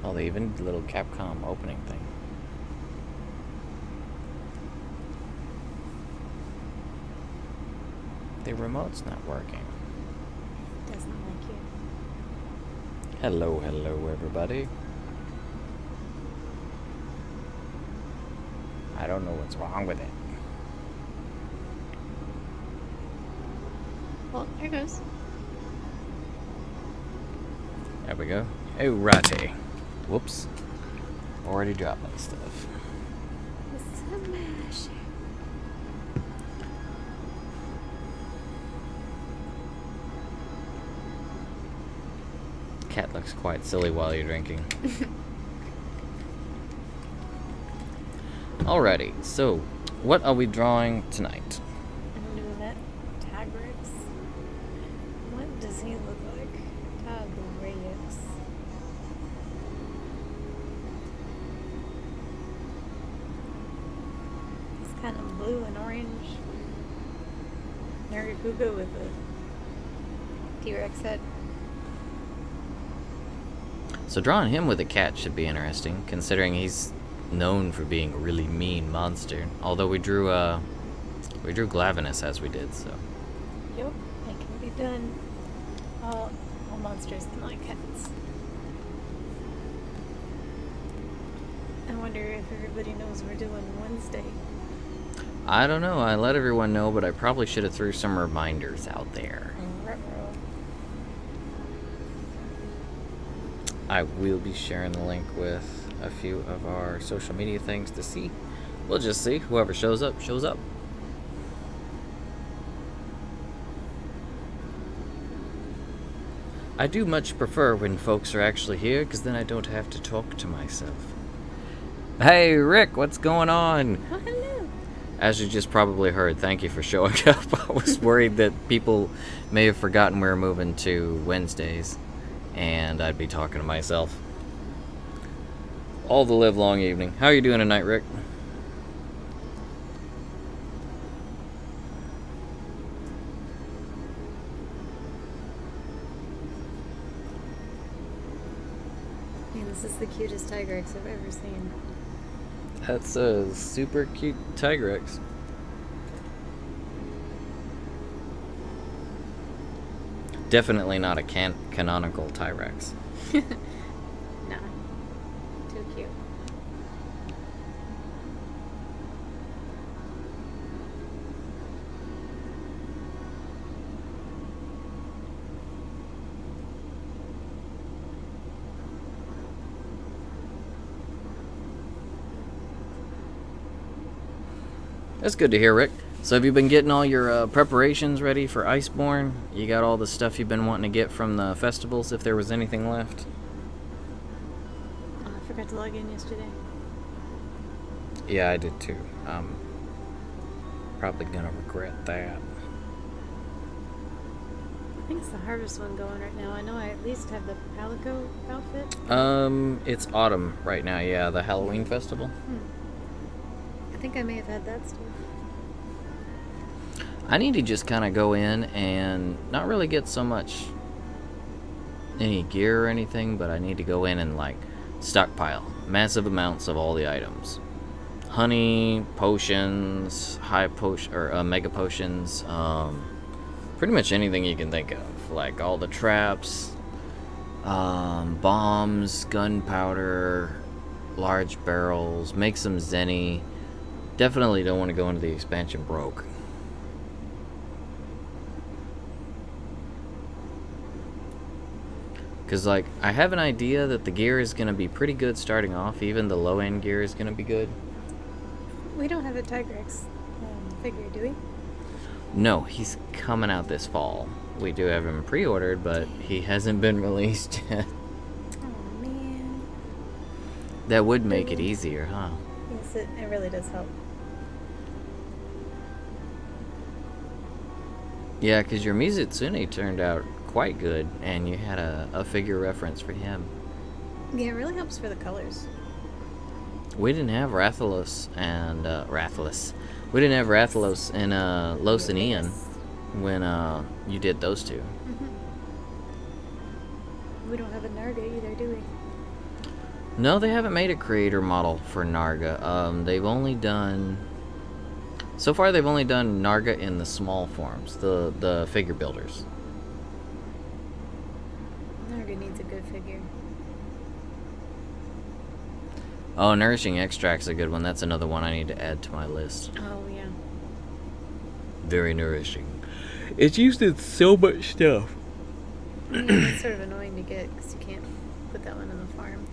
Oh, they even did a little Capcom opening thing. The remote's not working. It doesn't like you. Hello, hello, everybody. I don't know what's wrong with it. Well, there goes. There we go. Alrighty. Whoops. Already dropped my stuff. Smash. Cat looks quite silly while you're drinking. Alrighty, so what are we drawing tonight? I'm doing that. Tigrex. What does he look like? Tigrex. He's kind of blue and orange. Narakuga with a T-Rex head. So drawing him with a cat should be interesting, considering he's known for being a really mean monster. Although we drew Glavenus as we did, so. Yep, it can be done. All monsters can like cats. I wonder if everybody knows we're doing Wednesday. I don't know, I let everyone know, but I probably should have threw some reminders out there. I will be sharing the link with a few of our social media things to see. We'll just see. Whoever shows up, shows up. I do much prefer when folks are actually here, because then I don't have to talk to myself. Hey, Rick, what's going on? Oh, hello. As you just probably heard, thank you for showing up. I was worried that people may have forgotten we were moving to Wednesdays, and I'd be talking to myself all the live long evening. How are you doing tonight, Rick? Man, this is the cutest Tigrex I've ever seen. That's a super cute Tigrex. Definitely not a canonical Tigrex. Nah. Too cute. That's good to hear, Rick. So have you been getting all your preparations ready for Iceborne? You got all the stuff you've been wanting to get from the festivals, if there was anything left? Oh, I forgot to log in yesterday. Yeah, I did too. Probably gonna regret that. I think it's the harvest one going right now. I know I at least have the Palico outfit. It's autumn right now, yeah, the Halloween festival. I think I may have had that stuff. I need to just kind of go in and not really get so much any gear or anything, but I need to go in and like stockpile massive amounts of all the items. Honey, potions, mega potions, pretty much anything you can think of. Like all the traps, bombs, gunpowder, large barrels, make some zenny. Definitely don't want to go into the expansion broke. Because, like, I have an idea that the gear is going to be pretty good starting off. Even the low-end gear is going to be good. We don't have a Tigrex figure, do we? No, he's coming out this fall. We do have him pre-ordered, but he hasn't been released yet. Oh, man. That would make it easier, huh? Yes, it really does help. Yeah, because your Mizutsune turned out quite good, and you had a figure reference for him. Yeah, it really helps for the colors. We didn't have Rathalos and We didn't have Rathalos and Los and Ian when you did those two. We don't have a Narga either, do we? No, they haven't made a creator model for Narga. They've only done... So far, they've only done Narga in the small forms, the figure builders. Narga needs a good figure. Oh, Nourishing Extract's a good one. That's another one I need to add to my list. Oh, yeah. Very nourishing. It's used in so much stuff. It's sort of annoying to get because you can't put that one in the farm.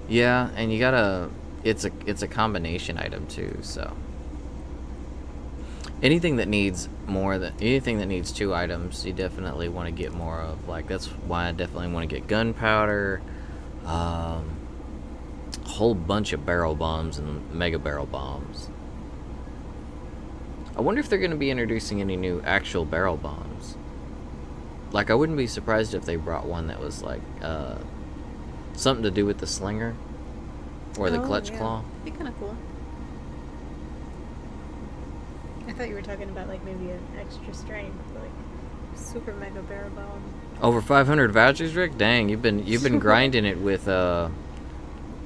Yeah, and you gotta... It's a combination item, too, so... Anything that needs anything that needs 2 items, you definitely want to get more of. Like, that's why I definitely want to get gunpowder, a whole bunch of barrel bombs and mega barrel bombs. I wonder if they're going to be introducing any new actual barrel bombs. Like, I wouldn't be surprised if they brought one that was like something to do with the slinger or the clutch claw. That'd be kind of cool. I thought you were talking about like maybe an extra strength, like super mega barrel bomb. Over 500 vouchers, Rick? Dang, you've been grinding it with the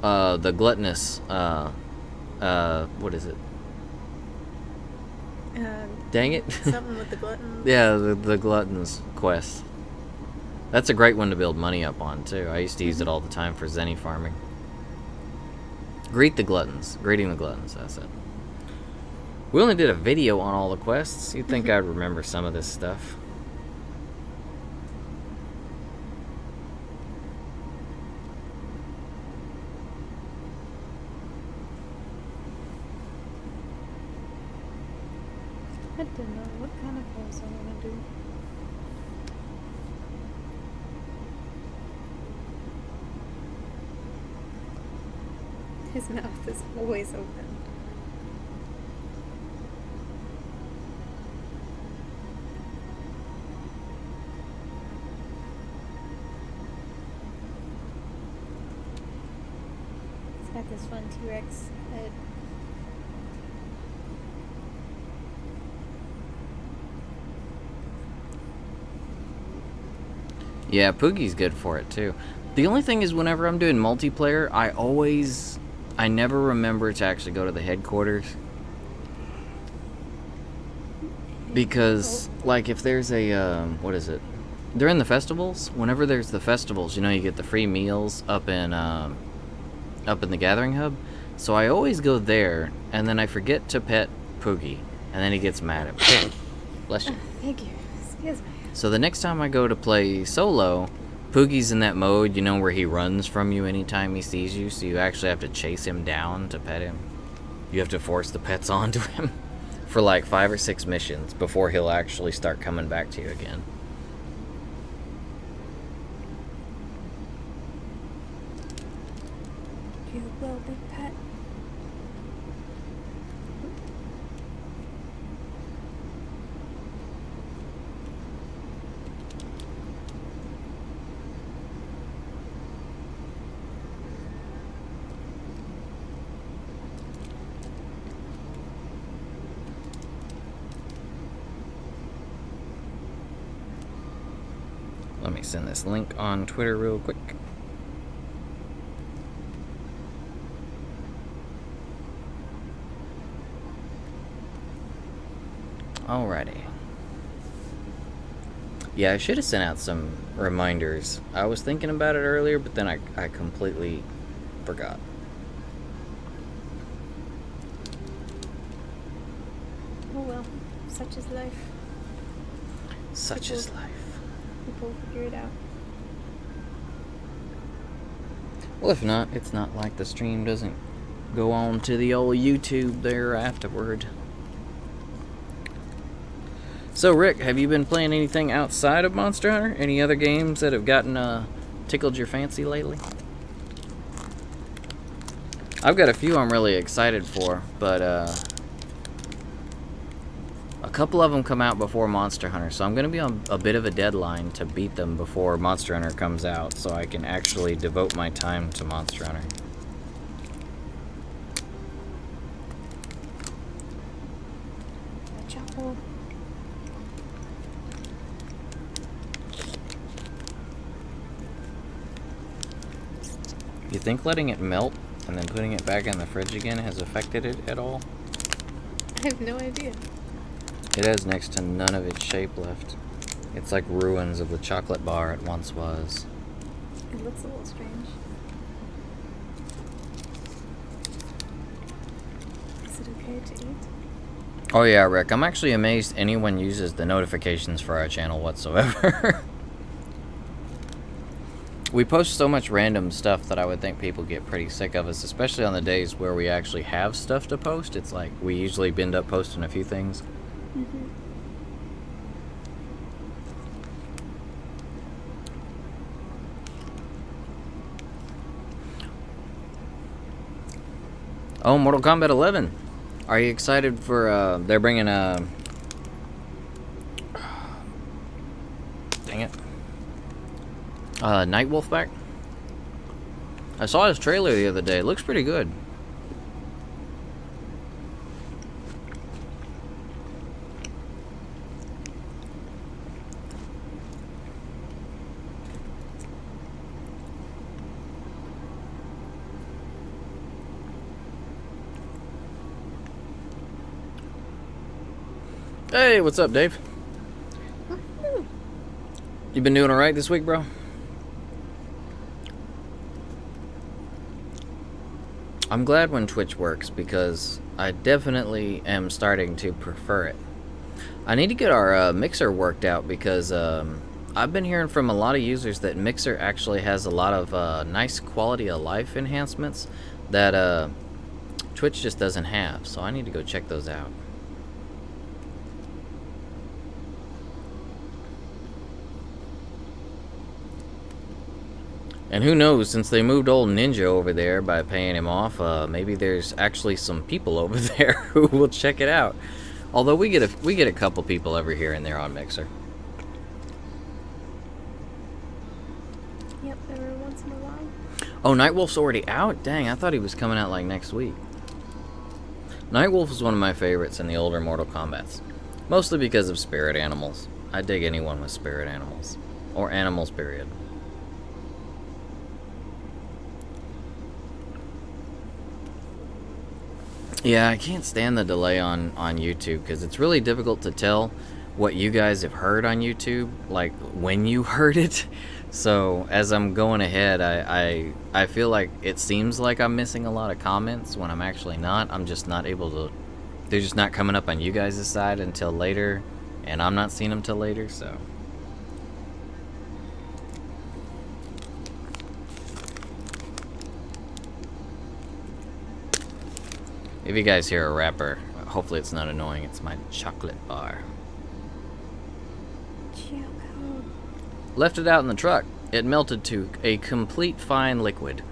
gluttonous what is it? Dang it. Something with the gluttons. Yeah, the gluttons quest. That's a great one to build money up on too. I used to use it all the time for Zenny farming. Greeting the gluttons, that's it. We only did a video on all the quests. You'd think I'd remember some of this stuff. I don't know what kind of pose I want to do. His mouth is always open. He's got this fun T-Rex head. Yeah, Poogie's good for it too. The only thing is whenever I'm doing multiplayer, I never remember to actually go to the headquarters. Because, like, if there's a, what is it? During the festivals, whenever there's the festivals, you know, you get the free meals up in the Gathering Hub. So I always go there, and then I forget to pet Poogie, and then he gets mad at me. Bless you. Thank you. Excuse me. So the next time I go to play solo, Poogie's in that mode, you know, where he runs from you anytime he sees you, so you actually have to chase him down to pet him. You have to force the pets onto him for like 5 or 6 missions before he'll actually start coming back to you again. You will be pet. Let me send this link on Twitter real quick. Alrighty. Yeah, I should have sent out some reminders. I was thinking about it earlier, but then I completely forgot. Oh well, such is life. Such is life. People figure it out. Well, if not, it's not like the stream doesn't go on to the old YouTube there afterward. So, Rick, have you been playing anything outside of Monster Hunter? Any other games that have gotten tickled your fancy lately? I've got a few I'm really excited for, but a couple of them come out before Monster Hunter, so I'm going to be on a bit of a deadline to beat them before Monster Hunter comes out, so I can actually devote my time to Monster Hunter. Chapel. You think letting it melt and then putting it back in the fridge again has affected it at all? I have no idea. It has next to none of its shape left. It's like ruins of the chocolate bar it once was. It looks a little strange. Is it okay to eat? Oh yeah, Rick, I'm actually amazed anyone uses the notifications for our channel whatsoever. We post so much random stuff that I would think people get pretty sick of us, especially on the days where we actually have stuff to post. It's like we usually end up posting a few things. Mm-hmm. Oh, Mortal Kombat 11. Are you excited for, they're bringing, dang it. Nightwolf back? I saw his trailer the other day. It looks pretty good. Hey, what's up, Dave? You been doing alright this week, bro? I'm glad when Twitch works because I definitely am starting to prefer it. I need to get our Mixer worked out because I've been hearing from a lot of users that Mixer actually has a lot of nice quality of life enhancements that Twitch just doesn't have. So I need to go check those out. And who knows, since they moved old Ninja over there by paying him off, maybe there's actually some people over there who will check it out. Although we get a couple people over here and there on Mixer. Yep, every once in a while. Oh, Nightwolf's already out? Dang, I thought he was coming out like next week. Nightwolf is one of my favorites in the older Mortal Kombats. Mostly because of spirit animals. I dig anyone with spirit animals. Or animals, period. Yeah, I can't stand the delay on YouTube because it's really difficult to tell what you guys have heard on YouTube, like when you heard it. So as I'm going ahead, I feel like it seems like I'm missing a lot of comments when I'm actually not. I'm just not able to. They're just not coming up on you guys' side until later, and I'm not seeing them till later. So. If you guys hear a rapper, hopefully it's not annoying. It's my chocolate bar. Choco. Left it out in the truck. It melted to a complete fine liquid.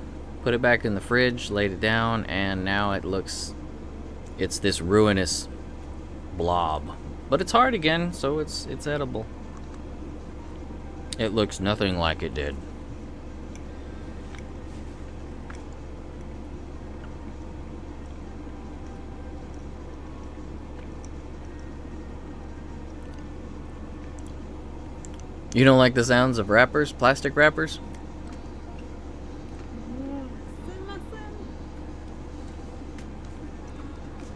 Put it back in the fridge, laid it down, and now it's this ruinous blob. But it's hard again, so it's edible. It looks nothing like it did. You don't like the sounds of wrappers, plastic wrappers?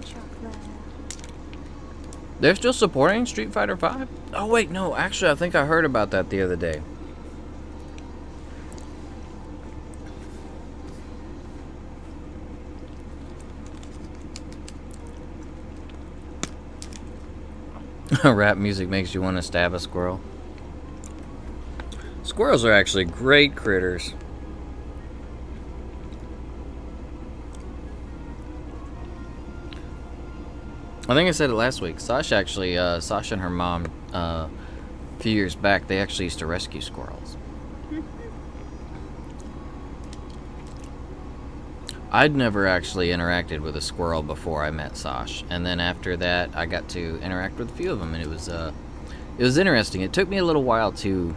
Chocolate. They're still supporting Street Fighter V? Oh wait, no, actually I think I heard about that the other day. Rap music makes you want to stab a squirrel. Squirrels are actually great critters. I think I said it last week. Sasha and her mom, a few years back, they actually used to rescue squirrels. I'd never actually interacted with a squirrel before I met Sash, and then after that, I got to interact with a few of them, and it was interesting. It took me a little while to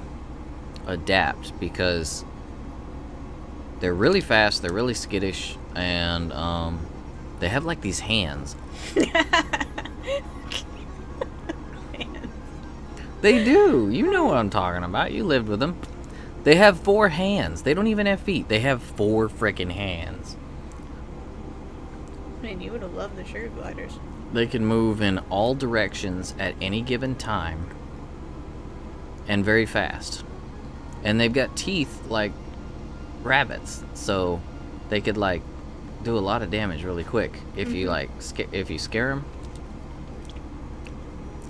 adapt because they're really fast, they're really skittish, and they have like these hands. They do. You know what I'm talking about. You lived with them. They have 4 hands. They don't even have feet. They have 4 freaking hands. Man, you would have loved the sugar gliders. They can move in all directions at any given time. And very fast. And they've got teeth like rabbits. So they could like do a lot of damage really quick if you like if you scare them.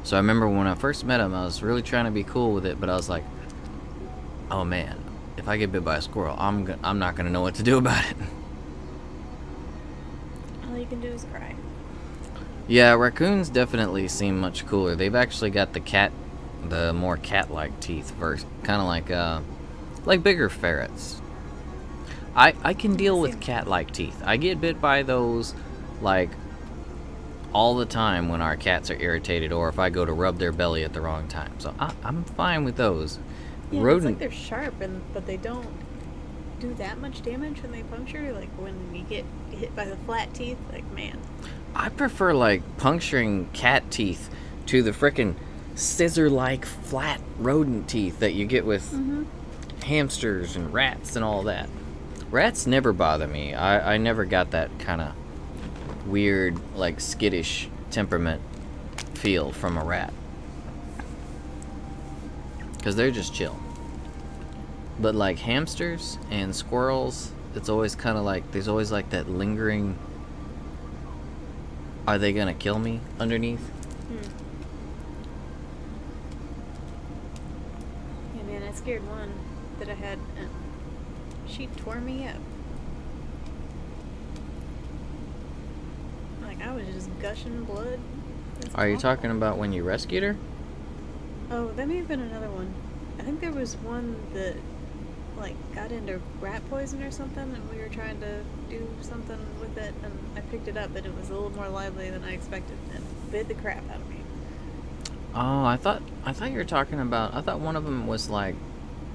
So I remember when I first met him, I was really trying to be cool with it, but I was like, oh man, if I get bit by a squirrel, I'm not gonna know what to do about it. All you can do is cry. Yeah, raccoons definitely seem much cooler. They've actually got the more cat-like teeth, kind of like bigger ferrets. I can deal with cat-like teeth. I get bit by those like all the time when our cats are irritated, or if I go to rub their belly at the wrong time. So I'm fine with those. Yeah, it's like they're sharp, but they don't do that much damage when they puncture. Like when you get hit by the flat teeth, like man. I prefer like puncturing cat teeth to the frickin' scissor-like flat rodent teeth that you get with hamsters and rats and all that. Rats never bother me. I never got that kind of weird, like skittish temperament feel from a rat. Because they're just chill. But like hamsters and squirrels, it's always kind of like, there's always like that lingering, are they gonna kill me underneath? Yeah, man, I scared one that I had. She tore me up. Like I was just gushing blood. Are you talking about when you rescued her? Oh, that may have been another one. I think there was one that like got into rat poison or something, and we were trying to do something with it, and I picked it up, and it was a little more lively than I expected, and bit the crap out of me. Oh, I thought you were talking about. I thought one of them was like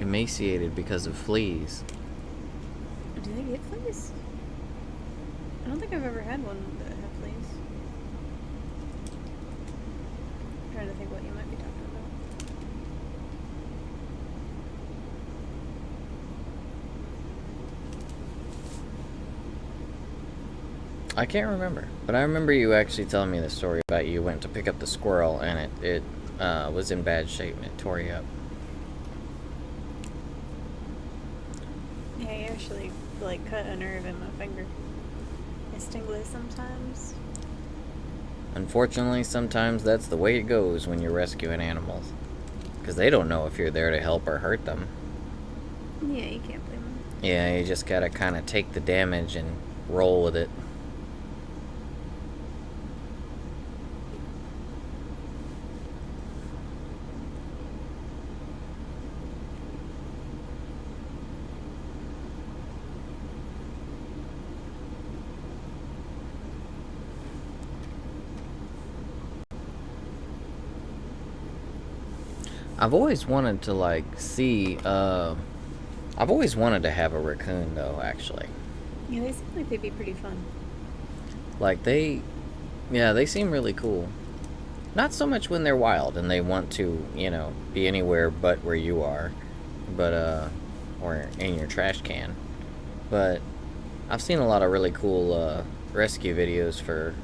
emaciated because of fleas. Do they get fleas? I don't think I've ever had one that had fleas. I'm trying to think what you might be talking about. I can't remember, but I remember you actually telling me the story about you went to pick up the squirrel and it was in bad shape and it tore you up. Yeah, I actually like cut a nerve in my finger. It's tingly sometimes. Unfortunately, sometimes that's the way it goes when you're rescuing animals. Because they don't know if you're there to help or hurt them. Yeah, you can't blame them. Yeah, you just gotta kind of take the damage and roll with it. I've always wanted to like see I've always wanted to have a raccoon though, actually. Yeah, they seem like they'd be pretty fun. Like they seem really cool. Not so much when they're wild and they want to, be anywhere but where you are. But or in your trash can. But I've seen a lot of really cool rescue videos for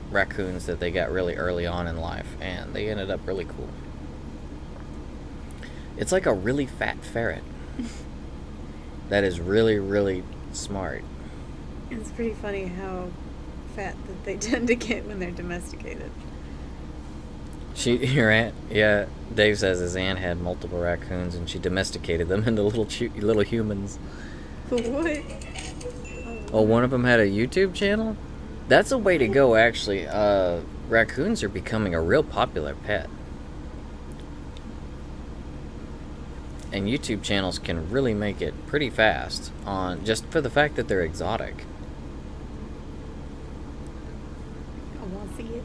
raccoons that they got really early on in life, and they ended up really cool. It's like a really fat ferret that is really, really smart. It's pretty funny how fat that they tend to get when they're domesticated. Your aunt, yeah, Dave says his aunt had multiple raccoons and she domesticated them into little humans. What? Oh, one of them had a YouTube channel? That's a way to go, actually. Raccoons are becoming a real popular pet. And YouTube channels can really make it pretty fast on just for the fact that they're exotic. I want to see it.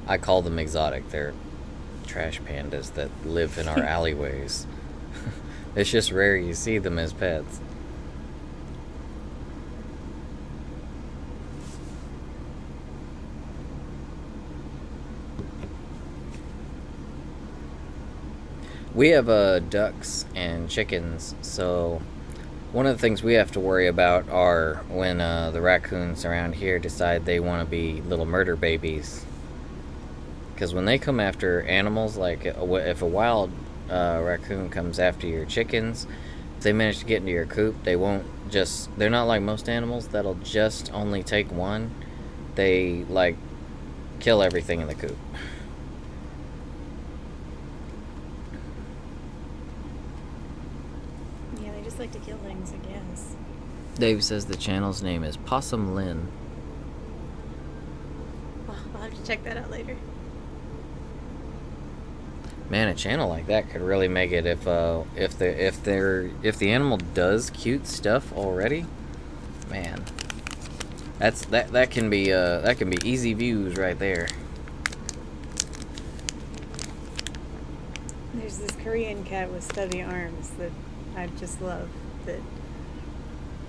I call them exotic. They're trash pandas that live in our alleyways. It's just rare you see them as pets. We have ducks and chickens, so one of the things we have to worry about are when the raccoons around here decide they want to be little murder babies. Because when they come after animals, like if a wild raccoon comes after your chickens, if they manage to get into your coop, they won't just. They're not like most animals that'll just only take one. They, like, kill everything in the coop. Yeah, they just like to kill things, I guess. Dave says the channel's name is Possum Lynn. Oh, I'll have to check that out later. Man, a channel like that could really make it if the animal does cute stuff already. Man, that can be easy views right there. There's this Korean cat with stubby arms that I just love, that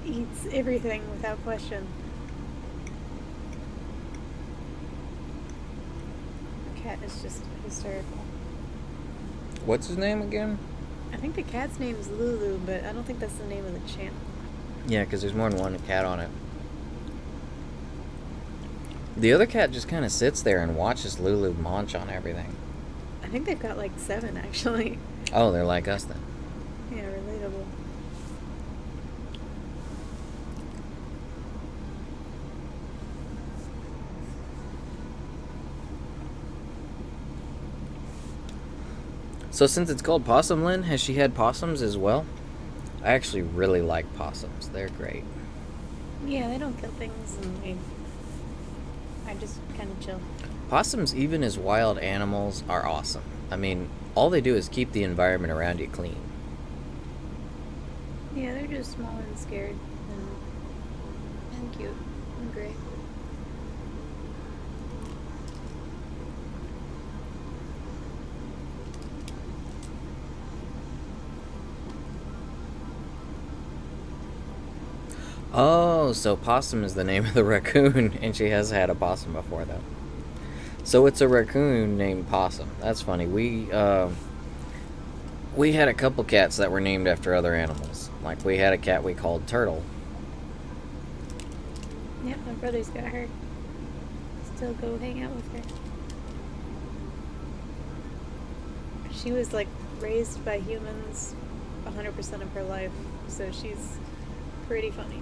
eats everything without question. The cat is just hysterical. What's his name again? I think the cat's name is Lulu, but I don't think that's the name of the channel. Yeah, because there's more than one cat on it. The other cat just kind of sits there and watches Lulu munch on everything. I think they've got like 7, actually. Oh, they're like us then. Yeah, relatable. So since it's called Possum Lynn, has she had possums as well? I actually really like possums. They're great. Yeah, they don't kill things, and I just kind of chill. Possums, even as wild animals, are awesome. I mean, all they do is keep the environment around you clean. Yeah, they're just small and scared, and cute and great. Oh, so Possum is the name of the raccoon, and she has had a possum before, though. So it's a raccoon named Possum. That's funny. We had a couple cats that were named after other animals. Like, we had a cat we called Turtle. Yep, my brother's got her. Still go hang out with her. She was, like, raised by humans 100% of her life, so she's pretty funny.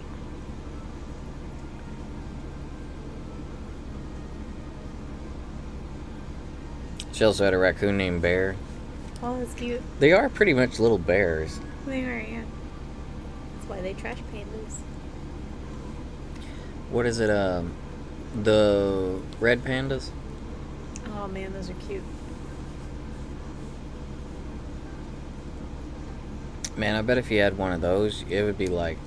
She also had a raccoon named Bear. Oh, that's cute. They are pretty much little bears. They are, yeah. That's why they trash pandas. What is it, the red pandas? Oh man, those are cute. Man, I bet if you had one of those, it would be like...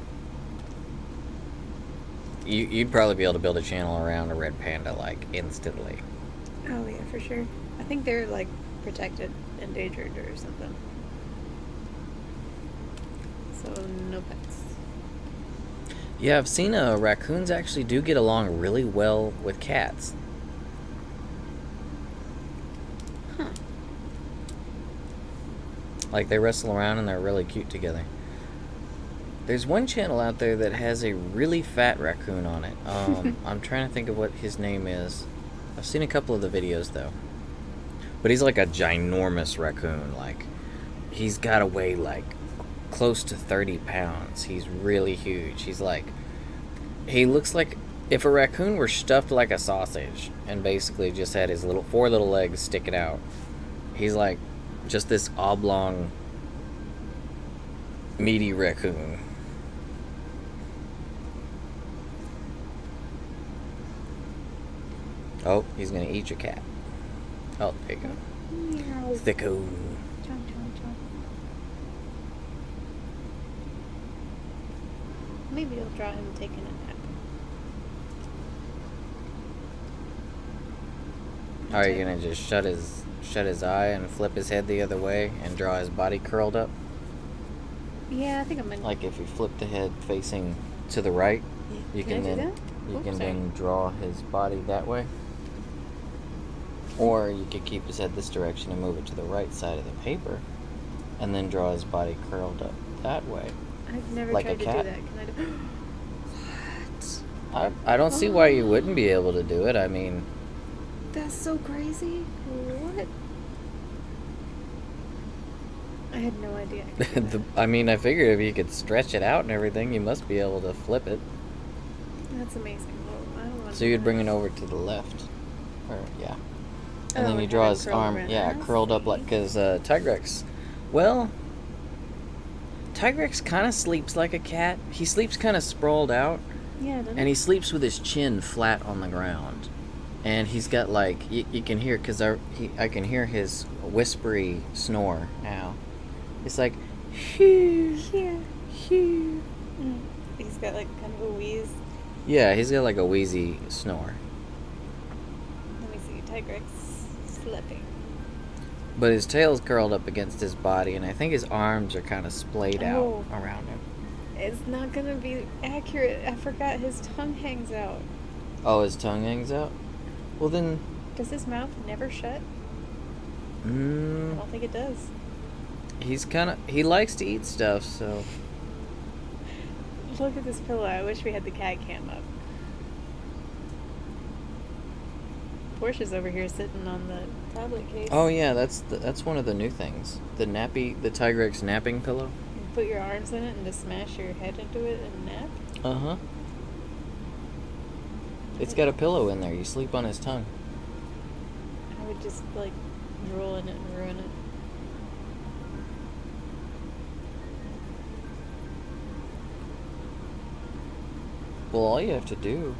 You'd probably be able to build a channel around a red panda, like, instantly. Oh yeah, for sure. I think they're like protected, endangered or something. So no pets. Yeah, I've seen raccoons actually do get along really well with cats. Huh. Like, they wrestle around and they're really cute together. There's one channel out there that has a really fat raccoon on it. I'm trying to think of what his name is. I've seen a couple of the videos, though. But he's like a ginormous raccoon. Like, he's got to weigh, like, close to 30 pounds. He's really huge. He's like... He looks like if a raccoon were stuffed like a sausage and basically just had his 4 little legs sticking out. He's like just this oblong, meaty raccoon. Oh, he's gonna eat your cat. Oh, there you go. Meow. Thicko. Chomp, chomp, chomp. Maybe I'll draw him taking a nap. Are you gonna just shut his eye and flip his head the other way and draw his body curled up? Yeah, I think I'm gonna. Like if you flip the head facing to the right, you Can I can do then that? you Oops, can sorry. then draw his body that way. Or you could keep his head this direction and move it to the right side of the paper. and then draw his body curled up that way. I've never Like a tried to do cat? that. Can I do? What? I don't see why you wouldn't be able to do it. I mean, That's so crazy. What? I had no idea. I could do that. I mean, I figured if you could stretch it out and everything, you must be able to flip it. That's amazing. Well, I don't want So to you'd do bring that. it over to the left, or yeah, and Oh, then you and draw have it his curl arm, around. yeah, I curled up see. like because Tigrex. Well, Tigrex kind of sleeps like a cat. He sleeps kind of sprawled out, Yeah, doesn't and he sleeps with his chin flat on the ground. And he's got like you can hear because I can hear his whispery snore now. It's like, shoo, Yeah. shoo. He's got like kind of a wheeze. Yeah, he's got like a wheezy snore. Let me see. Tigrex sleeping. But his tail's curled up against his body, and I think his arms are kind of splayed out Oh. around him. It's not gonna be accurate. I forgot his tongue hangs out. Oh, his tongue hangs out? Well, then, Does his mouth never shut? I mm, don't think it does. he likes to eat stuff, so. Look at this pillow. I wish we had the cat cam up. Portia's over here sitting on the tablet case. Oh yeah, that's one of the new things. The Tigrex napping pillow. You put your arms in it and just smash your head into it and nap. Uh-huh. It's got a pillow in there. You sleep on his tongue. I would just like drool in it and ruin it. Well, all you have to do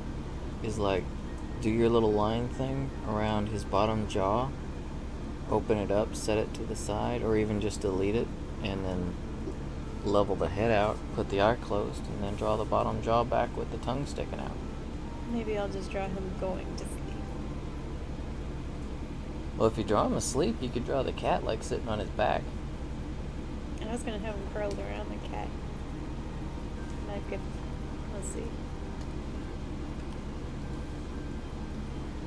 is like do your little line thing around his bottom jaw, open it up, set it to the side, or even just delete it, and then level the head out, put the eye closed, and then draw the bottom jaw back with the tongue sticking out. Maybe I'll just draw him going to sleep. Well, if you draw him asleep, you could draw the cat like sitting on his back. I was gonna have him curled around the cat. Like if, let's see.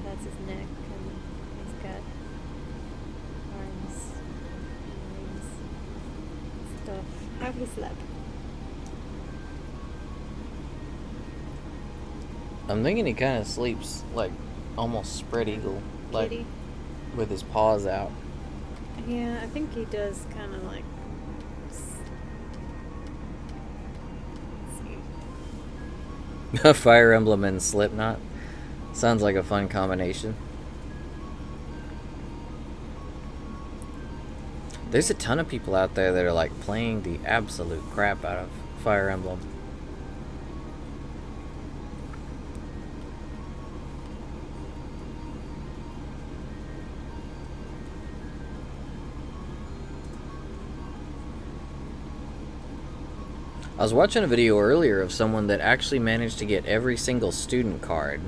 That's his neck, and he's got arms, legs, stuff. How he slept. I'm thinking he kind of sleeps like almost spread eagle, like Kitty. with his paws out. Yeah, I think he does kind of like. Let's see. Fire Emblem and Slipknot. Sounds like a fun combination. There's a ton of people out there that are like playing the absolute crap out of Fire Emblem. I was watching a video earlier of someone that actually managed to get every single student card.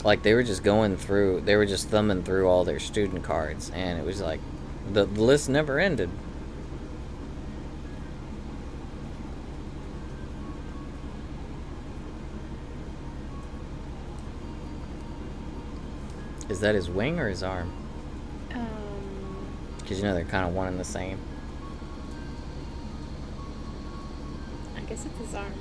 Like they were just thumbing through all their student cards, and it was like the list never ended. Is that his wing or his arm? Because you know they're kind of one and the same. I guess it's his arm.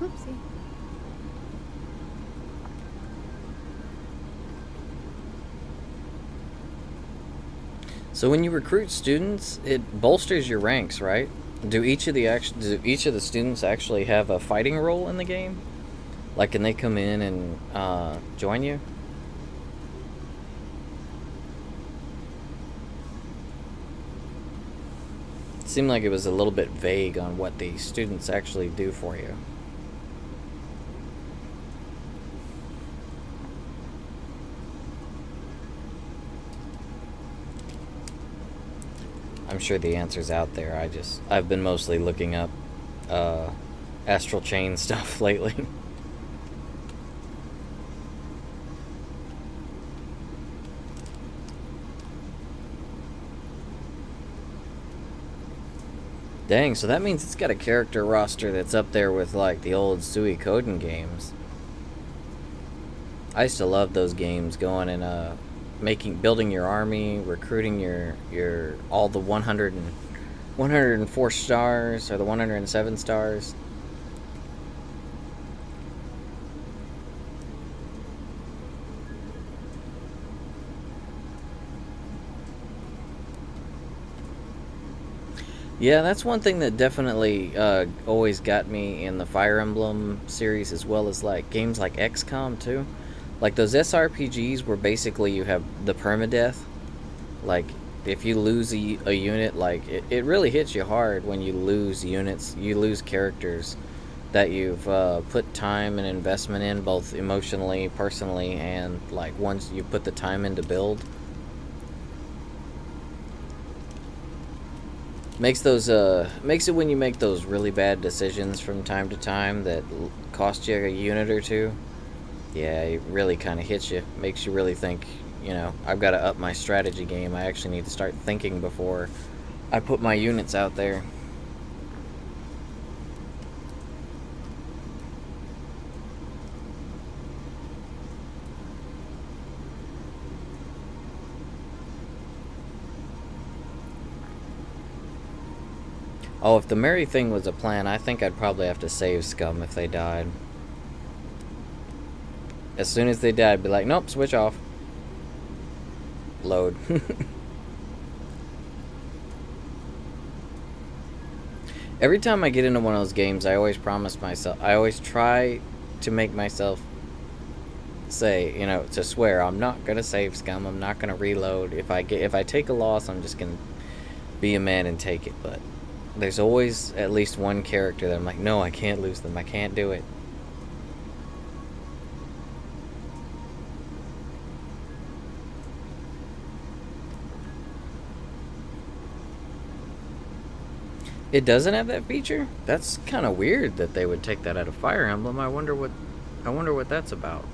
Oopsie. So when you recruit students, it bolsters your ranks, right? Do each of the students actually have a fighting role in the game? Like, can they come in and join you? It seemed like it was a little bit vague on what the students actually do for you. I'm sure the answer's out there. I've been mostly looking up astral chain stuff lately. Dang, so that means it's got a character roster that's up there with like the old Suikoden games. I used to love those games, going and building your army, recruiting your all the 104 stars or the 107 stars. Yeah, that's one thing that definitely always got me in the Fire Emblem series, as well as like games like XCOM too. Like those SRPGs where basically you have the permadeath. Like if you lose a unit, like it really hits you hard when you lose units, you lose characters that you've put time and investment in, both emotionally, personally, and like once you put the time in to build. Makes it when you make those really bad decisions from time to time that cost you a unit or two. Yeah, it really kind of hits you. Makes you really think, I've got to up my strategy game. I actually need to start thinking before I put my units out there. Oh, if the Mary thing was a plan, I think I'd probably have to save Scum if they died. As soon as they died, I'd be like, nope, switch off. Load. Every time I get into one of those games, I always try to make myself say, to swear, I'm not gonna save Scum, I'm not gonna reload. If I take a loss, I'm just gonna be a man and take it. But there's always at least one character that I'm like, no, I can't lose them, I can't do it. It doesn't have that feature? That's kind of weird that they would take that out of Fire Emblem. I wonder what that's about.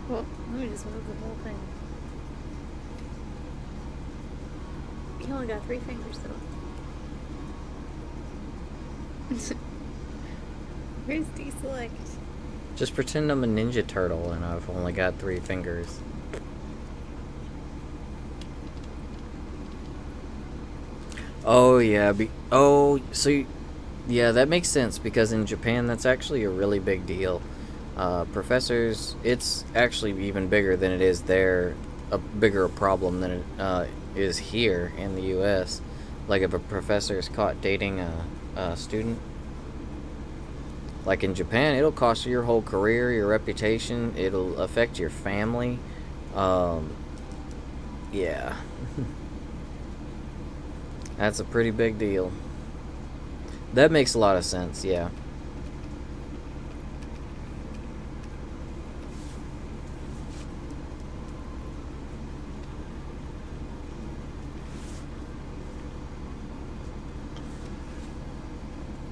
Well, let me just move the whole thing. You only got 3 fingers, though. Where's deselect? Just pretend I'm a Ninja Turtle and I've only got 3 fingers. Oh, yeah. Yeah, that makes sense, because in Japan, that's actually a really big deal. Professors, it's actually even bigger than it is there, a bigger problem than it is here in the U.S. Like if a professor is caught dating a student, like in Japan, it'll cost you your whole career, your reputation, it'll affect your family. Yeah. That's a pretty big deal. That makes a lot of sense, yeah.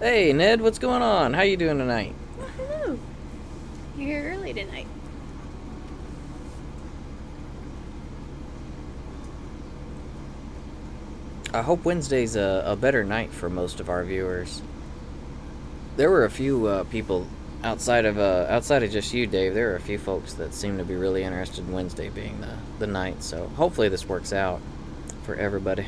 Hey, Ned, what's going on? How you doing tonight? Well, hello. You're here early tonight. I hope Wednesday's a better night for most of our viewers. There were a few people outside of just you, Dave. There are a few folks that seem to be really interested in Wednesday being the night. So hopefully this works out for everybody.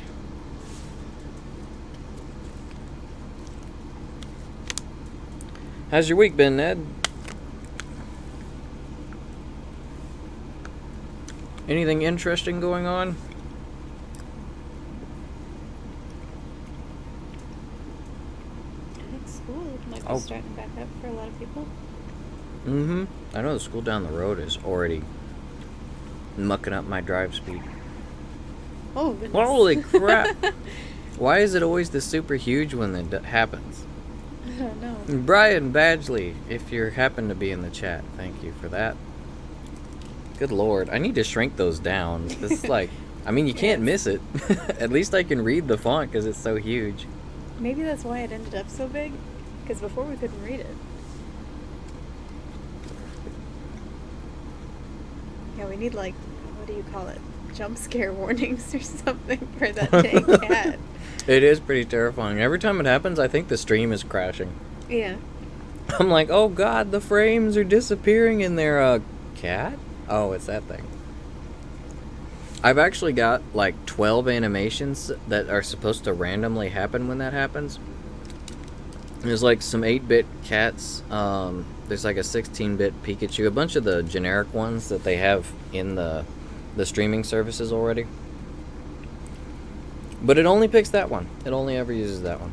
How's your week been, Ned? Anything interesting going on? I think school might be starting back up for a lot of people. Mm-hmm. I know the school down the road is already mucking up my drive speed. Oh, goodness. Holy crap! Why is it always the super huge one that happens? I don't know. Brian Badgley, if you happen to be in the chat, thank you for that. Good lord, I need to shrink those down. This is like I mean, you can't Yes. miss it. At least I can read the font because it's so huge. Maybe that's why it ended up so big. Because before we couldn't read it. Yeah, we need like, what do you call it? Jump scare warnings or something for that dang cat. It is pretty terrifying. Every time it happens, I think the stream is crashing. Yeah. I'm like, oh god, the frames are disappearing in their cat? Oh, it's that thing. I've actually got like 12 animations that are supposed to randomly happen when that happens. There's like some 8-bit cats. There's like a 16-bit Pikachu. A bunch of the generic ones that they have in the streaming services already. But it only picks that one. It only ever uses that one.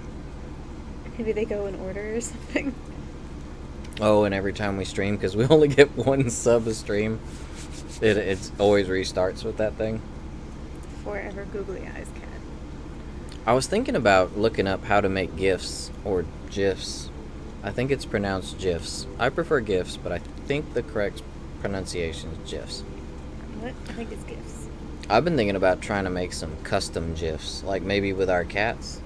Maybe they go in order or something. Oh, and every time we stream, because we only get one sub a stream, it always restarts with that thing. Forever googly eyes cat. I was thinking about looking up how to make GIFs or GIFs. I think it's pronounced GIFs. I prefer GIFs, but I think the correct pronunciation is GIFs. What? I think it's gifts. I've been thinking about trying to make some custom GIFs, like maybe with our cats.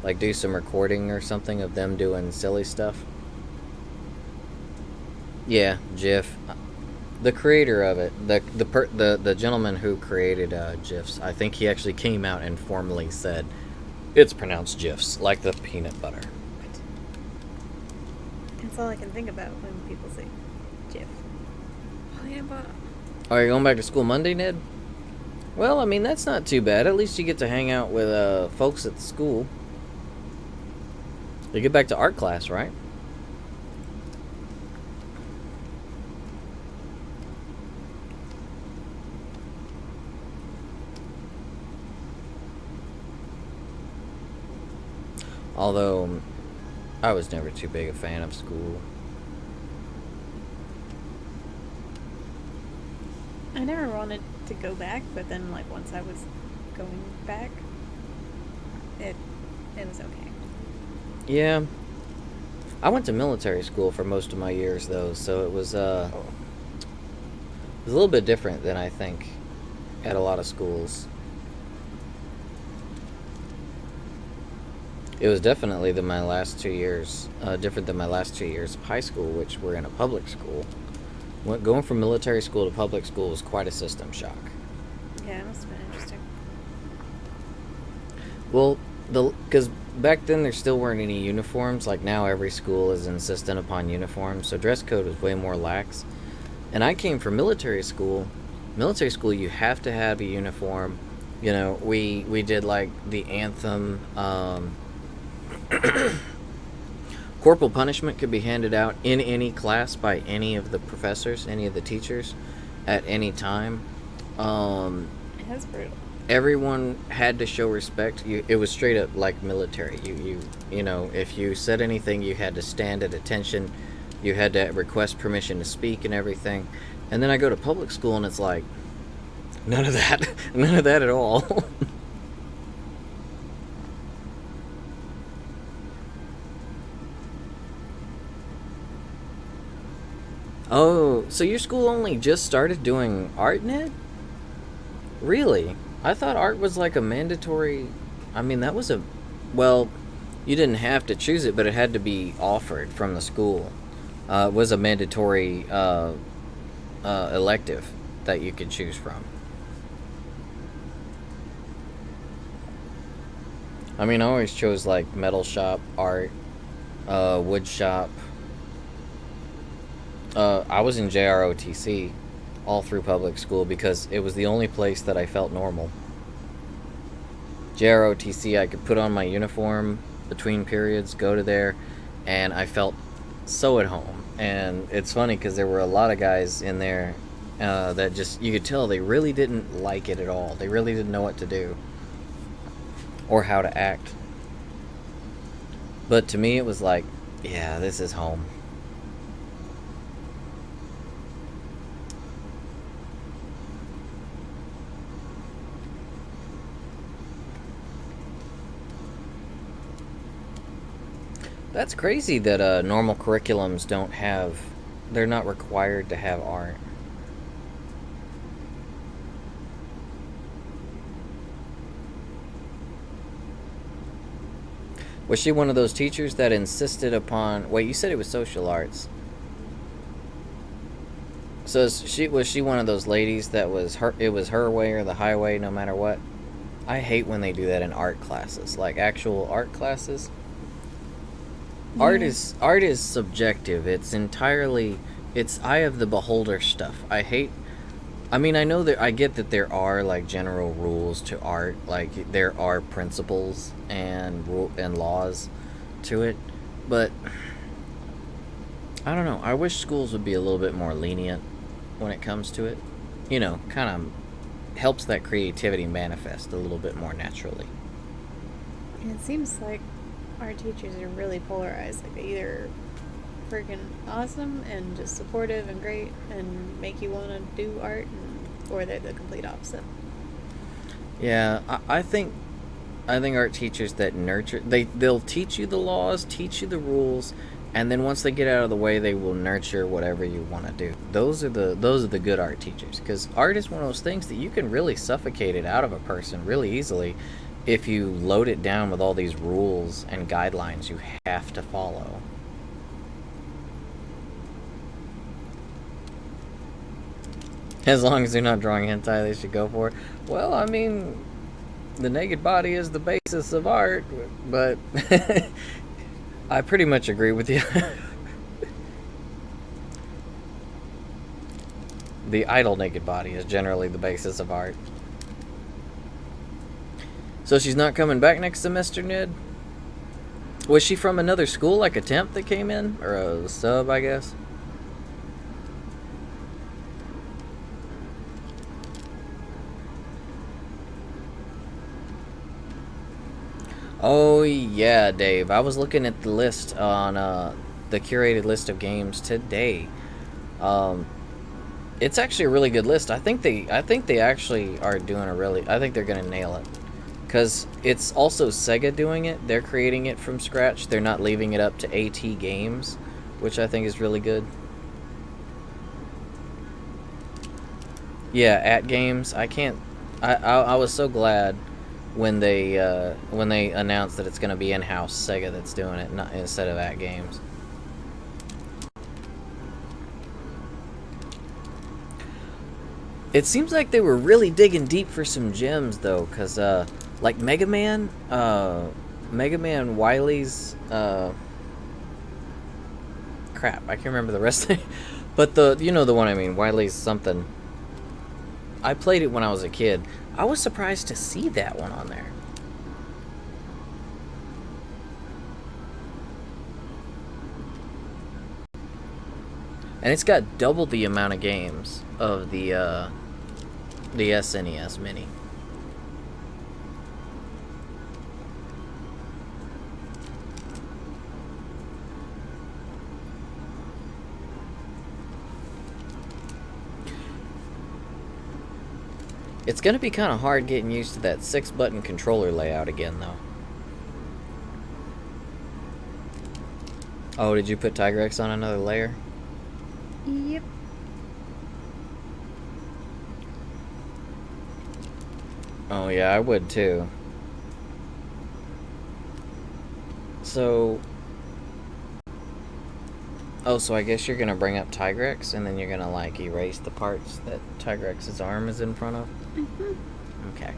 Like do some recording or something of them doing silly stuff. Yeah, GIF. The creator of it, the gentleman who created GIFs, I think he actually came out and formally said, it's pronounced GIFs, like the peanut butter. What? That's all I can think about when people say GIF. Oh yeah, but Are you going back to school Monday, Ned? Well, I mean, that's not too bad. At least you get to hang out with folks at the school. You get back to art class, right? Although, I was never too big a fan of school. I never wanted to go back, but then like once I was going back, it was okay. Yeah. I went to military school for most of my years, though, so it was a little bit different than I think at a lot of schools. It was definitely my last 2 years, different than my last 2 years of high school, which were in a public school. Going from military school to public school was quite a system shock. Yeah, it must have been interesting. Well, because back then there still weren't any uniforms. Like now, every school is insistent upon uniforms, so dress code was way more lax. And I came from military school. Military school, you have to have a uniform. You know, we did like the anthem. Corporal punishment could be handed out in any class by any of the professors, any of the teachers, at any time. That's brutal. Everyone had to show respect. It was straight up like military. You know, if you said anything, you had to stand at attention. You had to request permission to speak and everything. And then I go to public school and it's like, none of that. None of that at all. Oh, so your school only just started doing art, Ned? Really? I thought art was like a mandatory. I mean, that was well, you didn't have to choose it, but it had to be offered from the school. It was a mandatory elective that you could choose from. I mean, I always chose like metal shop, art, wood shop. I was in JROTC all through public school because it was the only place that I felt normal. JROTC, I could put on my uniform between periods, go to there, and I felt so at home. And it's funny because there were a lot of guys in there that just, you could tell they really didn't like it at all. They really didn't know what to do or how to act. But to me, it was like, yeah, this is home. That's crazy that normal curriculums don't have, they're not required to have art. Was she one of those teachers that insisted upon? Wait, you said it was social arts. So was she one of those ladies that was her? It was her way or the highway, no matter what. I hate when they do that in art classes, like actual art classes. Yeah. Art is subjective. It's eye of the beholder stuff. I mean, I know that I get that there are like general rules to art, like there are principles and laws to it, but I don't know. I wish schools would be a little bit more lenient when it comes to it. You know, kind of helps that creativity manifest a little bit more naturally. It seems like our teachers are really polarized. Like, they either freaking awesome and just supportive and great and make you want to do art, or they're the complete opposite. Yeah, I think art teachers that nurture they'll teach you the laws, teach you the rules, and then once they get out of the way, they will nurture whatever you want to do. Those are the good art teachers, because art is one of those things that you can really suffocate it out of a person really easily if you load it down with all these rules and guidelines you have to follow. As long as they're not drawing hentai, they should go for it. Well, I mean, the naked body is the basis of art, but I pretty much agree with you. The idle naked body is generally the basis of art. So she's not coming back next semester, Ned? Was she from another school, like a temp that came in? Or a sub, I guess? Oh, yeah, Dave. I was looking at the list on the curated list of games today. It's actually a really good list. I think they actually are doing I think they're going to nail it. Because it's also Sega doing it. They're creating it from scratch. They're not leaving it up to AT Games, which I think is really good. Yeah, at Games. I was so glad when they announced that it's going to be in-house Sega that's doing it, not instead of at Games. It seems like they were really digging deep for some gems, though, because like Mega Man Wily's crap, I can't remember the rest of it. But you know the one I mean, Wily's something. I played it when I was a kid. I was surprised to see that one on there. And it's got double the amount of games of the SNES Mini. It's going to be kind of hard getting used to that 6-button controller layout again, though. Oh, did you put Tigrex on another layer? Yep. Oh, yeah, I would, too. So... Oh, so I guess you're going to bring up Tigrex, and then you're going to, like, erase the parts that Tigrex's arm is in front of? Mm-hmm. Okay.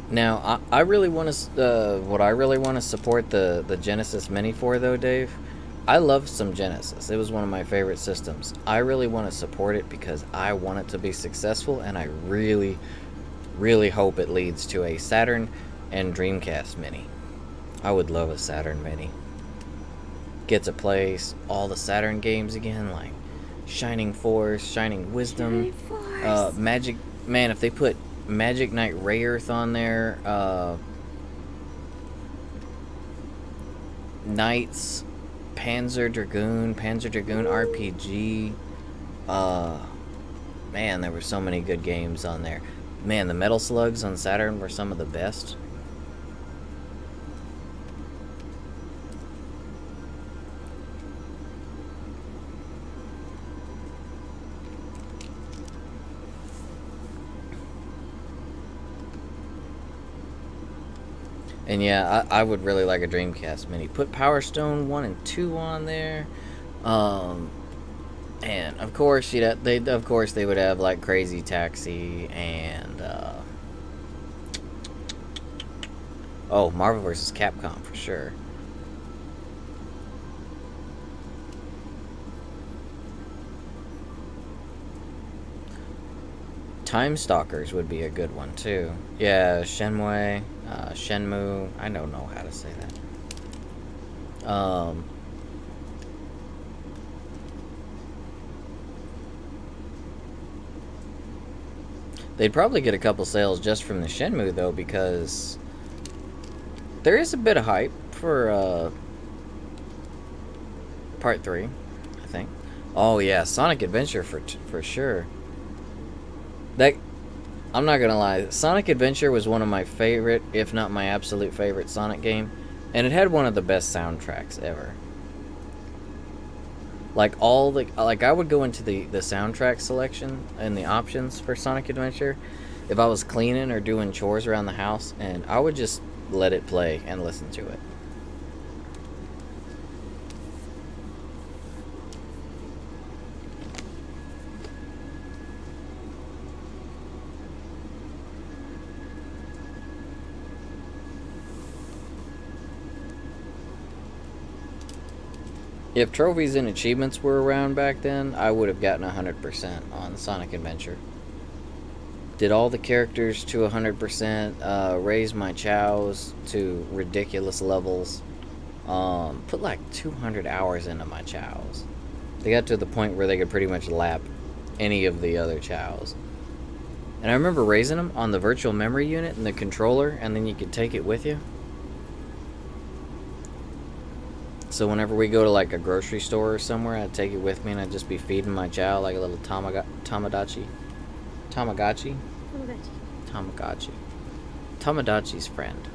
Now, I really want to, what I really want to support the Genesis Mini for, though, Dave, I love some Genesis. It was one of my favorite systems. I really want to support it because I want it to be successful, and I really, really hope it leads to a Saturn and Dreamcast Mini. I would love a Saturn Mini. Get to play all the Saturn games again, like Shining Force, Shining Wisdom, Magic... Man, if they put Magic Knight Rayearth on there, Knights... Panzer Dragoon RPG. Man, there were so many good games on there. Man, the Metal Slugs on Saturn were some of the best. And yeah, I would really like a Dreamcast Mini. Put Power Stone 1 and 2 on there. Um, and of course, they would have like Crazy Taxi and Marvel vs. Capcom for sure. Time Stalkers would be a good one too. Yeah, Shenmue. I don't know how to say that. They'd probably get a couple sales just from the Shenmue though, because there is a bit of hype for Part 3, I think. Oh yeah, Sonic Adventure for sure. That I'm not gonna lie, Sonic Adventure was one of my favorite, if not my absolute favorite Sonic game, and it had one of the best soundtracks ever. Like I would go into the soundtrack selection and the options for Sonic Adventure if I was cleaning or doing chores around the house, and I would just let it play and listen to it. If trophies and achievements were around back then, I would have gotten 100% on Sonic Adventure. Did all the characters to 100%, raised my chows to ridiculous levels. Put like 200 hours into my chows. They got to the point where they could pretty much lap any of the other chows. And I remember raising them on the virtual memory unit and the controller, and then you could take it with you. So whenever we go to like a grocery store or somewhere, I'd take it with me and I'd just be feeding my chow like a little Tamagotchi. Tamagotchi's friend.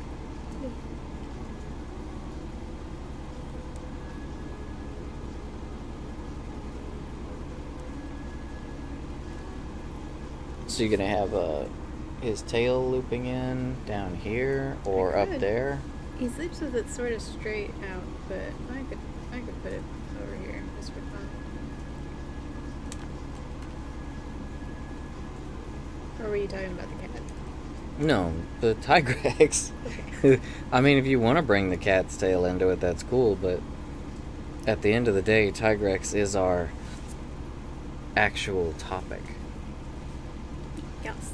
So you're gonna have his tail looping in down here or up there? He sleeps with it sort of straight out, but I could put it over here just for fun. Or were you talking about the cat? No, the Tigrex. Okay. I mean, if you want to bring the cat's tail into it, that's cool, but at the end of the day, Tigrex is our actual topic. Yes.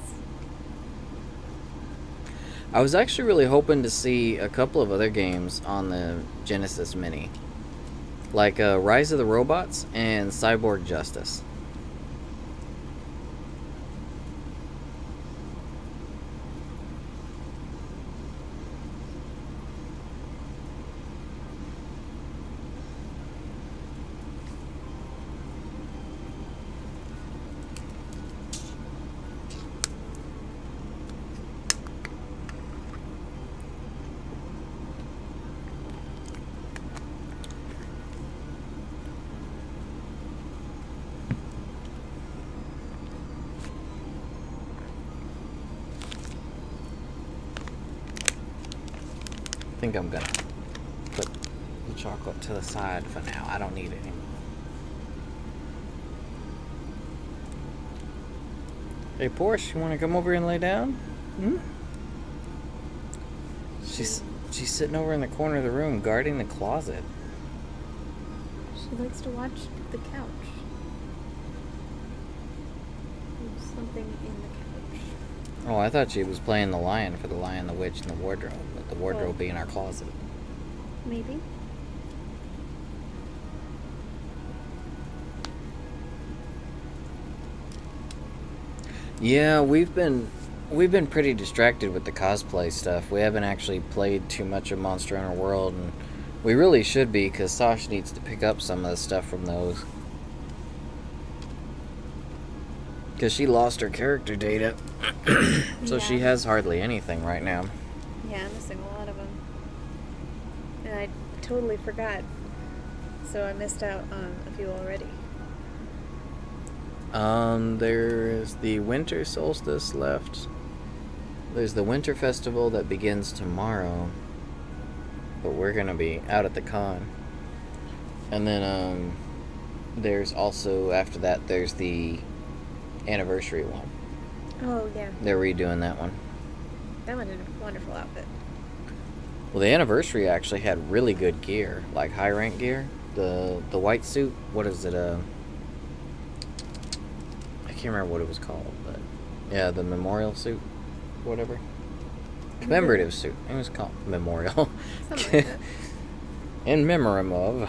I was actually really hoping to see a couple of other games on the Genesis Mini, like Rise of the Robots and Cyborg Justice. I think I'm gonna put the chocolate to the side for now. I don't need it anymore. Hey Porsche, you wanna come over and lay down? Hmm? She's sitting over in the corner of the room guarding the closet. She likes to watch the couch. There's something in the couch. Oh, I thought she was playing the lion for the Lion, the Witch, and the Wardrobe. But the wardrobe being our closet. Maybe. Yeah, we've been pretty distracted with the cosplay stuff. We haven't actually played too much of Monster Hunter World, and we really should be, because Sash needs to pick up some of the stuff from those. Because she lost her character data, so Yeah. she has hardly anything right now. Yeah, I'm missing a lot of them. And I totally forgot. So I missed out on a few already. There's the Winter Solstice left. There's the Winter Festival that begins tomorrow. but we're gonna be out at the con. And then there's also, after that, there's the anniversary one. Oh, yeah. They're redoing that one. That one did a wonderful outfit. Well, the anniversary actually had really good gear, like high rank gear. The white suit, what is it? I can't remember what it was called, but yeah, the memorial suit, whatever. Commemorative suit. It was called memorial. Something like that. In memoriam of.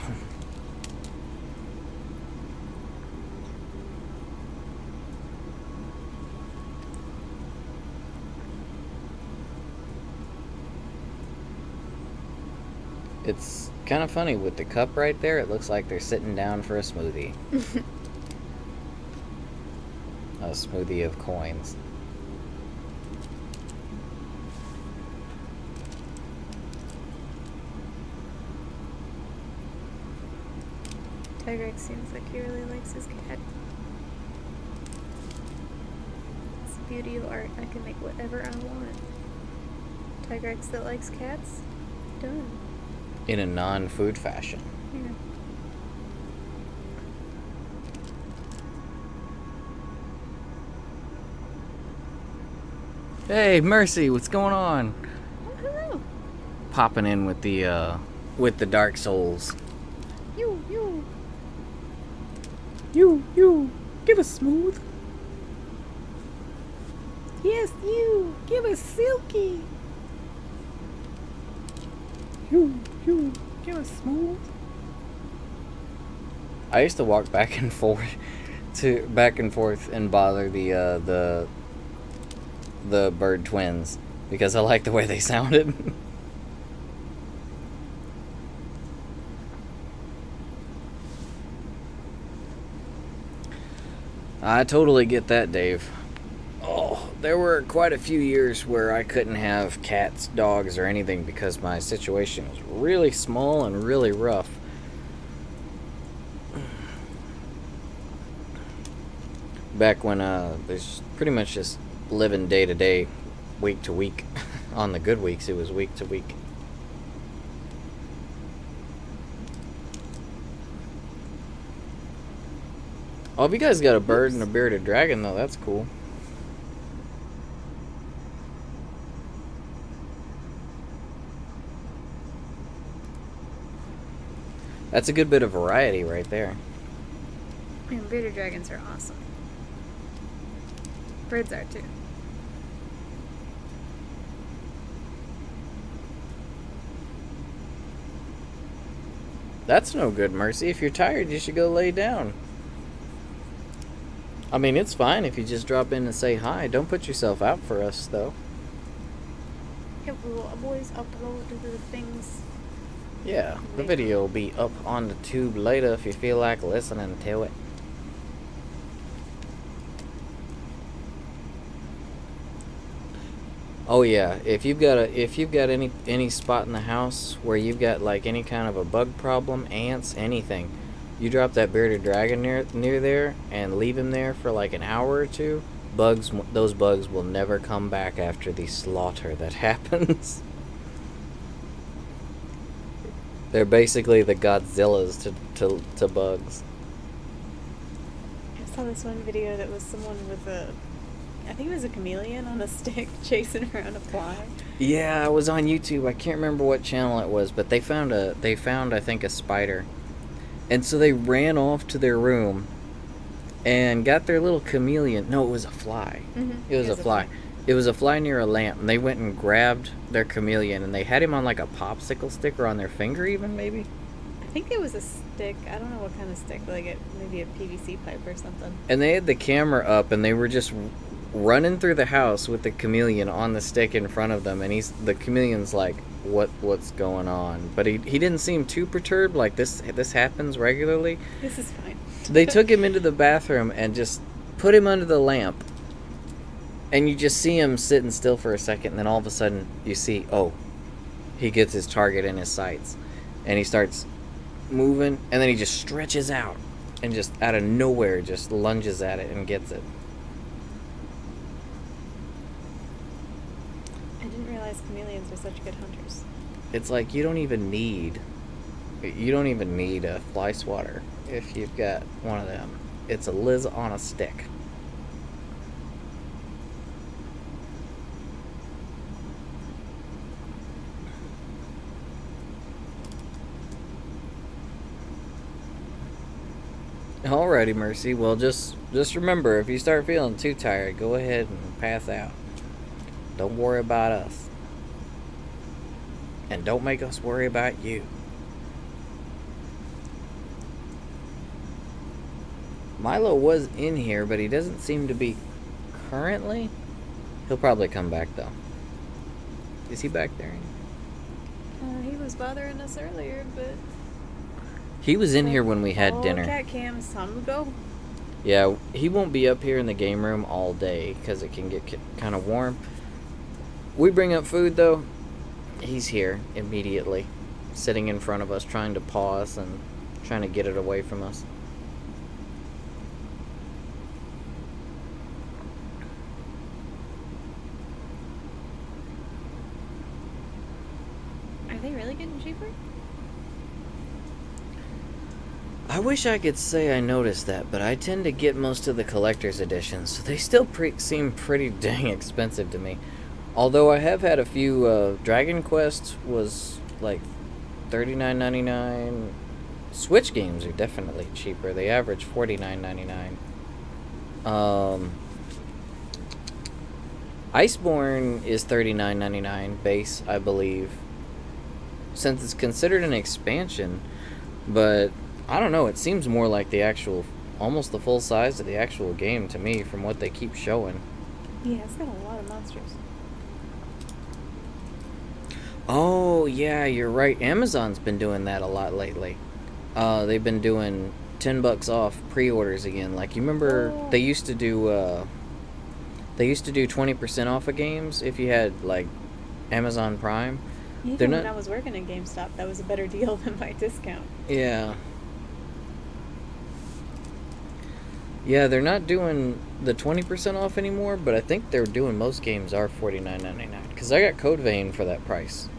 It's kind of funny with the cup right there. It looks like they're sitting down for a smoothie. A smoothie of coins. Tigrex seems like he really likes his cat. It's the beauty of art. I can make whatever I want. Tigrex that likes cats? Done. In a non-food fashion. Yeah. Hey, Mercy, what's going on? Oh, hello. Popping in with the Dark Souls. You. You, give us smooth. Yes, you. Give us silky. You, give us smooth. I used to walk back and forth and bother the bird twins because I like the way they sounded. I totally get that, Dave. Oh, there were quite a few years where I couldn't have cats, dogs, or anything because my situation was really small and really rough. Back when there's pretty much just living day to day, week to week. On the good weeks, it was week to week. Oh, if you guys got a bird and a bearded dragon, though, that's cool. That's a good bit of variety right there. And bearded dragons are awesome. Birds are too. That's no good, Mercy. If you're tired, you should go lay down. I mean, it's fine if you just drop in and say hi. Don't put yourself out for us, though. Yeah, we will always upload the things. Yeah, the video will be up on the tube later if you feel like listening to it. Oh yeah, if you've got any spot in the house where you've got like any kind of a bug problem, ants, anything, you drop that bearded dragon near there and leave him there for like an hour or two. Those bugs will never come back after the slaughter that happens. They're basically the Godzillas to bugs. I saw this one video that was someone with I think it was a chameleon on a stick chasing around a fly. Yeah, it was on YouTube. I can't remember what channel it was, but they found I think a spider. And so they ran off to their room and got their little chameleon. No, it was a fly. Mm-hmm. It was a fly. It was a fly near a lamp, and they went and grabbed their chameleon, and they had him on like a popsicle stick or on their finger even, maybe? I think it was a stick. I don't know what kind of stick, like maybe a PVC pipe or something. And they had the camera up, and they were just running through the house with the chameleon on the stick in front of them, and the chameleon's like, what's going on? But he didn't seem too perturbed, like this happens regularly. This is fine. They took him into the bathroom and just put him under the lamp, and you just see him sitting still for a second, and then all of a sudden you see, oh, he gets his target in his sights, and he starts moving, and then he just stretches out and just out of nowhere just lunges at it and gets it. I didn't realize chameleons are such good hunters. It's like you don't even need a fly swatter if you've got one of them. It's a Liz on a stick. Alrighty, Mercy. Well, just remember, if you start feeling too tired, go ahead and pass out. Don't worry about us. And don't make us worry about you. Milo was in here, but he doesn't seem to be currently. He'll probably come back, though. Is he back there? He was bothering us earlier, but... He was in here when we had dinner. Cat cam, it's time to go. Yeah, he won't be up here in the game room all day because it can get kind of warm. We bring up food, though. He's here immediately, sitting in front of us, trying to paw us and trying to get it away from us. Are they really getting cheaper? I wish I could say I noticed that, but I tend to get most of the collector's editions, so they still seem pretty dang expensive to me. Although I have had a few, Dragon Quest was like $39.99. Switch games are definitely cheaper. They average $49.99. Iceborne is $39.99 base, I believe. Since it's considered an expansion, but I don't know, it seems more like the actual, almost the full size of the actual game to me from what they keep showing. Yeah, it's got a lot of monsters. Oh, yeah, you're right. Amazon's been doing that a lot lately. They've been doing $10 off pre-orders again. Like, you remember they used to do 20% off of games if you had, like, Amazon Prime. Even when I was working at GameStop, that was a better deal than my discount. Yeah. Yeah, they're not doing the 20% off anymore, but I think they're doing most games are $49.99. Because I got Code Vein for that price.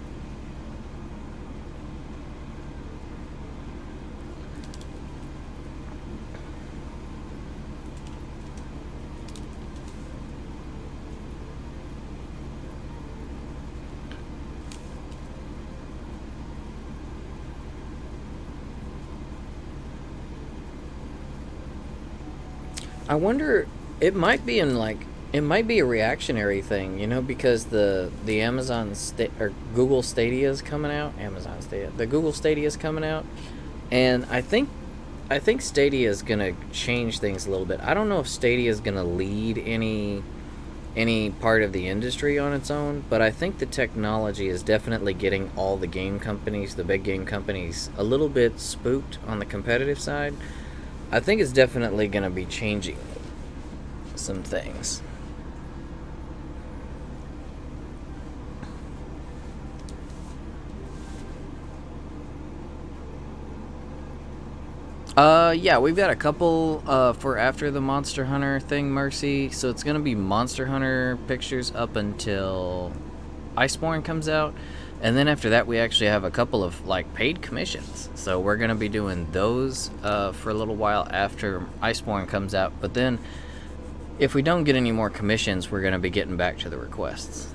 I wonder, it might be a reactionary thing, you know, because the Amazon or Google Stadia is coming out. The Google Stadia is coming out, and I think Stadia is gonna change things a little bit. I don't know if Stadia is gonna lead any part of the industry on its own, but I think the technology is definitely getting all the game companies, the big game companies, a little bit spooked on the competitive side. I think it's definitely going to be changing some things. Yeah, we've got a couple for after the Monster Hunter thing, Mercy. So it's going to be Monster Hunter pictures up until Iceborne comes out. And then after that, we actually have a couple of, like, paid commissions. So we're going to be doing those for a little while after Iceborne comes out. But then, if we don't get any more commissions, we're going to be getting back to the requests.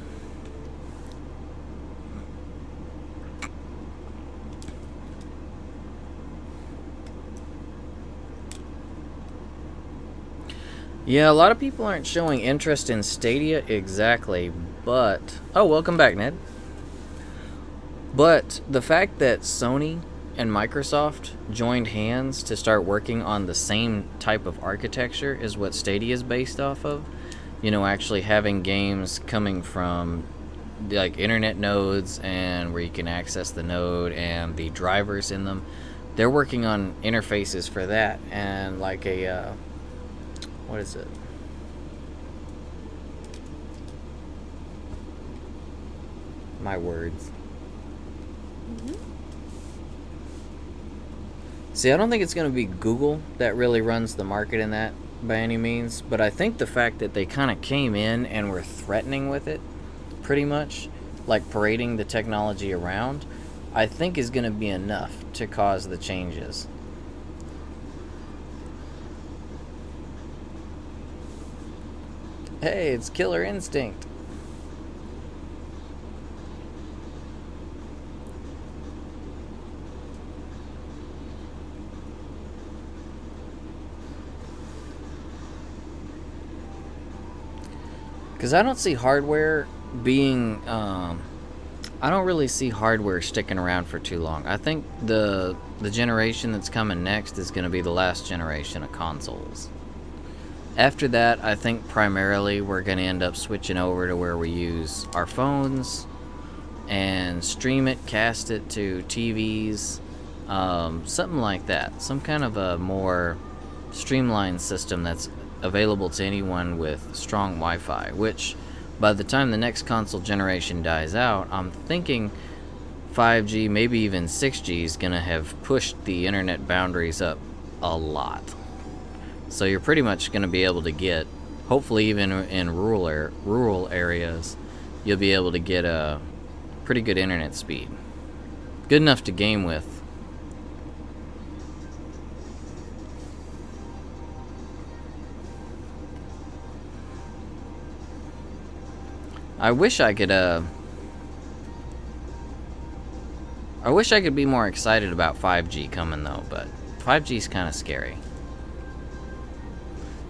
Yeah, a lot of people aren't showing interest in Stadia exactly, but... Oh, welcome back, Ned. But the fact that Sony and Microsoft joined hands to start working on the same type of architecture is what Stadia is based off of. You know, actually having games coming from, like, internet nodes and where you can access the node and the drivers in them. They're working on interfaces for that and, like, a, what is it? My words. See, I don't think it's going to be Google that really runs the market in that by any means, but I think the fact that they kind of came in and were threatening with it, pretty much, like parading the technology around, I think is going to be enough to cause the changes. Hey, it's Killer Instinct. Because I don't see hardware being... I don't really see hardware sticking around for too long. I think the generation that's coming next is going to be the last generation of consoles. After that, I think primarily we're going to end up switching over to where we use our phones and stream it, cast it to TVs, something like that. Some kind of a more streamlined system that's available to anyone with strong Wi-Fi, which by the time the next console generation dies out, I'm thinking 5G, maybe even 6G is going to have pushed the internet boundaries up a lot. So you're pretty much going to be able to get, hopefully even in rural areas, you'll be able to get a pretty good internet speed. Good enough to game with. I wish I could be more excited about 5G coming though, but 5G is kind of scary.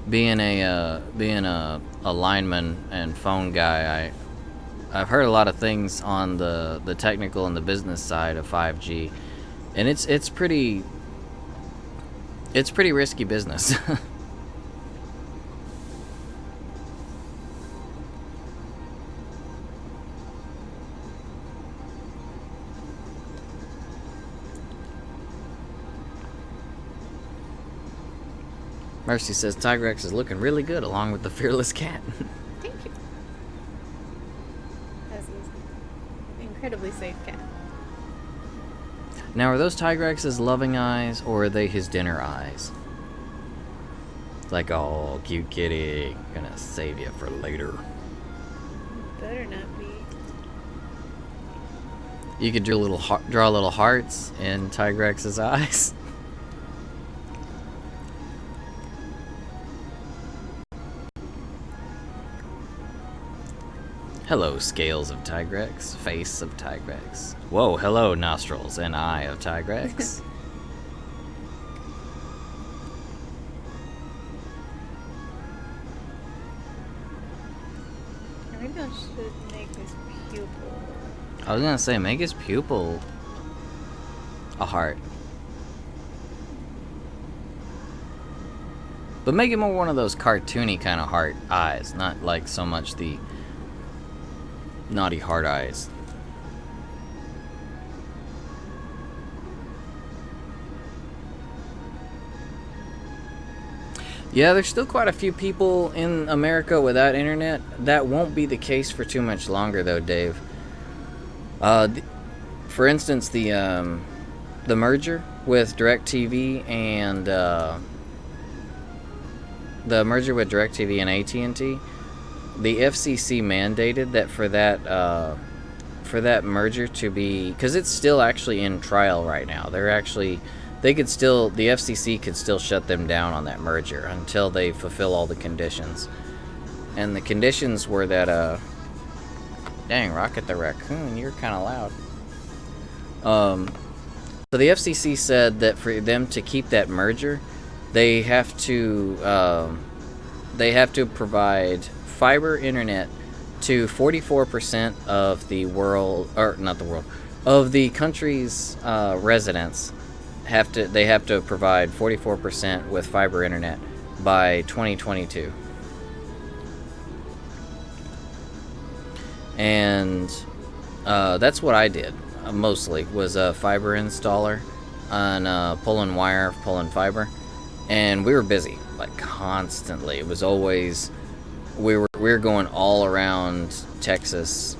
Being a lineman and phone guy, I've heard a lot of things on the technical and the business side of 5G, and it's pretty risky business. Mercy says Tigrex is looking really good along with the fearless cat. Thank you. That's an incredibly safe cat. Now, are those Tigrex's loving eyes, or are they his dinner eyes? Like, oh, cute kitty, gonna save you for later. Better not be. You could draw little hearts in Tigrex's eyes. Hello, scales of Tigrex, face of Tigrex. Whoa, hello, nostrils and eye of Tigrex. Maybe I should make his pupil. I was gonna say, make his pupil a heart. But make it more one of those cartoony kind of heart eyes, not like so much the naughty heart eyes. Yeah, there's still quite a few people in America without internet. That won't be the case for too much longer, though, Dave. For instance, the merger with DirecTV and the merger with DirecTV and AT&T. The FCC mandated that for that merger to be, because it's still actually in trial right now. The FCC could still shut them down on that merger until they fulfill all the conditions. And the conditions were that, dang, Rocket the Raccoon, you're kind of loud. So the FCC said that for them to keep that merger, they have to provide fiber internet to 44% of the world, or not the world, of the country's residents. They have to provide 44% with fiber internet by 2022. And that's what I did mostly, was a fiber installer and pulling wire, pulling fiber, and we were busy like constantly. It was always we were going all around Texas,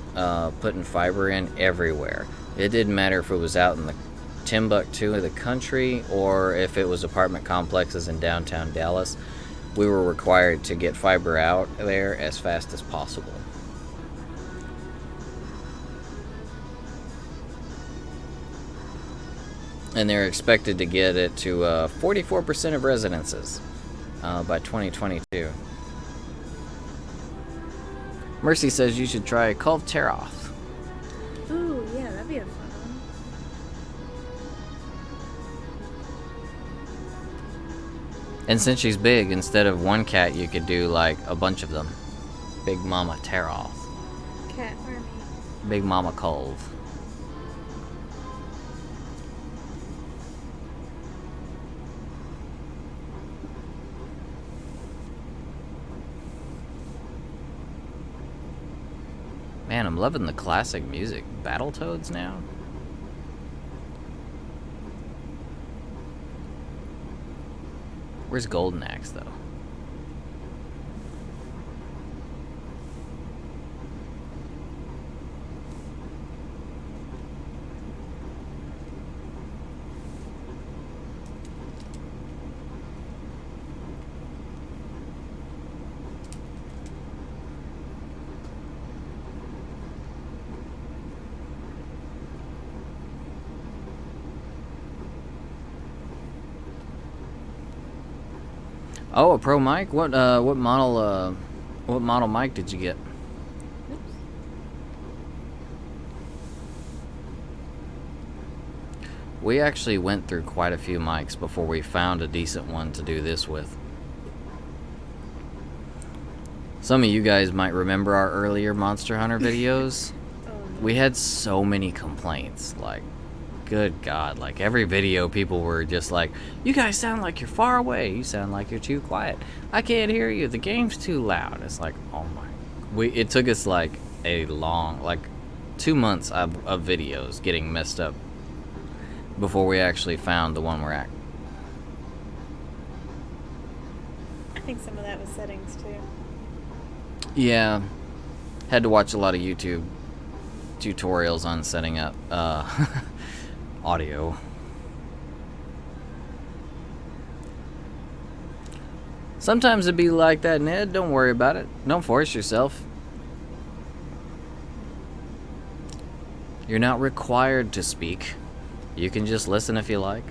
putting fiber in everywhere. It didn't matter if it was out in the Timbuktu of the country or if it was apartment complexes in downtown Dallas. We were required to get fiber out there as fast as possible. and they're expected to get it to 44% of residences by 2022. Mercy says you should try Kulv Taroth. Ooh, yeah, that'd be a fun one. And since she's big, instead of one cat, you could do like a bunch of them. Big Mama Taroth. Cat army. Big Mama Kulv. Man, I'm loving the classic music. Battletoads now? Where's Golden Axe, though? Oh, a pro mic? What model mic did you get? Oops. We actually went through quite a few mics before we found a decent one to do this with. Some of you guys might remember our earlier Monster Hunter videos. Oh, no. We had so many complaints, like, good God, like every video people were just like, you guys sound like you're far away, you sound like you're too quiet, I can't hear you, the game's too loud. It's like, oh my, it took us like a long, like 2 months of videos getting messed up before we actually found the one we're at. I think some of that was settings too. Yeah, had to watch a lot of YouTube tutorials on setting up audio. Sometimes it'd be like that, Ned. Don't worry about it. Don't force yourself. You're not required to speak. You can just listen if you like.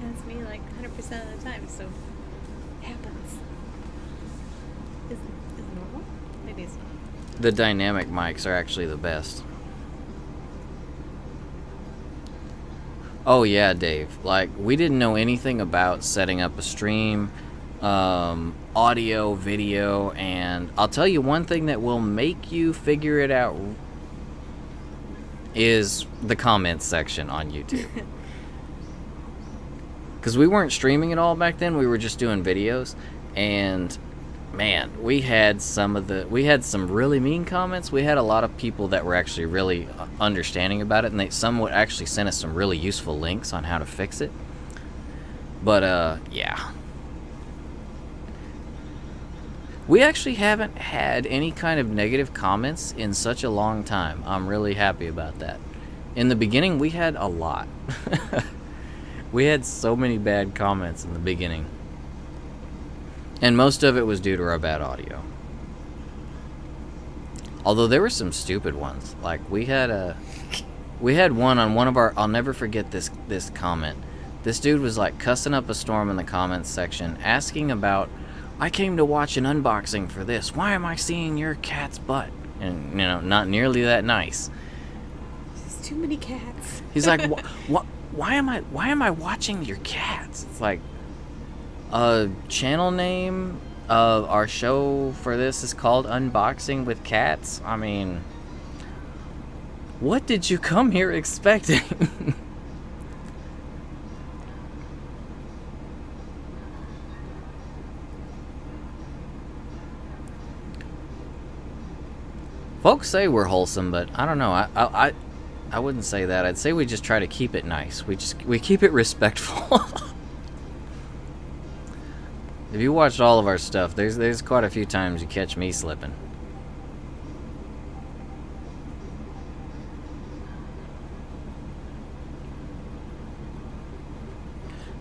That's me like 100% of the time, so it happens. Is normal? Maybe it's not. The dynamic mics are actually the best. Oh yeah, Dave. Like, we didn't know anything about setting up a stream, audio, video, and I'll tell you one thing that will make you figure it out is the comments section on YouTube. Because we weren't streaming it all back then, we were just doing videos, and man, we had some really mean comments. We had a lot of people that were actually really understanding about it, and some would actually send us some really useful links on how to fix it. But yeah, we actually haven't had any kind of negative comments in such a long time. I'm really happy about that. In the beginning, we had a lot. We had so many bad comments in the beginning. And most of it was due to our bad audio. Although there were some stupid ones. Like we had one on one of our, I'll never forget this comment. This dude was like cussing up a storm in the comments section, asking about, I came to watch an unboxing for this. Why am I seeing your cat's butt? And you know, not nearly that nice. There's too many cats. He's like, why am I watching your cats? It's like, channel name of our show for this is called Unboxing with Cats. I mean, what did you come here expecting? Folks say we're wholesome, but I don't know. I wouldn't say that. I'd say we just try to keep it nice. We keep it respectful. If you watched all of our stuff, there's quite a few times you catch me slipping.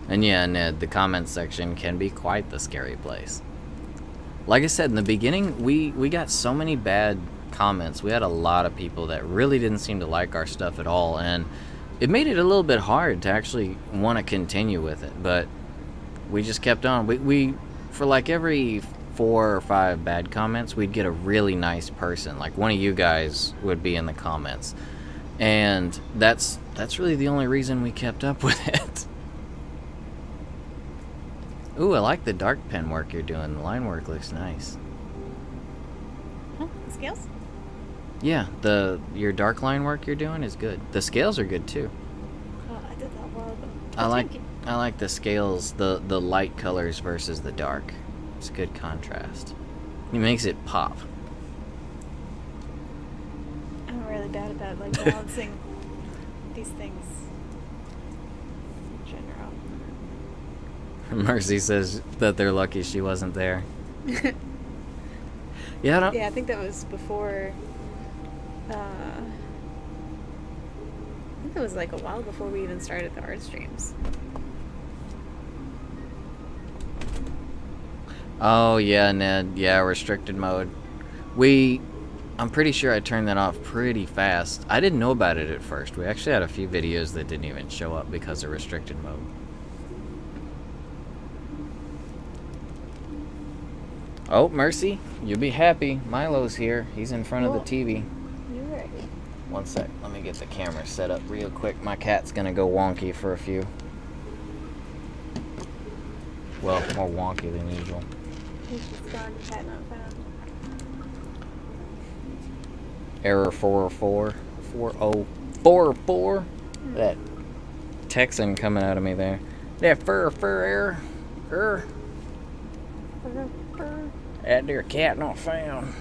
And yeah, Ned, the comments section can be quite the scary place. Like I said in the beginning, we got so many bad comments, we had a lot of people that really didn't seem to like our stuff at all, and it made it a little bit hard to actually want to continue with it. But we just kept on. We for like every 4 or 5 bad comments, we'd get a really nice person. Like one of you guys would be in the comments, and that's really the only reason we kept up with it. Ooh, I like the dark pen work you're doing. The line work looks nice. Huh? Scales? Yeah, your dark line work you're doing is good. The scales are good too. Oh, I did that a while ago. I like the scales, the light colors versus the dark. It's good contrast. It makes it pop. I'm really bad about like balancing these things in general. Mercy says that they're lucky she wasn't there. Yeah, I think that was before. I think that was like a while before we even started the art streams. Oh yeah, Ned. Yeah, restricted mode. I'm pretty sure I turned that off pretty fast. I didn't know about it at first. We actually had a few videos that didn't even show up because of restricted mode. Oh, Mercy, you'll be happy. Milo's here. He's in front of the TV. You're right. One sec. Let me get the camera set up real quick. My cat's gonna go wonky for a few. Well, more wonky than usual. He's just gone. Cat not found. Error 404. 4044. That Texan coming out of me there. That fur error. That there cat not found.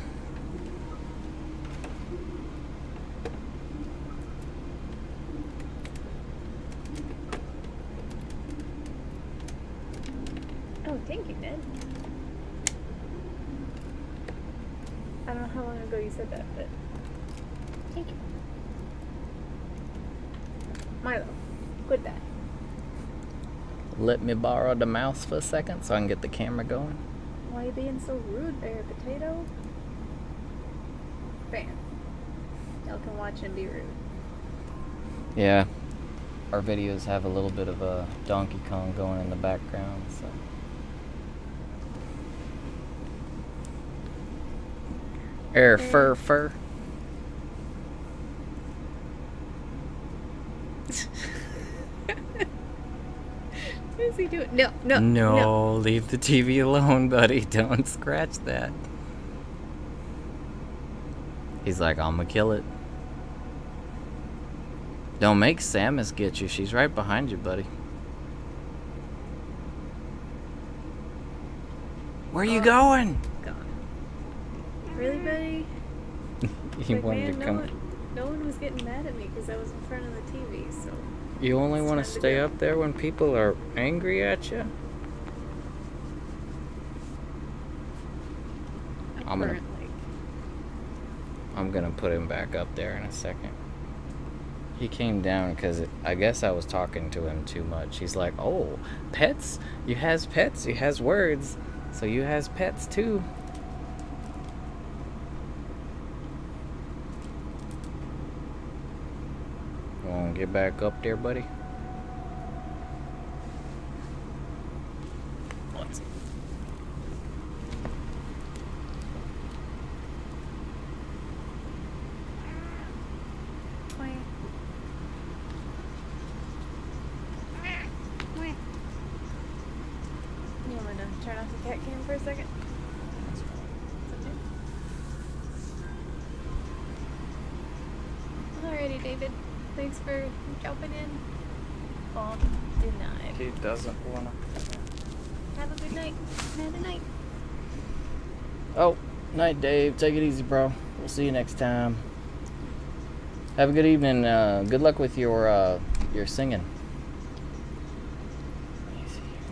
Oh, thank you, Ned. I don't know how long ago you said that, but thank you. Milo, quit that. Let me borrow the mouse for a second so I can get the camera going. Why are you being so rude there, potato? Bam. Y'all can watch and be rude. Yeah, our videos have a little bit of a Donkey Kong going in the background, so. Fur. What is he doing? No. Leave the TV alone, buddy. Don't scratch that. He's like, I'm gonna kill it. Don't make Samus get you. She's right behind you, buddy. Where are you going? Gone. Really, buddy? You Like, wanted man, to come. no one was getting mad at me because I was in front of the TV, so. You only It's want to time to stay go. up there when people are angry at you? Apparently. I'm gonna put him back up there in a second. He came down because I guess I was talking to him too much. He's like, oh, pets? You has pets, you has words. So you has pets too. You wanna get back up there, buddy? Let's see. You want me to turn off the cat cam for a second? Alrighty, David. Thanks for jumping in. Fault denied. He doesn't wanna. Have a good night. Have a night. Oh, night, Dave. Take it easy, bro. We'll see you next time. Have a good evening. Good luck with your singing. Let me see here.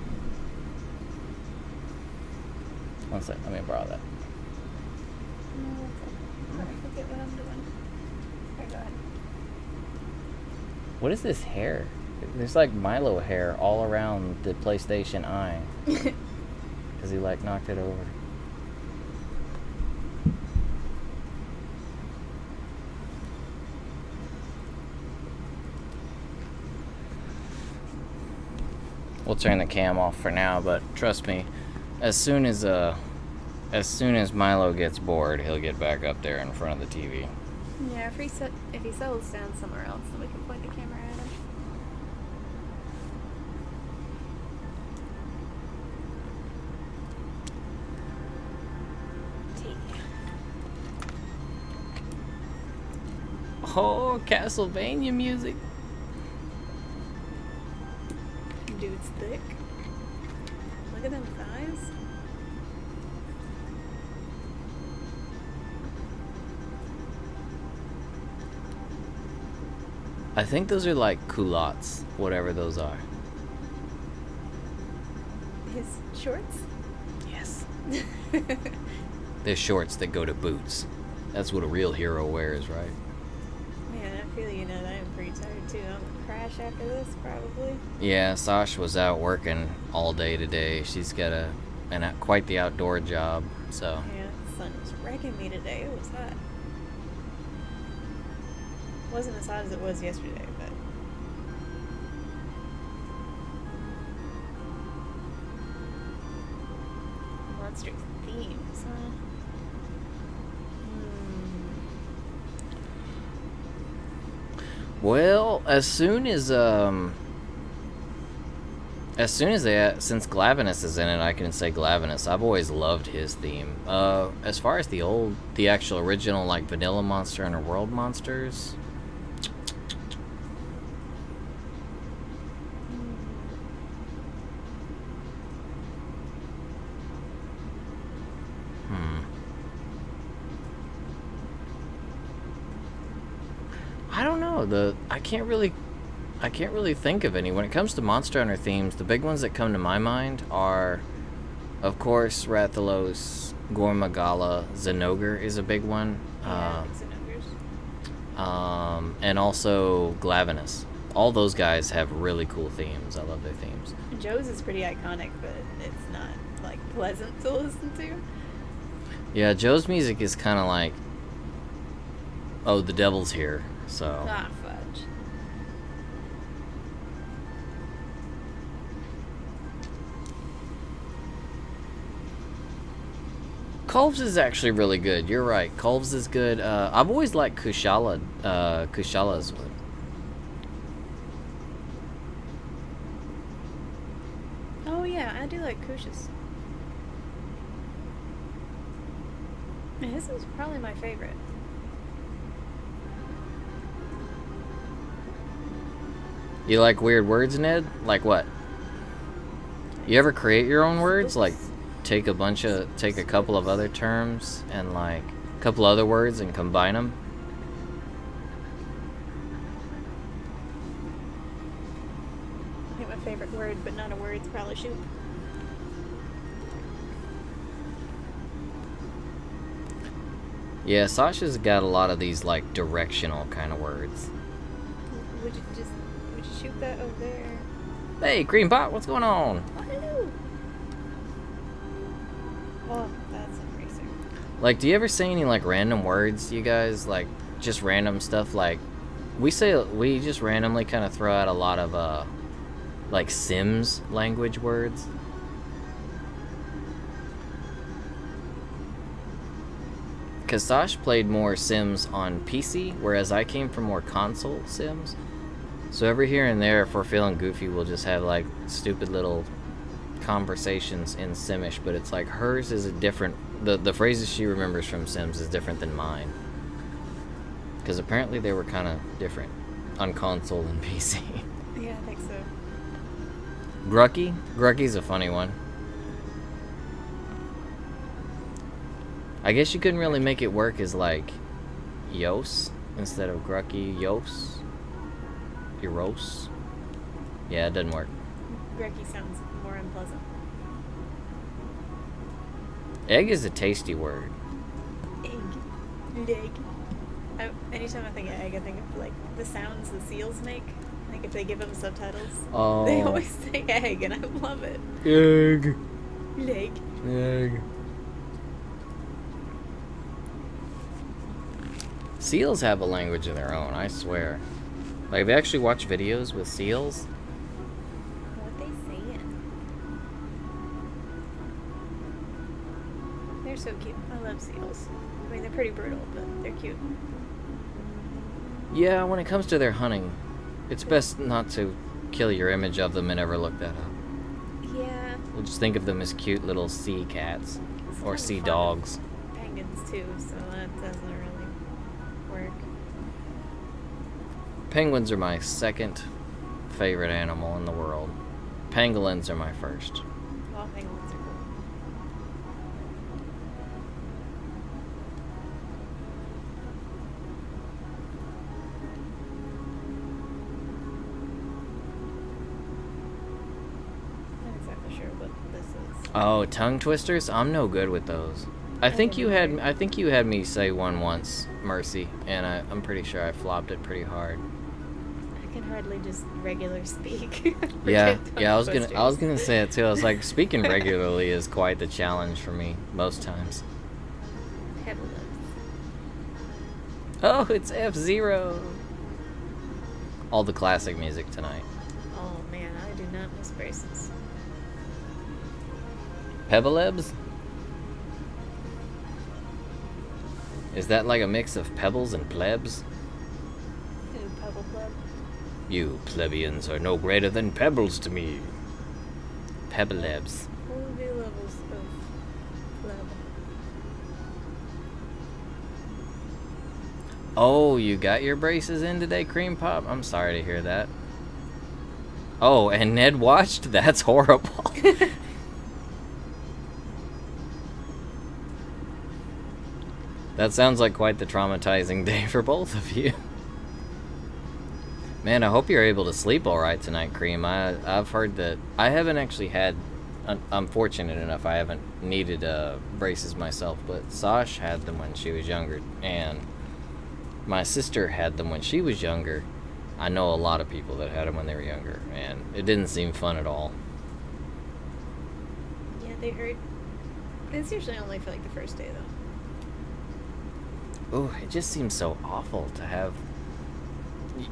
One sec. Let me borrow that. No, that's okay. I forget what I'm doing. Here, go ahead. What is this hair? There's like Milo hair all around the PlayStation Eye. Because he like knocked it over. we'll turn the cam off for now, but trust me, as soon as Milo gets bored, he'll get back up there in front of the TV. Yeah, if he settles down somewhere else, then we can point the camera at him. Oh, Castlevania music. Dude's thick. Look at them thighs. I think those are like culottes, whatever those are. His shorts? Yes. They're shorts that go to boots. That's what a real hero wears, right? Man, I feel I am pretty tired too. I'm gonna crash after this, probably. Yeah, Sash was out working all day today. She's got quite the outdoor job, so. Yeah, the sun was wrecking me today. It was hot. Wasn't as hot as it was yesterday, but. Monster themes, huh? Well, since Glavenus is in it, I can say Glavenus. I've always loved his theme. As far as the actual original, like vanilla Monster Hunter World monsters. I don't know. I can't really think of any. When it comes to Monster Hunter themes, the big ones that come to my mind are, of course, Rathalos, Gormagala, Zenogre is a big one. Yeah, And also Glavenus. All those guys have really cool themes. I love their themes. Joe's is pretty iconic, but it's not like pleasant to listen to. Yeah, Joe's music is kind of like, oh, the devil's here. So. Ah, fudge. Culves is actually really good. You're right. Culves is good. I've always liked Kushala. Kushala's one. Oh yeah, I do like Kush's. And his is probably my favorite. You like weird words, Ned? Like what? You ever create your own words? Like take a couple of other terms and like a couple other words and combine them? I think my favorite word, but not a word, is probably shoot. Yeah, Sasha's got a lot of these like directional kind of words. Would you shoot that over there? Hey, Green Bot, what's going on? Oh, hello. Oh, that's embracing. Like, do you ever say any like random words, you guys? Like, just random stuff. Like, we just randomly kind of throw out a lot of like Sims language words. Because Sash played more Sims on PC, whereas I came from more console Sims. So every here and there, if we're feeling goofy, we'll just have like stupid little conversations in Simish, but it's like hers is a different, the phrases she remembers from Sims is different than mine. Because apparently they were kind of different on console and PC. Yeah, I think so. Grucky's a funny one. I guess you couldn't really make it work as like Yos instead of Grucky. Yos. Eros. Yeah, it doesn't work. Grecky sounds more unpleasant. Egg is a tasty word. Egg. Anytime I think of egg, I think of like the sounds the seals make. Like if they give them subtitles, they always say egg, and I love it. Egg. Leg. Egg. Seals have a language of their own, I swear. Like, have you actually watched videos with seals? What they saying? They're so cute. I love seals. I mean, they're pretty brutal, but they're cute. Yeah, when it comes to their hunting, it's best not to kill your image of them and ever look that up. Yeah. We'll just think of them as cute little sea cats It's or kind of sea fun dogs. with penguins too, so that doesn't really work. Penguins are my second favorite animal in the world. Pangolins are my first. Well, penguins are cool. Not exactly sure what this is. Oh, tongue twisters? I'm no good with those. I think you had me say one once, Mercy, and I'm pretty sure I flopped it pretty hard. I can hardly just regular speak. Yeah, Forget yeah, I tongue was gonna say it too. I was like, speaking regularly is quite the challenge for me most times. twisters. Oh, it's F-Zero. All the classic music tonight. Oh man, I do not miss braces. Pebblebs? Is that like a mix of pebbles and plebs? Ooh, Pebble Club. You plebeians are no greater than pebbles to me. Pebblebs. What would be levels of club? Oh, you got your braces in today, Cream Pop? I'm sorry to hear that. Oh, and Ned watched? That's horrible. That sounds like quite the traumatizing day for both of you. Man, I hope you're able to sleep all right tonight, Cream. I've heard that I haven't actually had. I'm fortunate enough I haven't needed braces myself, but Sash had them when she was younger, and my sister had them when she was younger. I know a lot of people that had them when they were younger, and it didn't seem fun at all. Yeah, they hurt. It's usually only for like the first day though. Oh, it just seems so awful to have.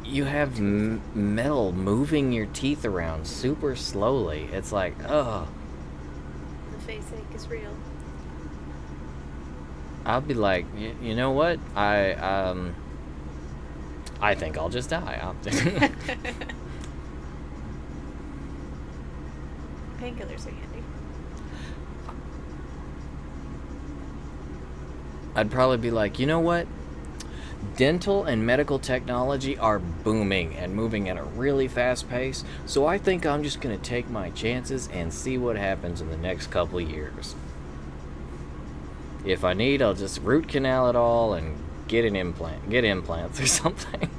You have metal moving your teeth around super slowly. It's like, ugh. The face ache is real. I'll be like, you know what? I think I'll just die. Painkillers are handy. I'd probably be like, you know what? Dental and medical technology are booming and moving at a really fast pace, so I think I'm just going to take my chances and see what happens in the next couple of years. If I need, I'll just root canal it all and get implants or something.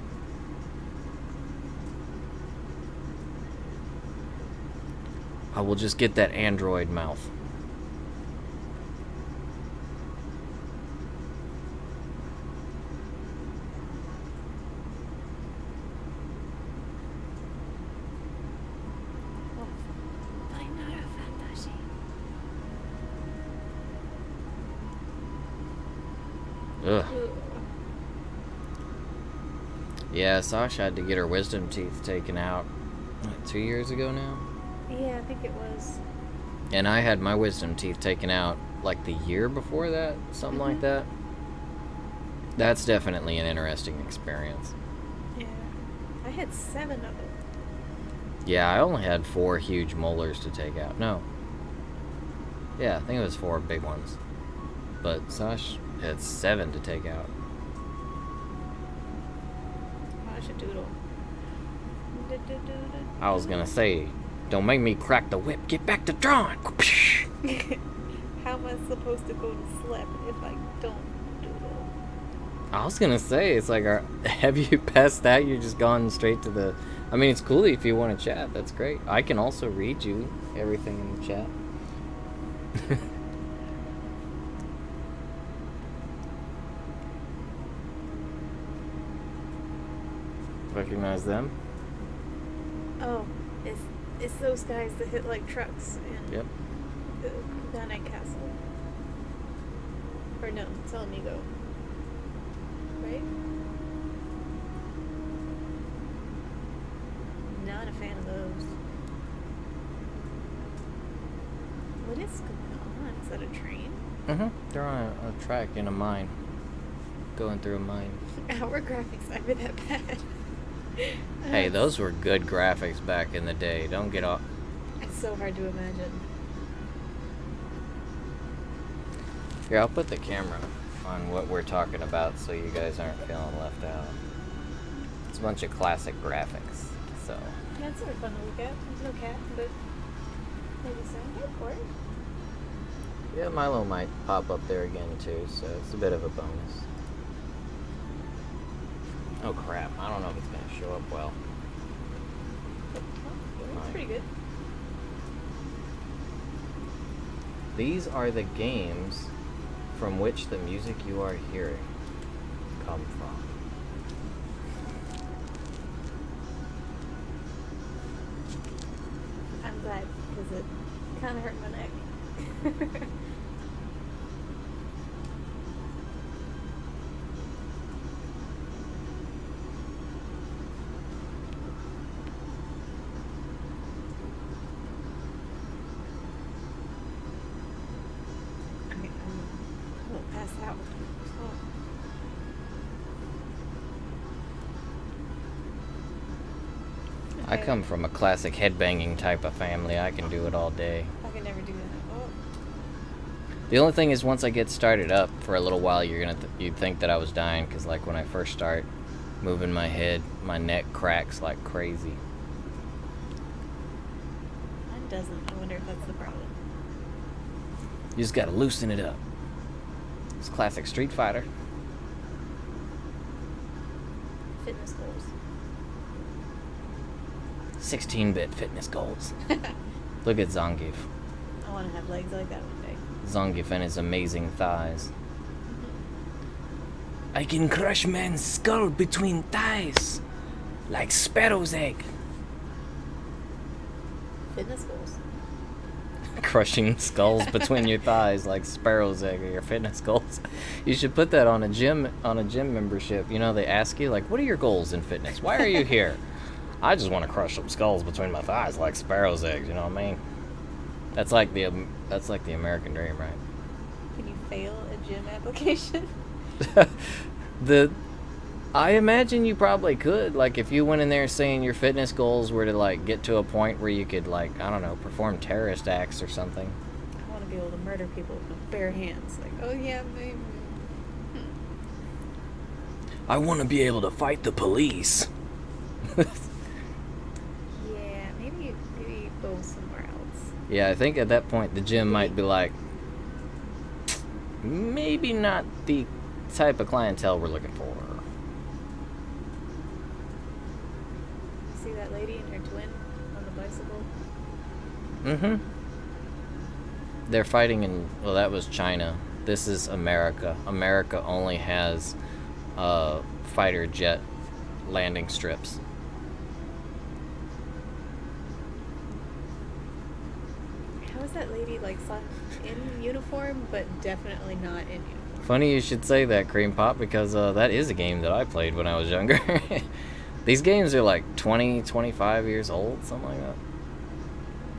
I will just get that android mouth. Ugh. Yeah, Sasha had to get her wisdom teeth taken out, what, 2 years ago now? Yeah, I think it was. And I had my wisdom teeth taken out like the year before that, something like that. That's definitely an interesting experience. Yeah. I had 7 of them. Yeah, I only had 4 huge molars to take out. No. Yeah, I think it was 4 big ones. But Sash had 7 to take out. I should doodle. I was gonna say, don't make me crack the whip. Get back to drawing. How am I supposed to go to sleep if I don't doodle? I was gonna say, it's like, have you passed that? You're just gone straight to the... I mean, it's cool if you want to chat. That's great. I can also read you everything in the chat. Recognize them? Oh, it's those guys that hit like trucks in Yep. the Gunite Castle. Or no, it's El Amigo. Right? Not a fan of those. What is going on? Is that a train? They're on a track in a mine. Going through a mine. Our graphics ever that bad? Hey, those were good graphics back in the day. Don't get off. It's so hard to imagine. Here, I'll put the camera on what we're talking about so you guys aren't feeling left out. It's a bunch of classic graphics, so. Yeah, it's sort of fun to look at. There's no cat, but maybe sound good for it. Yeah, Milo might pop up there again too, so it's a bit of a bonus. Oh crap, I don't know if it's gonna show up well. Oh, it's pretty good. These are the games from which the music you are hearing come from. I'm glad, because it kind of hurt my neck. I won't pass out. Oh. I come from a classic headbanging type of family. I can do it all day. I can never do that. Oh. The only thing is, once I get started up for a little while, you'd think that I was dying, because like when I first start moving my head, my neck cracks like crazy. Mine doesn't. I wonder if that's the problem. You just gotta loosen it up. It's classic Street Fighter. Fitness goals. 16-bit fitness goals. Look at Zangief. I want to have legs like that one day. Zangief and his amazing thighs. I can crush man's skull between thighs, like sparrow's egg. Fitness goals. Crushing skulls between your thighs like sparrow's egg are your fitness goals. You should put that on a gym membership. You know, they ask you, like, what are your goals in fitness? Why are you here? I just want to crush some skulls between my thighs like sparrow's eggs, you know what I mean? That's like the American dream, right? Can you fail a gym application? I imagine you probably could. Like, if you went in there saying your fitness goals were to, like, get to a point where you could, like, I don't know, perform terrorist acts or something. I want to be able to murder people with my bare hands. Like, oh yeah, baby. I want to be able to fight the police. Yeah, maybe go somewhere else. Yeah, I think at that point the gym might be like, maybe not the type of clientele we're looking for. See that lady and her twin on the bicycle? Mm-hmm. They're fighting in, well, that was China. This is America. America only has fighter jet landing strips. How is that lady, like, in uniform, but definitely not in uniform? Funny you should say that, Cream Pop, because that is a game that I played when I was younger. These games are like 20, 25 years old, something like that.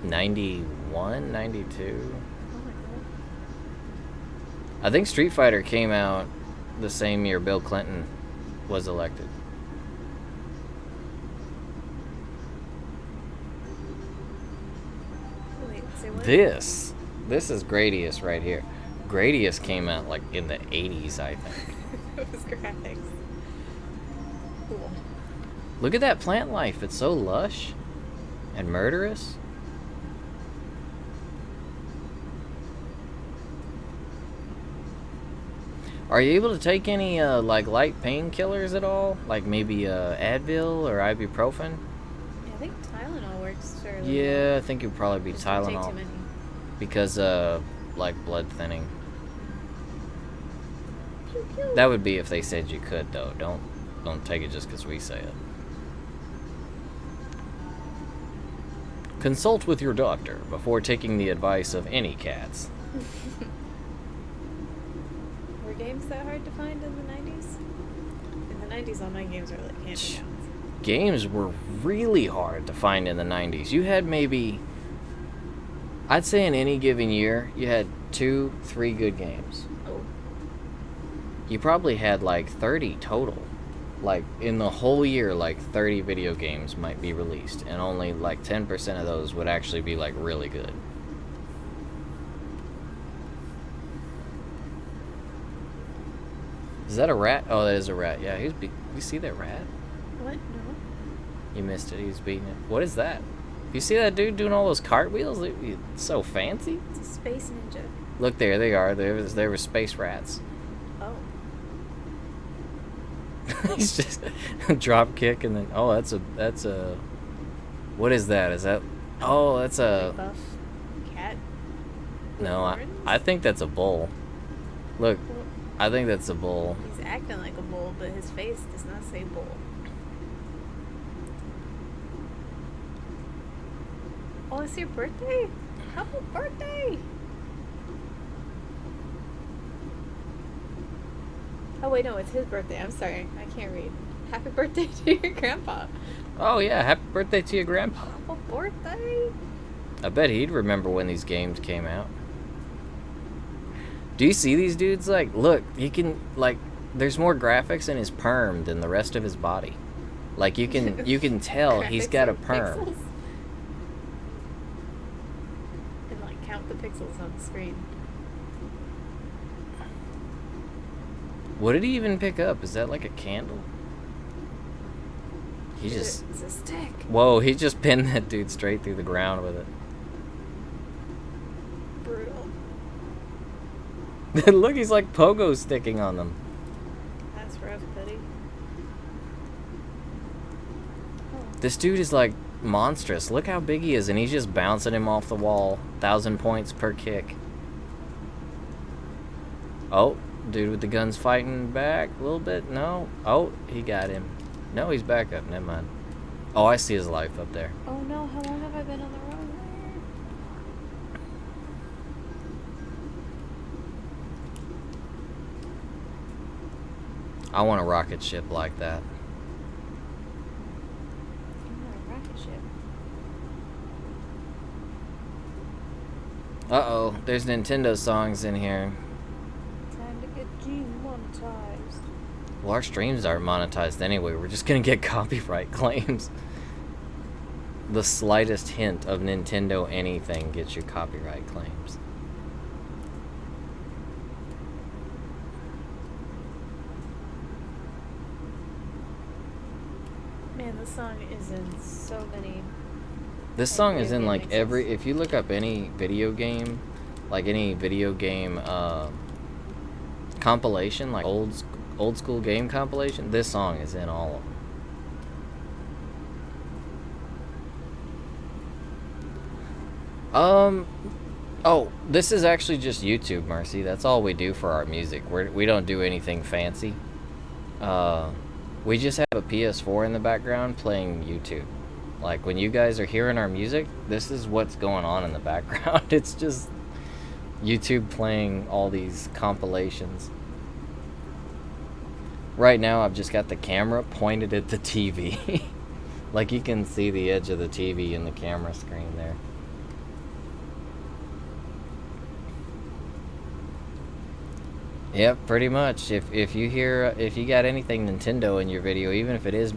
91, 92. Oh my god. I think Street Fighter came out the same year Bill Clinton was elected. Wait, say what? This is Gradius right here. Gradius came out like in the 80s, I think. Those graphics. Cool. Look at that plant life. It's so lush and murderous. Are you able to take any like light painkillers at all? Like maybe Advil or ibuprofen? Yeah, I think Tylenol works fairly Yeah, well. I think it would probably be Just don't take Tylenol. too many. Because like blood thinning. Pew, pew. That would be if they said you could, though. Don't take it just because we say it. Consult with your doctor before taking the advice of any cats. Were games that hard to find in the 90s? In the 90s, all my games were like hand-me-downs. Games were really hard to find in the 90s. You had maybe, I'd say in any given year, you had 2, 3 good games. Oh. You probably had like 30 total. Like, in the whole year, like 30 video games might be released, and only like 10% of those would actually be like really good. Is that a rat? Oh, that is a rat. Yeah, you see that rat? What? No. You missed it. He was beating it. What is that? You see that dude doing all those cartwheels? It's so fancy. It's a space ninja. Look, there they are. They were space rats. Oh. He's just drop kick and then that's a what is that? Is that that's a buff cat? no, I think that's a bull. Look, Well, I think that's a bull. he's acting like a bull, but his face does not say bull. Oh, it's your birthday? Happy birthday! Oh wait, no, it's his birthday. I'm sorry, I can't read. Happy birthday to your grandpa. Oh yeah, happy birthday to your grandpa. Happy birthday! I bet he'd remember when these games came out. Do you see these dudes? Like, look, he can, like, there's more graphics in his perm than the rest of his body. Like, you can tell he's got a Graphics perm. and pixels. And like count the pixels on the screen. What did he even pick up? Is that like a candle? It's a stick. Whoa, he just pinned that dude straight through the ground with it. Brutal. Look, he's like pogo sticking on them. That's rough, buddy. Oh. This dude is like monstrous. Look how big he is, and he's just bouncing him off the wall. 1,000 points per kick. Oh, dude with the guns fighting back a little bit. No. Oh, he got him. No, he's back up. Never mind. Oh, I see his life up there. Oh no, how long have I been on the road? I want a rocket ship like that. I'm not a rocket ship. Uh-oh, there's Nintendo songs in here. Time to get demonetized. Well, our streams aren't monetized anyway. We're just gonna get copyright claims. The slightest hint of Nintendo anything gets you copyright claims. Man, this song is in so many. This song is in like every. If you look up any video game, like any video game compilation, like old school game compilation, this song is in all of them. Oh, this is actually just YouTube, Mercy. That's all we do for our music. We don't do anything fancy. We just have a PS4 in the background playing YouTube. Like, when you guys are hearing our music, this is what's going on in the background. It's just YouTube playing all these compilations. Right now, I've just got the camera pointed at the TV. Like, you can see the edge of the TV in the camera screen there. Yep, pretty much. If you got anything Nintendo in your video, even if it's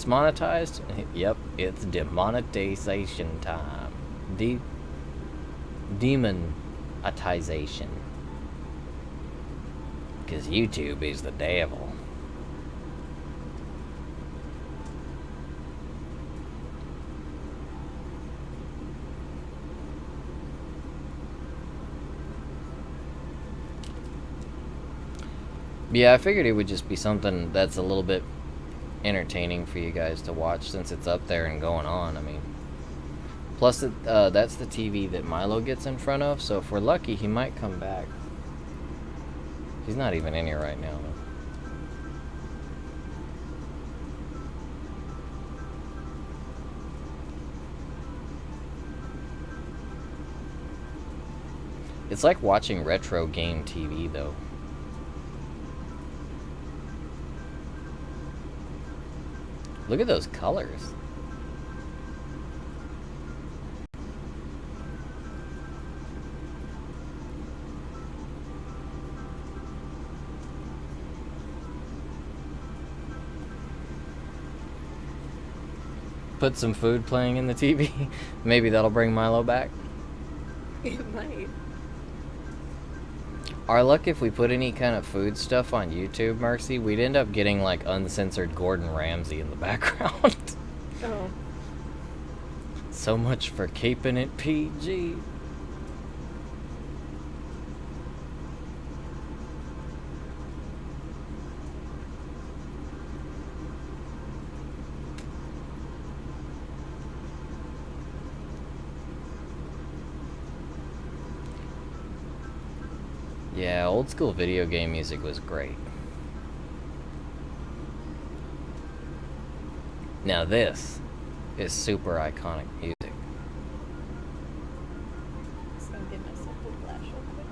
monetized, yep, it's demonetization time. Demonetization. Because YouTube is the devil. Yeah, I figured it would just be something that's a little bit entertaining for you guys to watch since it's up there and going on. I mean, plus that's the TV that Milo gets in front of, so if we're lucky, he might come back. He's not even in here right now, though. It's like watching retro game TV, though. Look at those colors. Put some food playing in the TV. Maybe that'll bring Milo back. It might. Our luck, if we put any kind of food stuff on YouTube, Mercy, we'd end up getting like uncensored Gordon Ramsay in the background. Oh. So much for keeping it PG. Yeah, old school video game music was great. Now this is super iconic music. Just gonna give myself a flash real quick.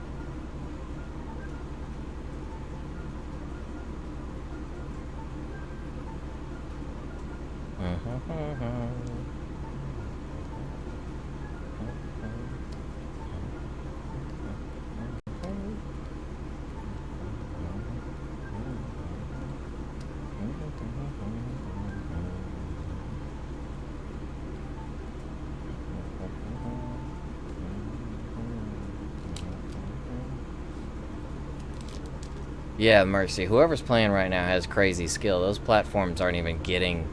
Yeah, Mercy. Whoever's playing right now has crazy skill. Those platforms aren't even getting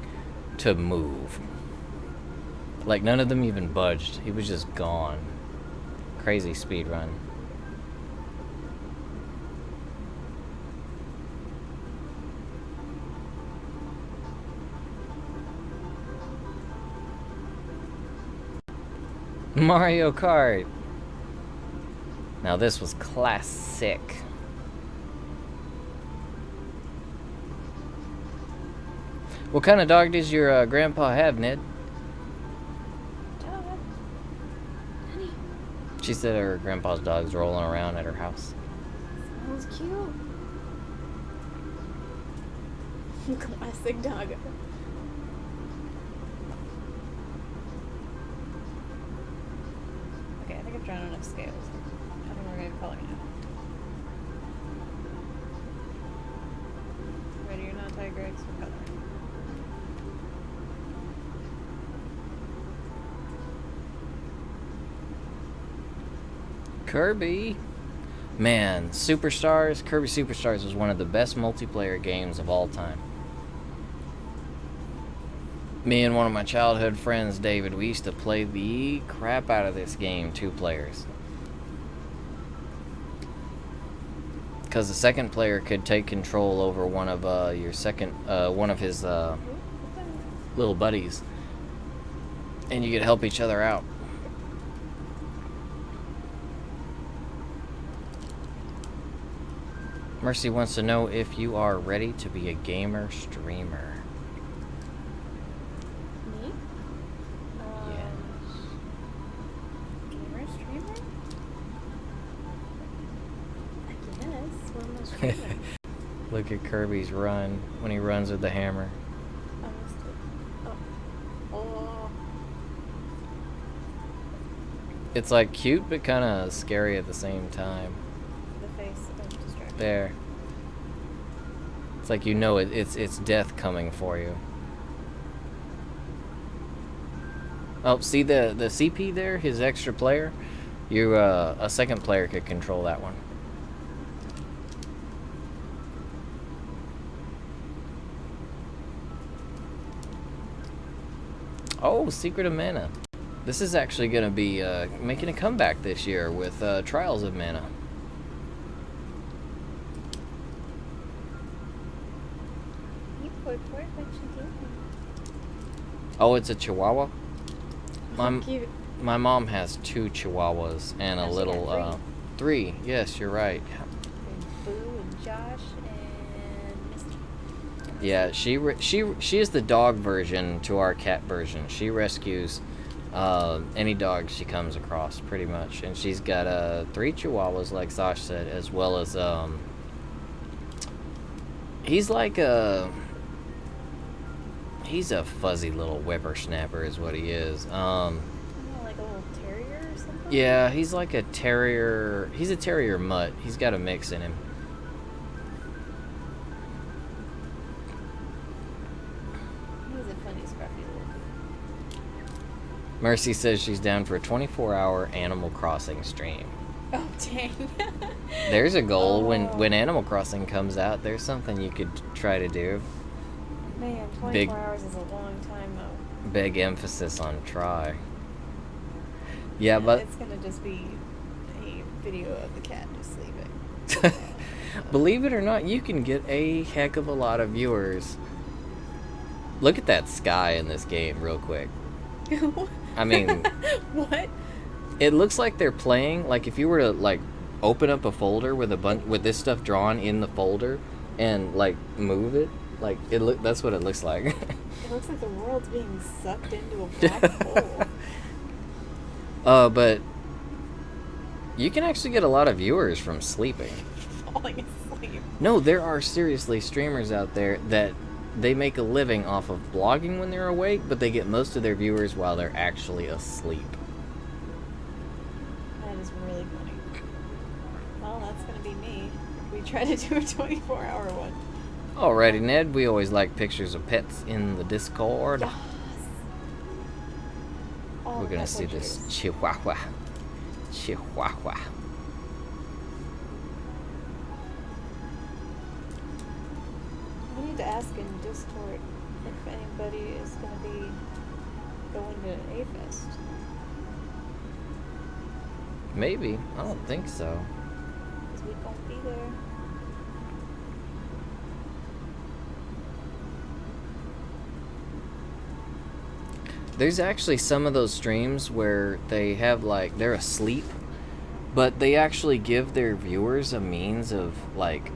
to move. Like, none of them even budged. He was just gone. Crazy speed run. Mario Kart. Now this was classic. What kind of dog does your grandpa have, Ned? Dog. Honey. She said her grandpa's dog's rolling around at her house. Sounds cute. Classic dog. Okay, I think I've drawn enough scales. I think we're gonna color now. Ready or not, Tigrex, we're coloring. Kirby. Man, Superstars, Kirby Superstars was one of the best multiplayer games of all time. Me and one of my childhood friends, David, we used to play the crap out of this game, 2 players. Because the second player could take control over one of one of his little buddies, and you could help each other out. Mercy wants to know if you are ready to be a gamer streamer. Me? Yes. Gamer streamer? I guess. What am I streaming? Look at Kirby's run when he runs with the hammer. I missed it. Oh. Oh. It's like cute but kind of scary at the same time. The face of distraction. There. It's like you know it's death coming for you. Oh, see the CP there? His extra player? You a second player could control that one. Oh, Secret of Mana. This is actually going to be making a comeback this year with Trials of Mana. What you doing? Oh, it's a Chihuahua? Cute. My mom has 2 Chihuahuas and a Oh, she little got 3. Yes, you're right. And Boo and Josh and Misty. Yeah, she is the dog version to our cat version. She rescues any dog she comes across, pretty much. And she's got 3 Chihuahuas, like Sash said, as well as he's like he's a fuzzy little whippersnapper, is what he is. Like a little terrier or something? Yeah, he's like a terrier. He's a terrier mutt. He's got a mix in him. He's a funny, scruffy Mercy says she's down for a 24-hour Animal Crossing stream. Oh, dang. There's a goal. Oh. When Animal Crossing comes out, there's something you could try to do. Man, 24 hours is a long time, though. Big emphasis on try. Yeah, but it's gonna just be a video of the cat just sleeping. believe it or not, you can get a heck of a lot of viewers. Look at that sky in this game real quick. I mean, what? It looks like they're playing, like if you were to like open up a folder with with this stuff drawn in the folder and like move it, like that's what it looks like. It looks like the world's being sucked into a black hole. But you can actually get a lot of viewers from sleeping. Falling asleep. No, there are seriously streamers out there that they make a living off of blogging when they're awake, but they get most of their viewers while they're actually asleep. That is really funny. Well, that's gonna be me if we try to do a 24-hour one. Alrighty, Ned, we always like pictures of pets in the Discord. Yes. Oh, We're gonna see this Chihuahua. Chihuahua. I need to ask in Discord if anybody is gonna be going to A-Fest. Maybe. I don't think so. Because we won't be there. There's actually some of those streams where they have like they're asleep, but they actually give their viewers a means of like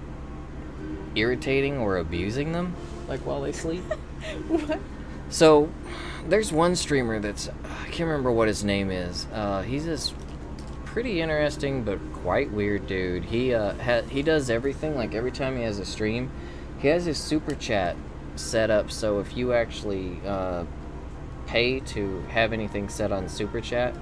irritating or abusing them like while they sleep. What? So there's one streamer that's I can't remember what his name is. He's this pretty interesting but quite weird dude. He does everything, like every time he has a stream, he has his super chat set up so if you actually pay to have anything set on super chat,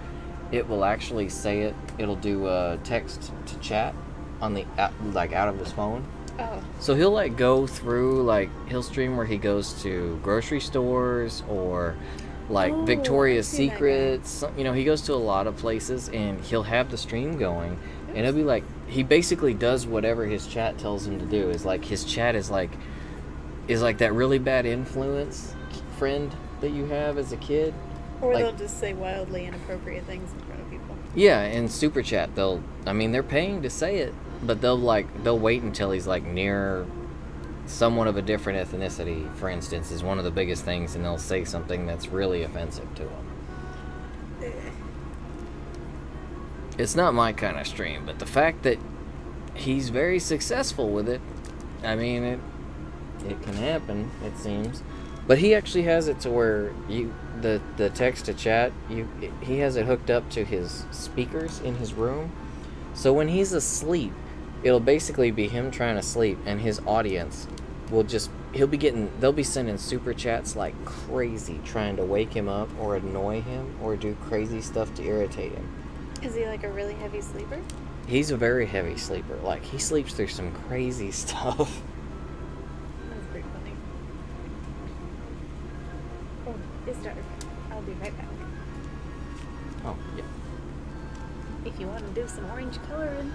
it will actually say it. It'll do text to chat on the like out of his phone. Oh. So he'll like go through, like he'll stream where he goes to grocery stores or like Victoria's Secrets. You know, he goes to a lot of places and he'll have the stream going. And it'll be like he basically does whatever his chat tells him to do. Is like his chat is like that really bad influence friend that you have as a kid. Or like, they'll just say wildly inappropriate things in front of people. Yeah, in super chat they're paying to say it, but they'll wait until he's like near someone of a different ethnicity, for instance, is one of the biggest things, and they'll say something that's really offensive to him. It's not my kind of stream, but the fact that he's very successful with it, I mean, it can happen, it seems. But he actually has it to where the text to chat, he has it hooked up to his speakers in his room. So when he's asleep, it'll basically be him trying to sleep, and his audience will they'll be sending super chats like crazy, trying to wake him up or annoy him or do crazy stuff to irritate him. Is he like a really heavy sleeper? He's a very heavy sleeper. Like, he sleeps through some crazy stuff. That's pretty funny. Oh, it's dark. I'll be right back. Oh, yeah. If you want to do some orange coloring.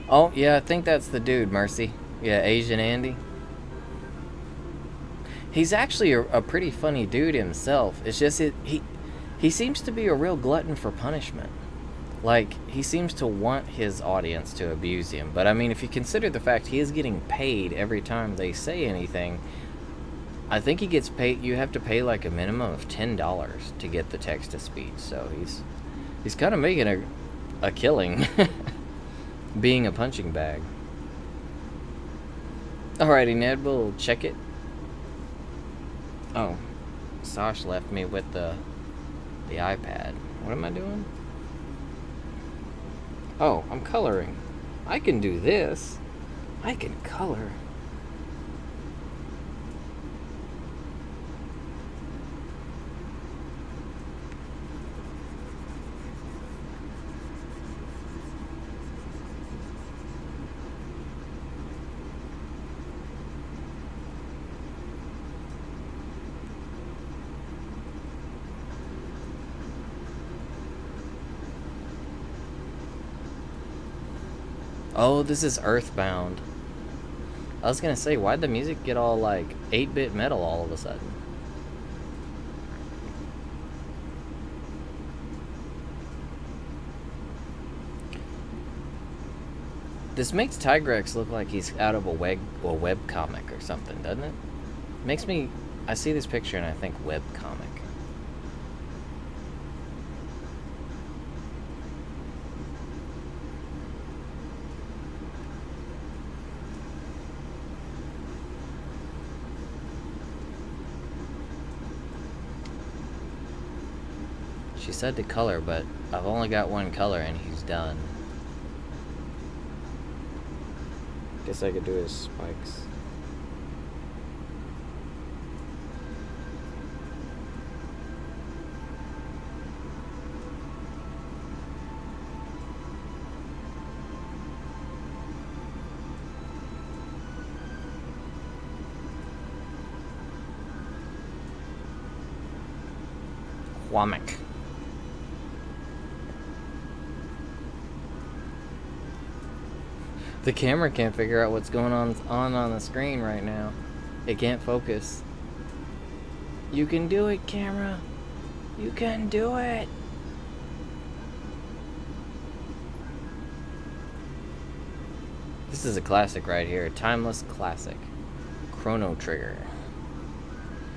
Oh, yeah, I think that's the dude, Mercy. Yeah, Asian Andy. He's actually a pretty funny dude himself. It's just he seems to be a real glutton for punishment. Like, he seems to want his audience to abuse him. But, I mean, if you consider the fact he is getting paid every time they say anything, I think he gets paid. You have to pay, like, a minimum of $10 to get the text-to-speech. So, he's kind of making a killing being a punching bag. Alrighty, Ned, we'll check it. Oh, Sash left me with the iPad. What am I doing? Oh, I'm coloring. I can do this. I can color. Oh, this is Earthbound. I was gonna say, why'd the music get all like 8-bit metal all of a sudden? This makes Tigrex look like he's out of a web comic or something, doesn't it? Makes me. I see this picture and I think web comic. She said to color, but I've only got one color and he's done. Guess I could do his spikes. Whamek. The camera can't figure out what's going on the screen right now. It can't focus. You can do it, camera. You can do it. This is a classic right here. A timeless classic. Chrono Trigger.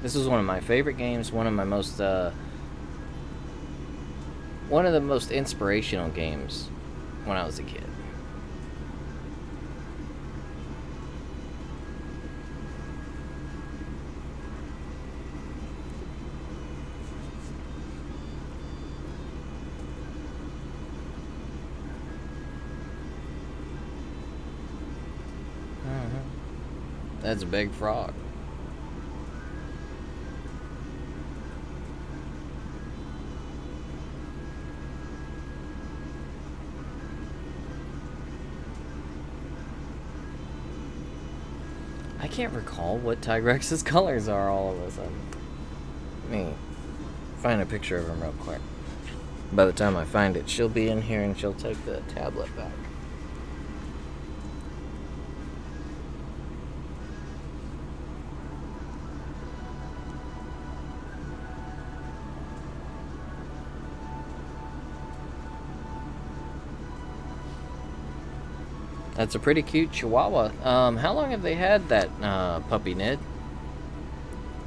This was one of my favorite games. One of the most inspirational games when I was a kid. That's a big frog. I can't recall what Tigrex's colors are all of a sudden. Let me find a picture of him real quick. By the time I find it, she'll be in here and she'll take the tablet back. That's a pretty cute Chihuahua. How long have they had that puppy, Ned?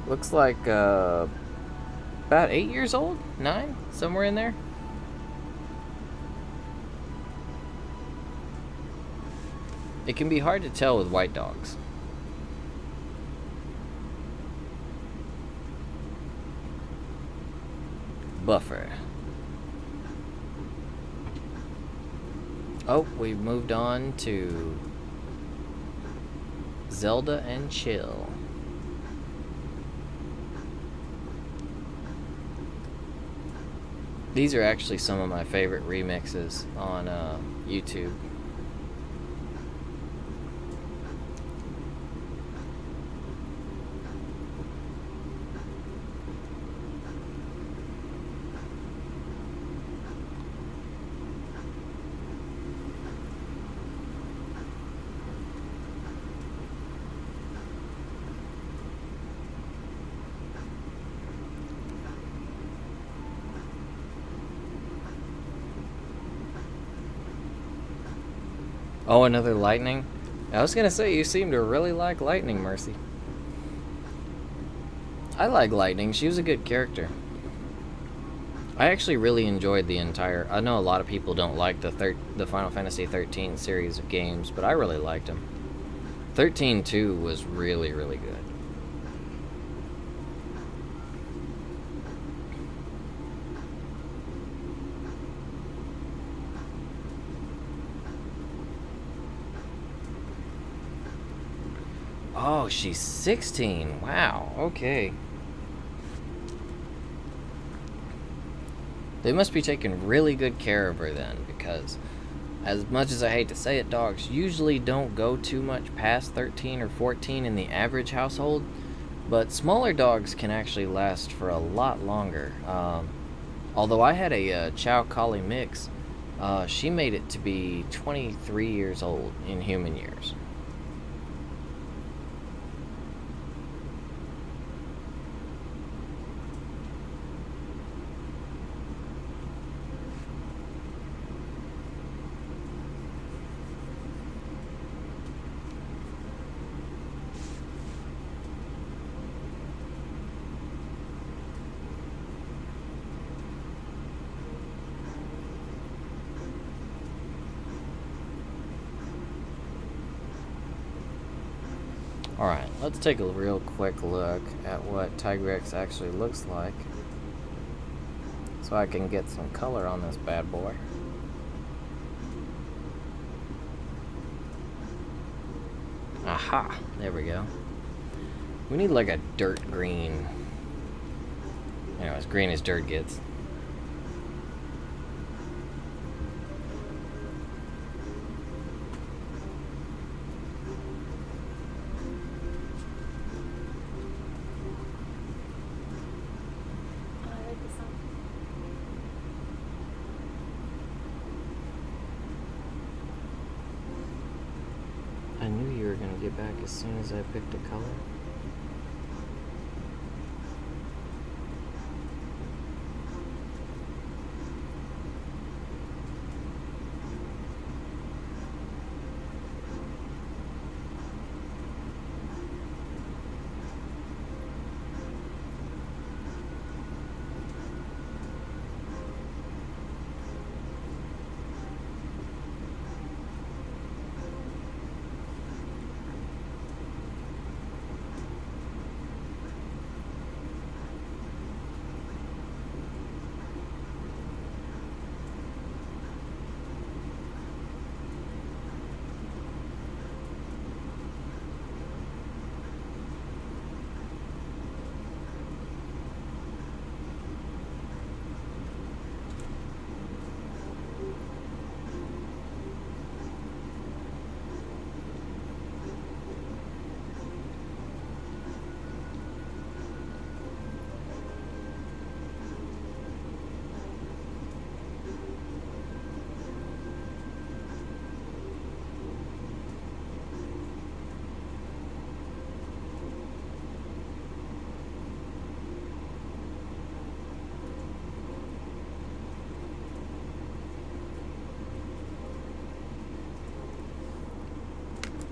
Looks like about 8 years old? 9? Somewhere in there? It can be hard to tell with white dogs. Buffer. Oh, we've moved on to Zelda and Chill. These are actually some of my favorite remixes on YouTube. Oh, another lightning? I was gonna say, you seem to really like Lightning, Mercy. I like Lightning. She was a good character. I actually really enjoyed the entire... I know a lot of people don't like the Final Fantasy 13 series of games, but I really liked them. 13-2 was really, really good. Oh, she's 16. Wow, okay. They must be taking really good care of her then, because as much as I hate to say it, dogs usually don't go too much past 13 or 14 in the average household, but smaller dogs can actually last for a lot longer. Although I had a Chow Collie mix, She made it to be 23 years old in human years. Alright, let's take a real quick look at what Tigrex actually looks like, so I can get some color on this bad boy. Aha! There we go. We need like a dirt green. You know, as green as dirt gets. I like the song. I knew you were gonna get back as soon as I picked a color.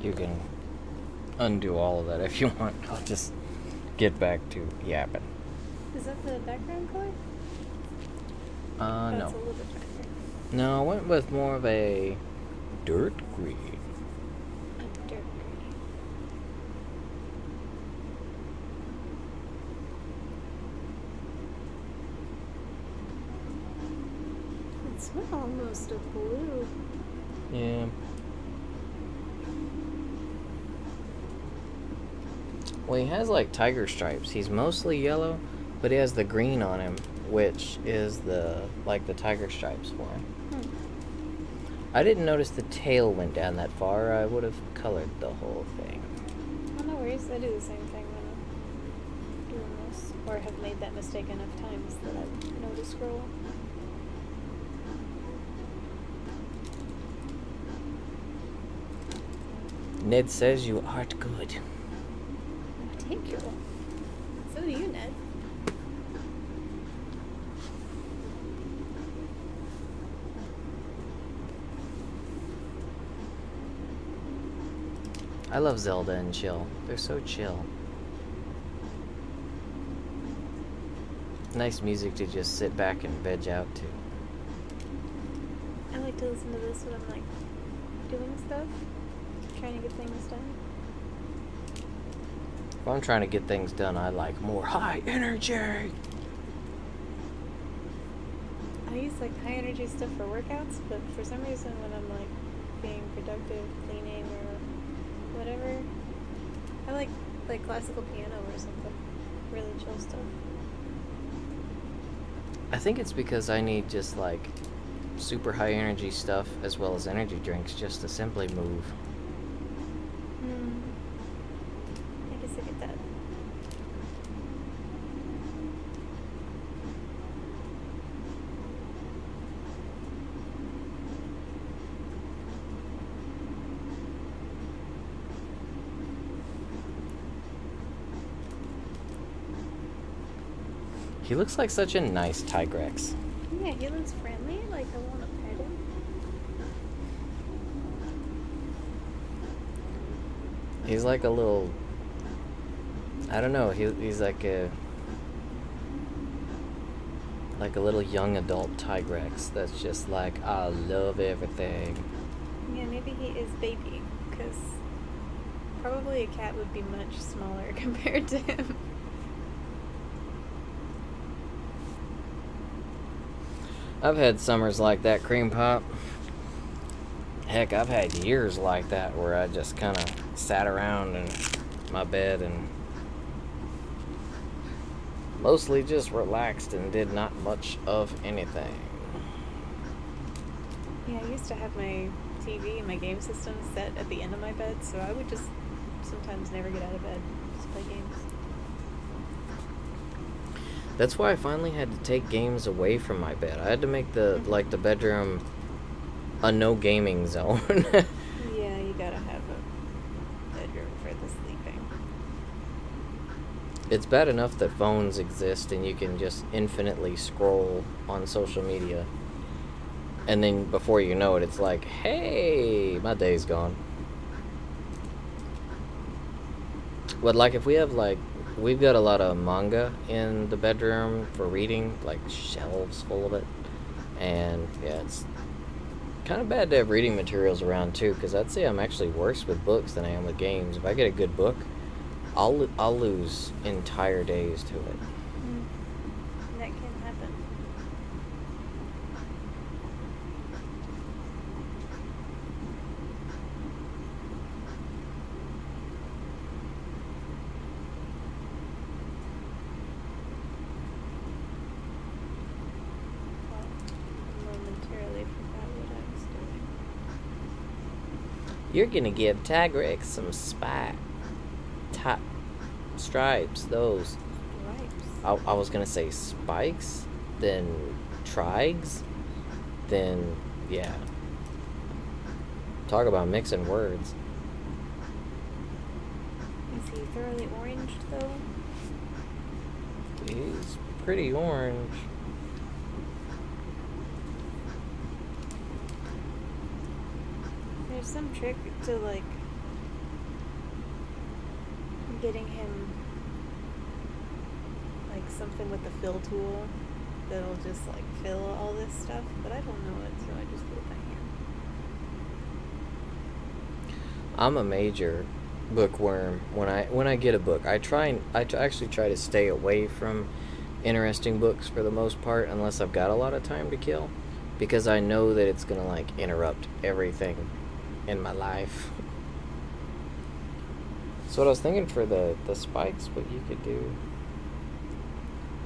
You can undo all of that if you want. I'll just get back to yapping. Is that the background color? No. That's a little bit darker. No, I went with more of a dirt green. A dirt green. It's almost a blue. Yeah. Well, he has like tiger stripes. He's mostly yellow, but he has the green on him, which is the tiger stripes for him. I didn't notice the tail went down that far. I would have colored the whole thing. Oh, no worries. I do the same thing when I'm doing this. Or have made that mistake enough times that I know to scroll. Ned says you art good. Oh, thank you. So do you, Ned. I love Zelda and chill. They're so chill. Nice music to just sit back and veg out to. I like to listen to this when I'm like doing stuff, trying to get things done. If I'm trying to get things done, I like more high energy. I use like high energy stuff for workouts, but for some reason when I'm like being productive, cleaning or whatever, I like classical piano or something. Really chill stuff. I think it's because I need just like super high energy stuff as well as energy drinks just to simply move. I guess I get that. He looks like such a nice Tigrex. Yeah, he looks friendly. Like, I want to pet him. He's like a little... I don't know. He's like a little young adult Tigrex that's just like, I love everything. Yeah, maybe he is baby, because probably a cat would be much smaller compared to him. I've had summers like that, Cream Pop. Heck, I've had years like that where I just kind of sat around in my bed and mostly just relaxed and did not much of anything. Yeah, I used to have my TV and my game system set at the end of my bed, so I would just sometimes never get out of bed, just play games. That's why I finally had to take games away from my bed. I had to make the bedroom a no gaming zone. Yeah, you gotta have a bedroom for the sleeping. It's bad enough that phones exist and you can just infinitely scroll on social media. And then before you know it, it's like, hey, my day's gone. But like if we have we've got a lot of manga in the bedroom for reading, like shelves full of it. And yeah, it's kind of bad to have reading materials around too, because I'd say I'm actually worse with books than I am with games. If I get a good book, I'll lose entire days to it. That can happen. Momentarily forgot what I was doing. You're gonna give Tigrex some top stripes, those. Stripes. I was gonna say spikes, then trigs, then yeah. Talk about mixing words. Is he thoroughly orange though? He's pretty orange. There's some trick to like getting him like something with the fill tool that'll just like fill all this stuff, but I don't know it, so I just do it by hand. I'm a major bookworm. When I get a book, I actually try to stay away from interesting books for the most part, unless I've got a lot of time to kill, because I know that it's gonna like interrupt everything in my life. So what I was thinking for the spikes, what you could do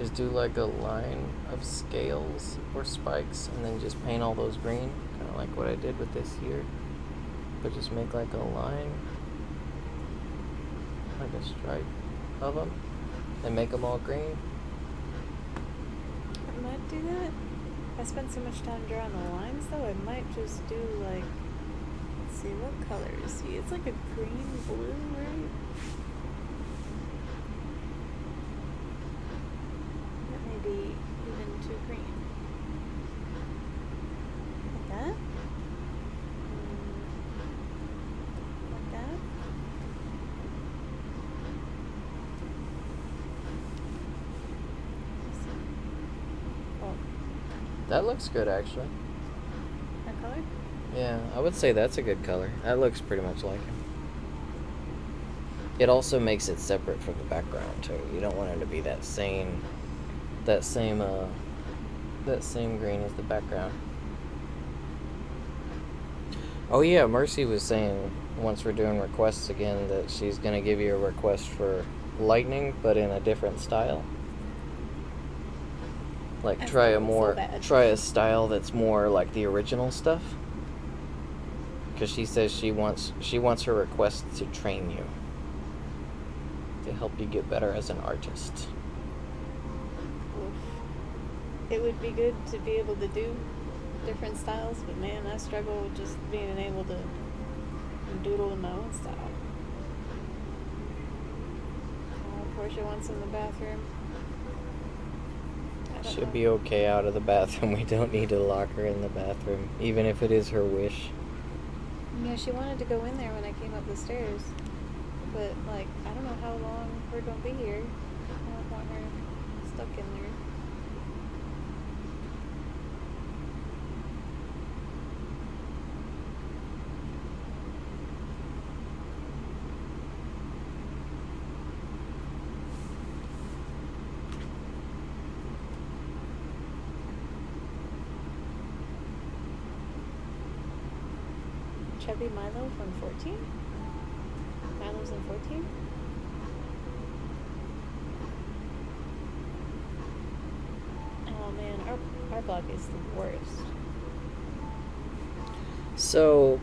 is do like a line of scales or spikes and then just paint all those green, kind of like what I did with this here, but just make like a line, like a stripe of them, and make them all green. I might do that. I spent so much time drawing the lines though, I might just do like, let's see, what color is he? It's like a green blue, right? That may be even too green. Like that? Like that? Let's see. Oh, That looks good actually. that color? Yeah, I would say that's a good color. That looks pretty much like him. It also makes it separate from the background too. You don't want it to be that same green as the background. Oh yeah, Mercy was saying once we're doing requests again that she's gonna give you a request for lightning, but in a different style. Like I try feel so bad. a style that's more like the original stuff. Because she says she wants her request to train you, to help you get better as an artist. Oof. It would be good to be able to do different styles, but man, I struggle with just being able to doodle in my own style. Oh, Portia wants in the bathroom. I don't Should know. be okay out of the bathroom. We don't need to lock her in the bathroom, even if it is her wish. Yeah, she wanted to go in there when I came up the stairs. But, like, I don't know how long we're gonna be here. I don't want her stuck in there. Chubby Milo from 14? Milo's in 14? Oh man, our block is the worst. So,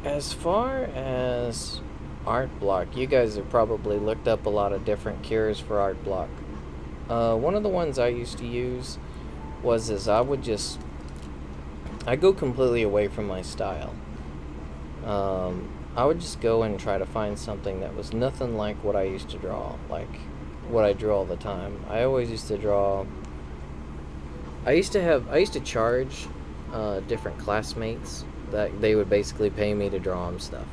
as far as art block, you guys have probably looked up a lot of different cures for art block. One of the ones I used to use was I go completely away from my style. I would just go and try to find something that was nothing like what I used to draw, like what I drew all the time. I always used to draw. I used to charge different classmates that they would basically pay me to draw them stuff.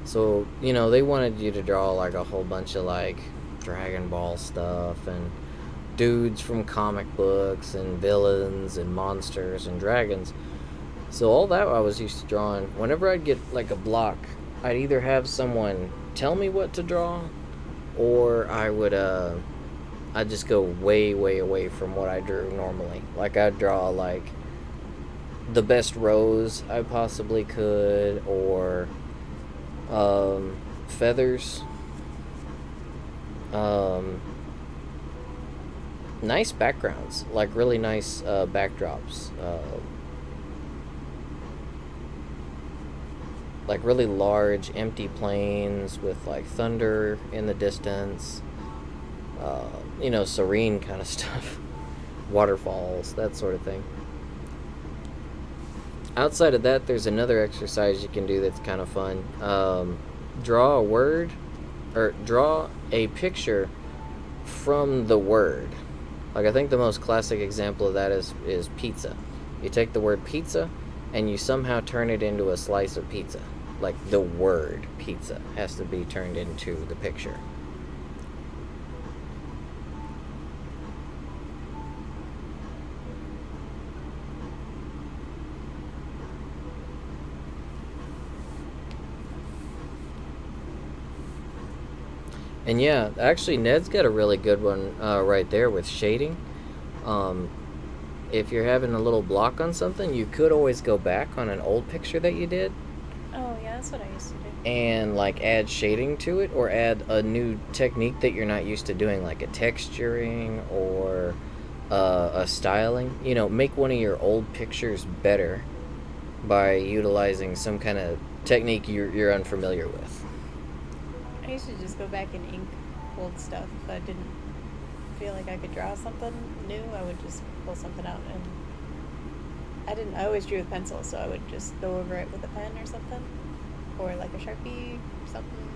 So, they wanted you to draw like a whole bunch of like Dragon Ball stuff and dudes from comic books and villains and monsters and dragons. So all that I was used to drawing. Whenever I'd get like a block, I'd either have someone tell me what to draw, or I'd just go way, way away from what I drew normally. Like I'd draw like the best rose I possibly could, or feathers. Nice backgrounds, like really nice backdrops. Like really large empty plains with like thunder in the distance, serene kind of stuff, waterfalls, that sort of thing. Outside of that, there's another exercise you can do that's kind of fun. Draw a word, or draw a picture from the word. Like I think the most classic example of that is pizza. You take the word pizza and you somehow turn it into a slice of pizza. Like the word pizza has to be turned into the picture. And yeah, actually, Ned's got a really good one right there with shading. Um, if you're having a little block on something, you could always go back on an old picture that you did Oh yeah, that's what I used to do. and like add shading to it, or add a new technique that you're not used to doing, like a texturing or a styling. Make one of your old pictures better by utilizing some kind of technique you're unfamiliar with. I used to just go back and ink old stuff. If I didn't feel like I could draw something new, I would just pull something out. And I always drew with pencil, so I would just go over it with a pen or something, or like a Sharpie, something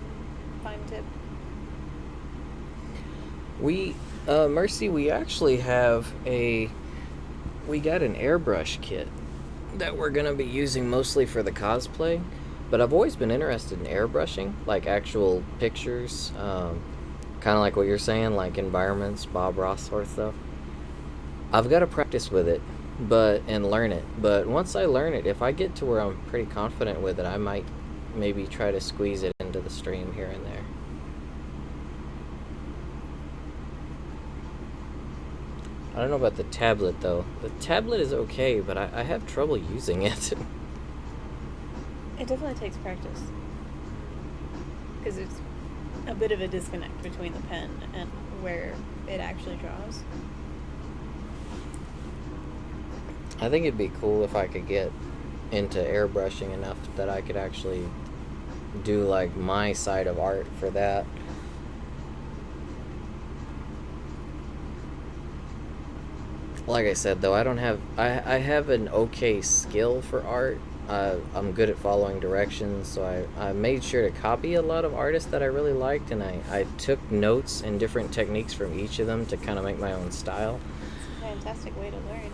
fine tip. Mercy, we actually we got an airbrush kit that we're gonna be using mostly for the cosplay. But I've always been interested in airbrushing, like actual pictures, kind of like what you're saying, like environments, Bob Ross sort of stuff. I've got to practice with it, and learn it. But once I learn it, if I get to where I'm pretty confident with it, I might maybe try to squeeze it into the stream here and there. I don't know about the tablet though. The tablet is okay, but I have trouble using it. It definitely takes practice, because it's a bit of a disconnect between the pen and where it actually draws. I think it'd be cool if I could get into airbrushing enough that I could actually do like my side of art for that. Like I said though, I have an okay skill for art. I'm good at following directions, so I made sure to copy a lot of artists that I really liked, and I took notes and different techniques from each of them to kind of make my own style. It's a fantastic way to learn.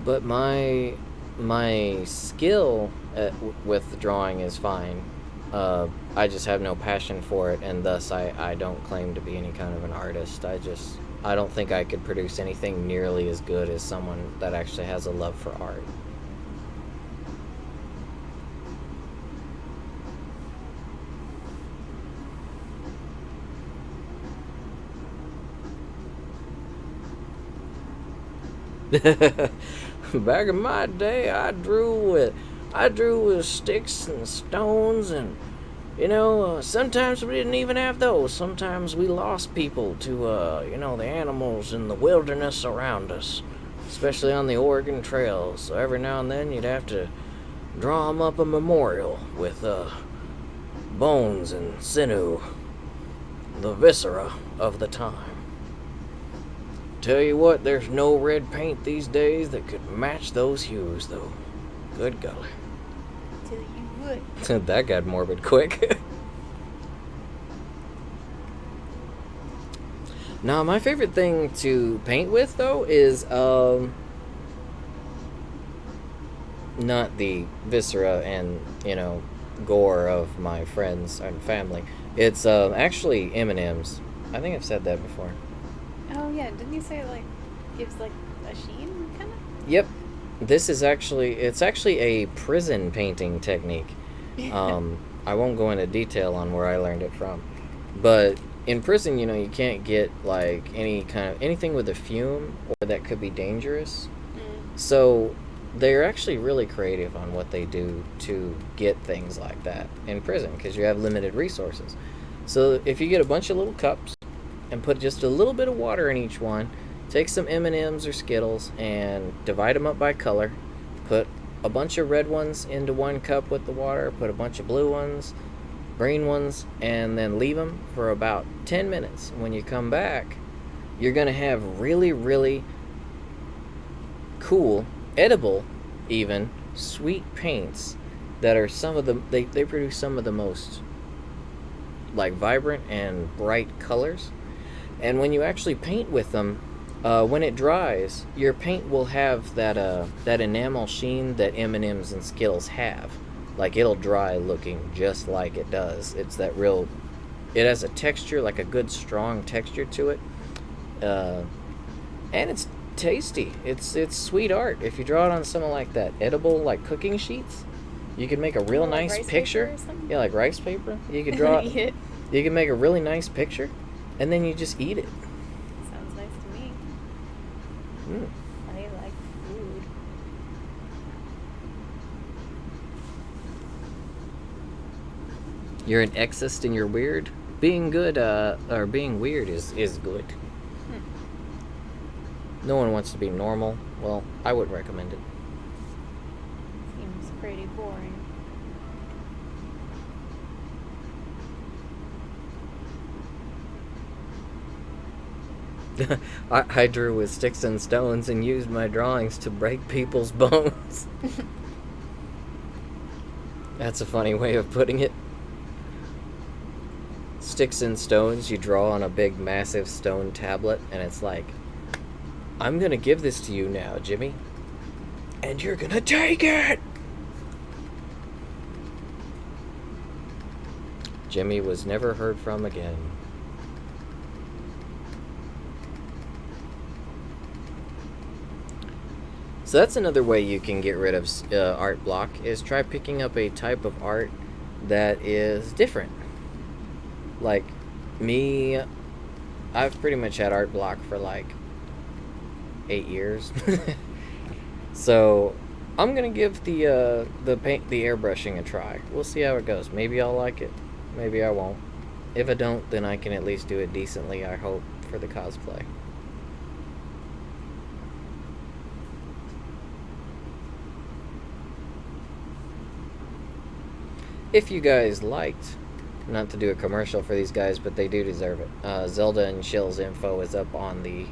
But my skill with drawing is fine. I just have no passion for it, and thus I don't claim to be any kind of an artist. I don't think I could produce anything nearly as good as someone that actually has a love for art. Back in my day, I drew with sticks and stones, and sometimes we didn't even have those. Sometimes we lost people to the animals in the wilderness around us, especially on the Oregon Trail. So every now and then you'd have to draw them up a memorial with bones and sinew, the viscera of the time. Tell you what, there's no red paint these days that could match those hues, though. Good golly. Till you would. That got morbid quick. Now, my favorite thing to paint with, though, is not the viscera and gore of my friends and family. It's actually M&Ms. I think I've said that before. Oh yeah, didn't you say it gives a sheen kind of? Yep. It's actually a prison painting technique. I won't go into detail on where I learned it from, but in prison, you can't get anything with a fume or that could be dangerous. So they're actually really creative on what they do to get things like that in prison, because you have limited resources. So if you get a bunch of little cups and put just a little bit of water in each one, take some M&Ms or Skittles and divide them up by color, put a bunch of red ones into one cup with the water, put a bunch of blue ones, green ones, and then leave them for about 10 minutes. When you come back, you're going to have really, really cool, edible even, sweet paints that are they produce some of the most vibrant and bright colors. And when you actually paint with them, when it dries, your paint will have that enamel sheen that M&Ms and Skittles have. It'll dry looking just like it does. It's that real. It has a texture, a good strong texture to it, and it's tasty. It's sweet art. If you draw it on something like that, edible cooking sheets, you can make a real nice picture. Yeah, like rice paper. You could draw it. You can make a really nice picture, and then you just eat it. Sounds nice to me. I like food. You're an exist and you're weird. Being good or being weird is good. No one wants to be normal. Well, I would recommend it. Seems pretty boring. I drew with sticks and stones and used my drawings to break people's bones. That's a funny way of putting it. Sticks and stones, you draw on a big, massive stone tablet, and it's I'm gonna give this to you now, Jimmy, and you're gonna take it! Jimmy was never heard from again. So that's another way you can get rid of art block, is try picking up a type of art that is different. Like me, I've pretty much had art block for 8 years. So I'm gonna give the airbrushing a try. We'll see how it goes. Maybe I'll like it, maybe I won't. If I don't, then I can at least do it decently, I hope, for the cosplay. If you guys liked, not to do a commercial for these guys, but they do deserve it. Zelda and Shill's info is up on the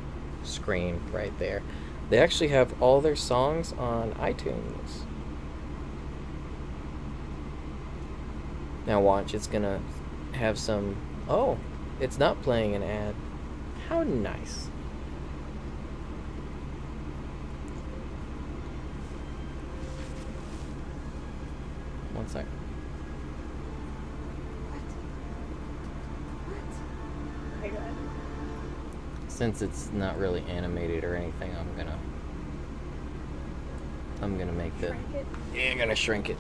screen right there. They actually have all their songs on iTunes. Now watch, it's gonna have some... Oh, it's not playing an ad. How nice. One second. Oh my god. Since it's not really animated or anything, I'm gonna make the... Shrink it. Yeah, I'm gonna shrink it.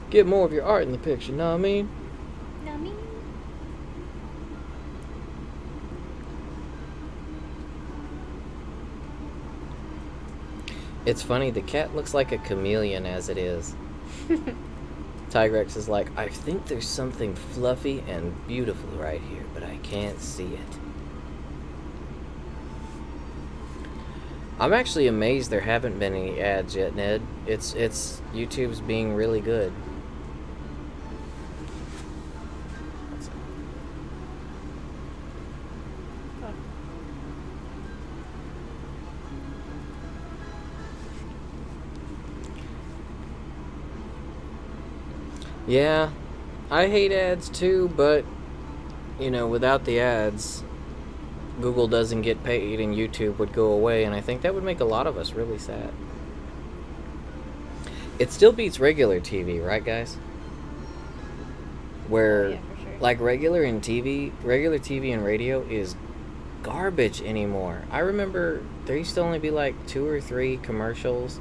Get more of your art in the picture, know what I mean? Nummy. It's funny, the cat looks like a chameleon as it is. Tigrex is like, I think there's something fluffy and beautiful right here, but I can't see it. I'm actually amazed there haven't been any ads yet, Ned. It's YouTube's being really good. Oh. Yeah, I hate ads too, but, you know, without the ads, Google doesn't get paid and YouTube would go away, and I think that would make a lot of us really sad. It still beats regular TV, right, guys? Where, Oh, yeah, for sure. like, regular TV and radio is garbage anymore. I remember there used to only be like 2 or 3 commercials.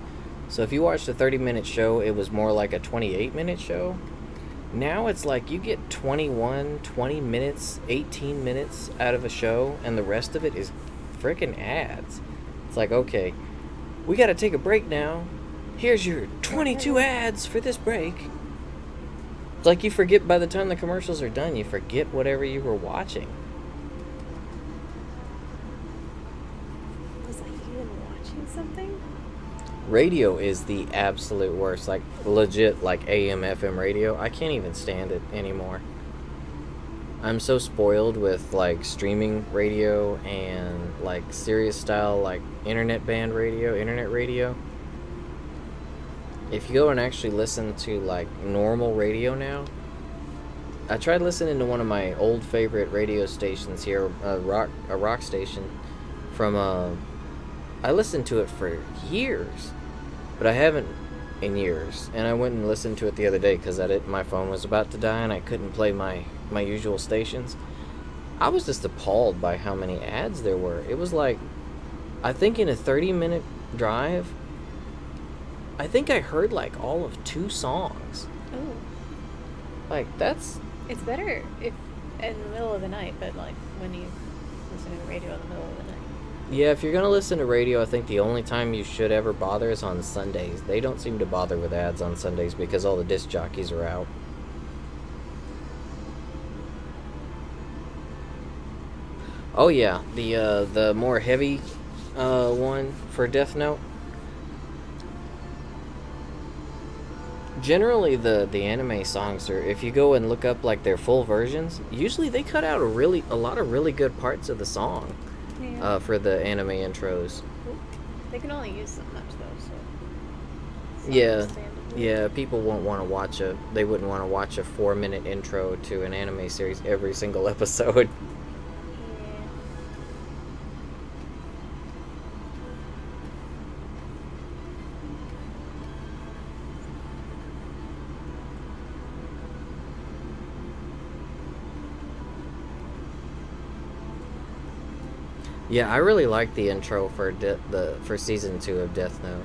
So if you watched a 30-minute show, it was more like a 28-minute show. Now it's like you get 20 minutes, 18 minutes out of a show, and the rest of it is freaking ads. It's like, okay, we gotta take a break now. Here's your 22 ads for this break. It's like you forget by the time the commercials are done, you forget whatever you were watching. Was I even watching something? Radio is the absolute worst. Like, legit, like AM, FM radio. I can't even stand it anymore. I'm so spoiled with, like, streaming radio and, like, Sirius style, like, internet radio. If you go and actually listen to, like, normal radio now, I tried listening to one of my old favorite radio stations here, a rock station from, I listened to it for years. But I haven't in years, and I went and listened to it the other day because my phone was about to die and I couldn't play my usual stations. I was just appalled by how many ads there were. It was like, I think in a 30-minute drive, I think I heard like all of 2 songs. Oh. Like, that's... It's better if in the middle of the night, but like when you listen to the radio in the middle of the night. Yeah, if you're going to listen to radio, I think the only time you should ever bother is on Sundays. They don't seem to bother with ads on Sundays because all the disc jockeys are out. Oh yeah, the more heavy one for Death Note. Generally, the anime songs are, if you go and look up like their full versions, usually they cut out a lot of really good parts of the song. Yeah. For the anime intros. They can only use so much though, so. It's Yeah, understandable. yeah. People won't want to watch they wouldn't want to watch a 4-minute intro to an anime series every single episode. Yeah, I really like the intro for for season 2 of Death Note.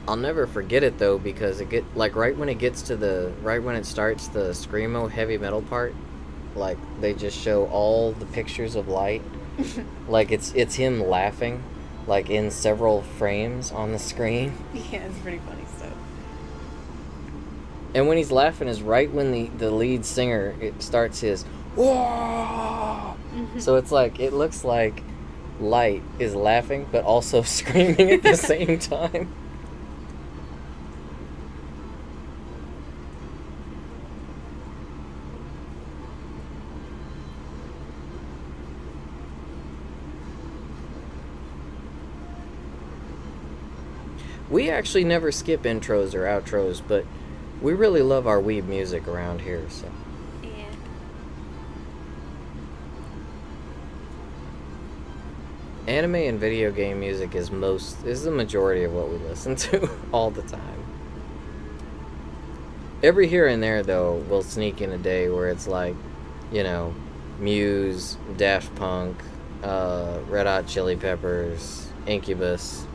I'll never forget it though, because right when it starts the screamo heavy metal part, like they just show all the pictures of Light, like it's him laughing, like in several frames on the screen. Yeah, it's pretty funny stuff. And when he's laughing is right when the lead singer starts his whoa. So it's like, it looks like Light is laughing but also screaming at the same time. We actually never skip intros or outros, but we really love our weeb music around here, so. Yeah. Anime and video game music is the majority of what we listen to all the time. Every here and there, though, we'll sneak in a day where it's like, you know, Muse, Daft Punk, Red Hot Chili Peppers, Incubus.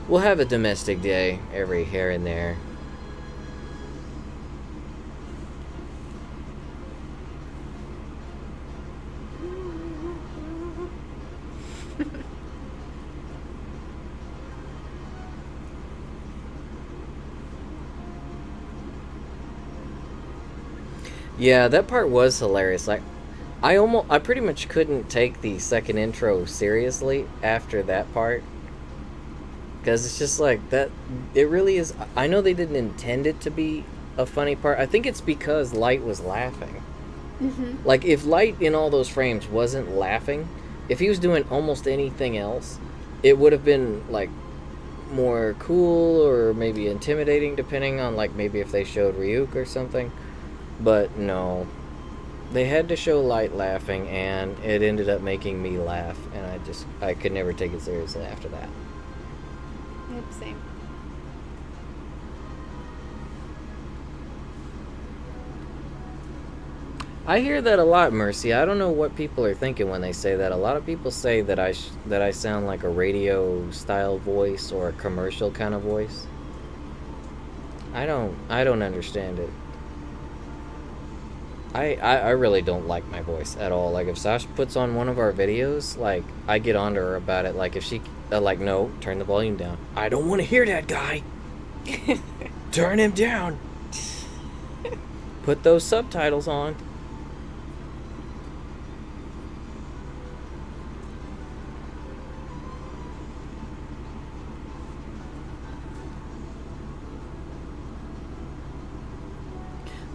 We'll have a domestic day every here and there. Yeah, that part was hilarious. Like, I pretty much couldn't take the second intro seriously after that part. Because it's just like that. It really is. I know they didn't intend it to be a funny part. I think it's because Light was laughing. Mm-hmm. Like, if Light in all those frames wasn't laughing, if he was doing almost anything else, it would have been, like, more cool or maybe intimidating, depending on, like, maybe if they showed Ryuk or something. But no. They had to show Light laughing, and it ended up making me laugh. And I could never take it seriously after that. Yep, same. I hear that a lot, Mercy. I don't know what people are thinking when they say that. A lot of people say that I sound like a radio style voice or a commercial kind of voice. I don't understand it. I really don't like my voice at all. Like, if Sasha puts on one of our videos, like, I get on to her about it. Like, if she, like, no, turn the volume down. I don't want to hear that guy. Turn him down. Put those subtitles on.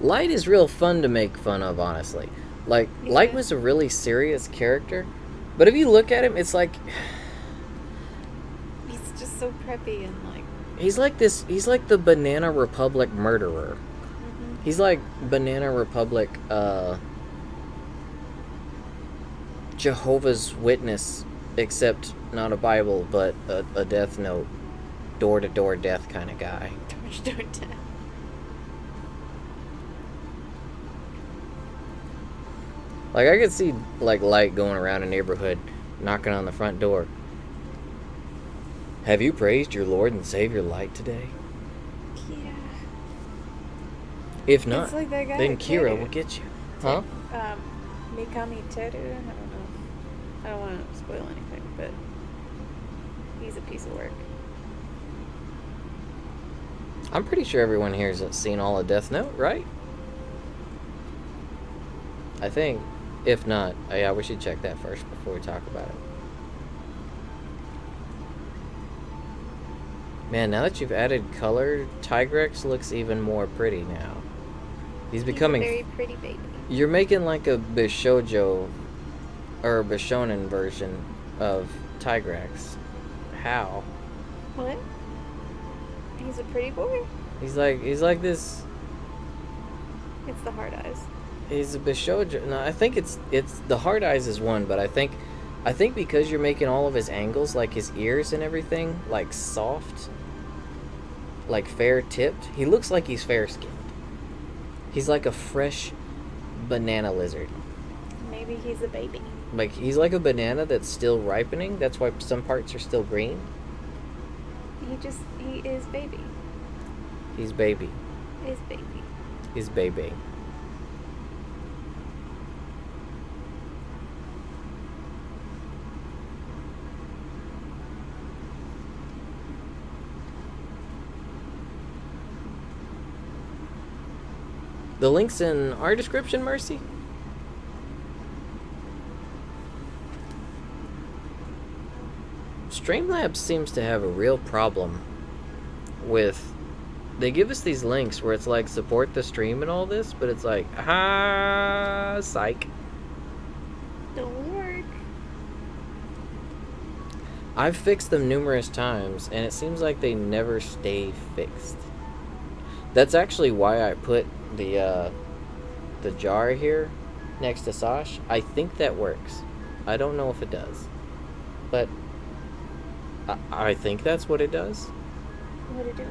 Light is real fun to make fun of, honestly. Like, Yeah. Light was a really serious character, but if you look at him, it's like He's just so preppy and like. he's like the Banana Republic murderer. Mm-hmm. He's like Banana Republic Jehovah's Witness, except not a Bible, but a Death Note, door-to-door death kind of guy. Like, I could see, like, Light going around a neighborhood, knocking on the front door. Have you praised your Lord and Savior Light today? Yeah. If not, It's like that guy then at Kira Teru. will get you. Huh? Mikami Teru? I don't know. I don't want to spoil anything, but he's a piece of work. I'm pretty sure everyone here has seen all of Death Note, right? I think. If not, yeah, we should check that first before we talk about it. Man, now that you've added color, Tigrex looks even more pretty now. He's becoming... He's a very pretty baby. You're making like a Bishoujo or a Bishonen version of Tigrex. How? What? He's a pretty boy? He's like this... It's the hard eyes. He's a Bishoujo. No, I think it's the hard eyes is one, but I think because you're making all of his angles, like his ears and everything, like soft, like fair tipped, he looks like he's fair skinned. He's like a fresh banana lizard. Maybe he's a baby. Like, he's like a banana that's still ripening. That's why some parts are still green. He is baby. He's baby. Is baby. He's baby. The link's in our description, Mercy. Streamlabs seems to have a real problem with... They give us these links where it's like, support the stream and all this, but it's like, psych. Don't work. I've fixed them numerous times, and it seems like they never stay fixed. That's actually why I put the jar here next to Sash. I think that works. I don't know if it does, but I think that's what it does. What'd it do?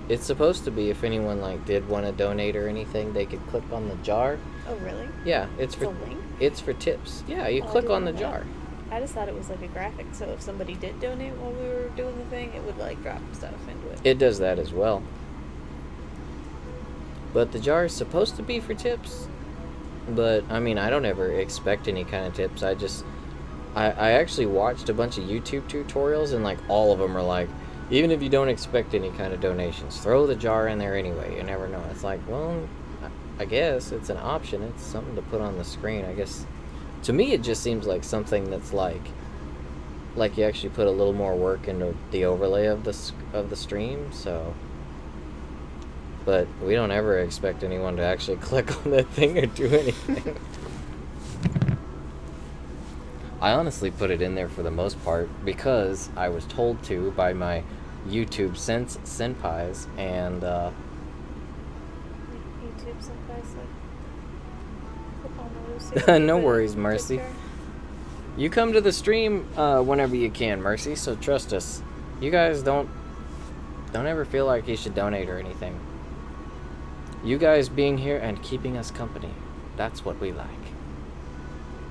It's supposed to be if anyone like did want to donate or anything, they could click on the jar. Oh, really? Yeah, it's It's a for link? it's for tips. Yeah, you Oh, I click didn't on the know that. jar. I just thought it was like a graphic, so if somebody did donate while we were doing the thing, it would like drop stuff into it. It does that as well. But the jar is supposed to be for tips. But I mean, I don't ever expect any kind of tips. I actually watched a bunch of YouTube tutorials, and like all of them are like, even if you don't expect any kind of donations, throw the jar in there anyway. You never know. It's like, well, I guess it's an option. It's something to put on the screen. I guess to me it just seems like something that's like you actually put a little more work into the overlay of the stream. So, but we don't ever expect anyone to actually click on that thing or do anything. I honestly put it in there for the most part because I was told to by my YouTube senpais, and Like YouTube sometimes like football notice. no worries, Mercy. You come to the stream whenever you can, Mercy, so trust us. You guys don't ever feel like you should donate or anything. You guys being here and keeping us company, that's what we like.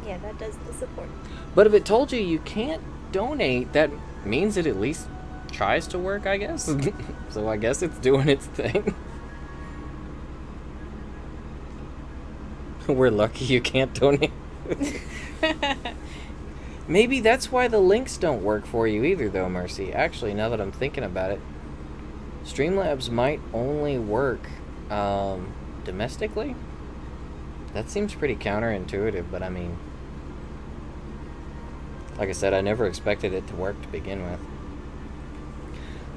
Yeah, that does the support. But if it told you you can't donate, that means it at least tries to work, I guess. So I guess it's doing its thing. We're lucky you can't donate. Maybe that's why the links don't work for you either, though, Mercy. Actually, now that I'm thinking about it, Streamlabs might only work domestically. That seems pretty counterintuitive, but I mean, like I said, I never expected it to work to begin with.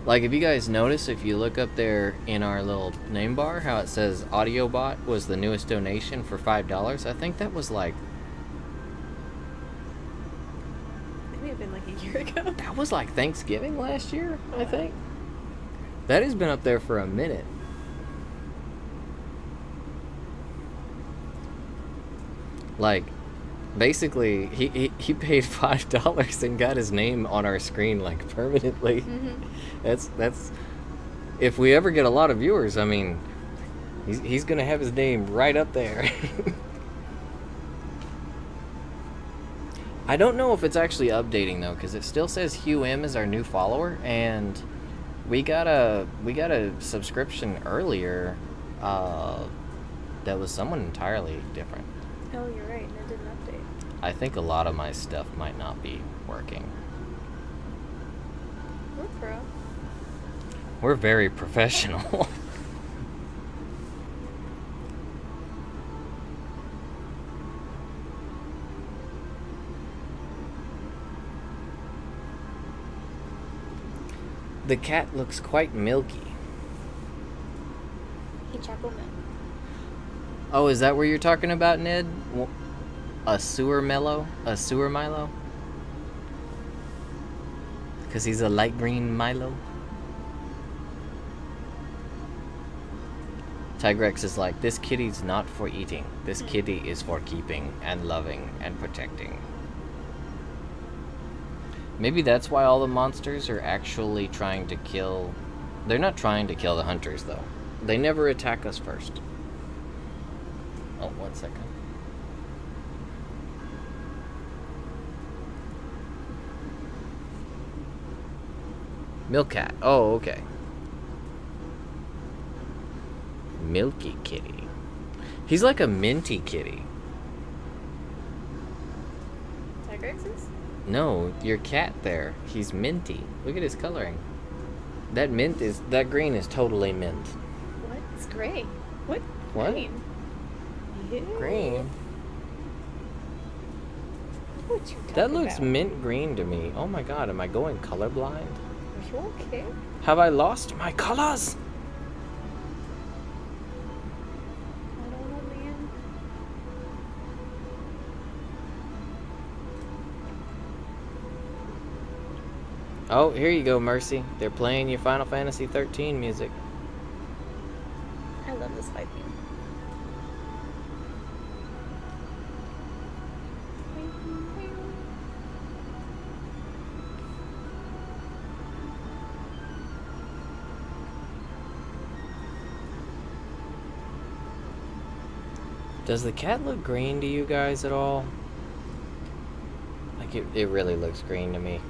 Like, if you guys notice, if you look up there in our little name bar, how it says AudioBot was the newest donation for $5, I think that was like... It may have been like a year ago. That was like Thanksgiving last year, I think. That has been up there for a minute. Like, basically, he paid $5 and got his name on our screen, like, permanently. Mm-hmm. That's if we ever get a lot of viewers, I mean, he's gonna have his name right up there. I don't know if it's actually updating though, because it still says Hugh M is our new follower, and we got a subscription earlier that was someone entirely different. Oh, you're right, and it didn't update. I think a lot of my stuff might not be working. We're pro. We're very professional. The cat looks quite milky. Hey, chocolate milk. Oh, is that what you're talking about, Ned? A sewer Milo? A sewer Milo? Because he's a light green Milo? Tigrex is like, this kitty's not for eating. This kitty is for keeping and loving and protecting. Maybe that's why all the monsters are actually trying to kill... They're not trying to kill the hunters, though. They never attack us first. Oh, 1 second. Milk cat. Oh, okay. Milky kitty. He's like a minty kitty. Tigrex is? No, your cat there. He's minty. Look at his coloring. That green is totally mint. What? It's gray. What? What? Green. Yeah. Green? What you talking That looks about? mint green to me. Oh my god, am I going colorblind? Are you okay? Have I lost my colors? I don't know, man. Oh, here you go, Mercy. They're playing your Final Fantasy 13 music. I love this fight theme. Does the cat look green to you guys at all? Like it really looks green to me.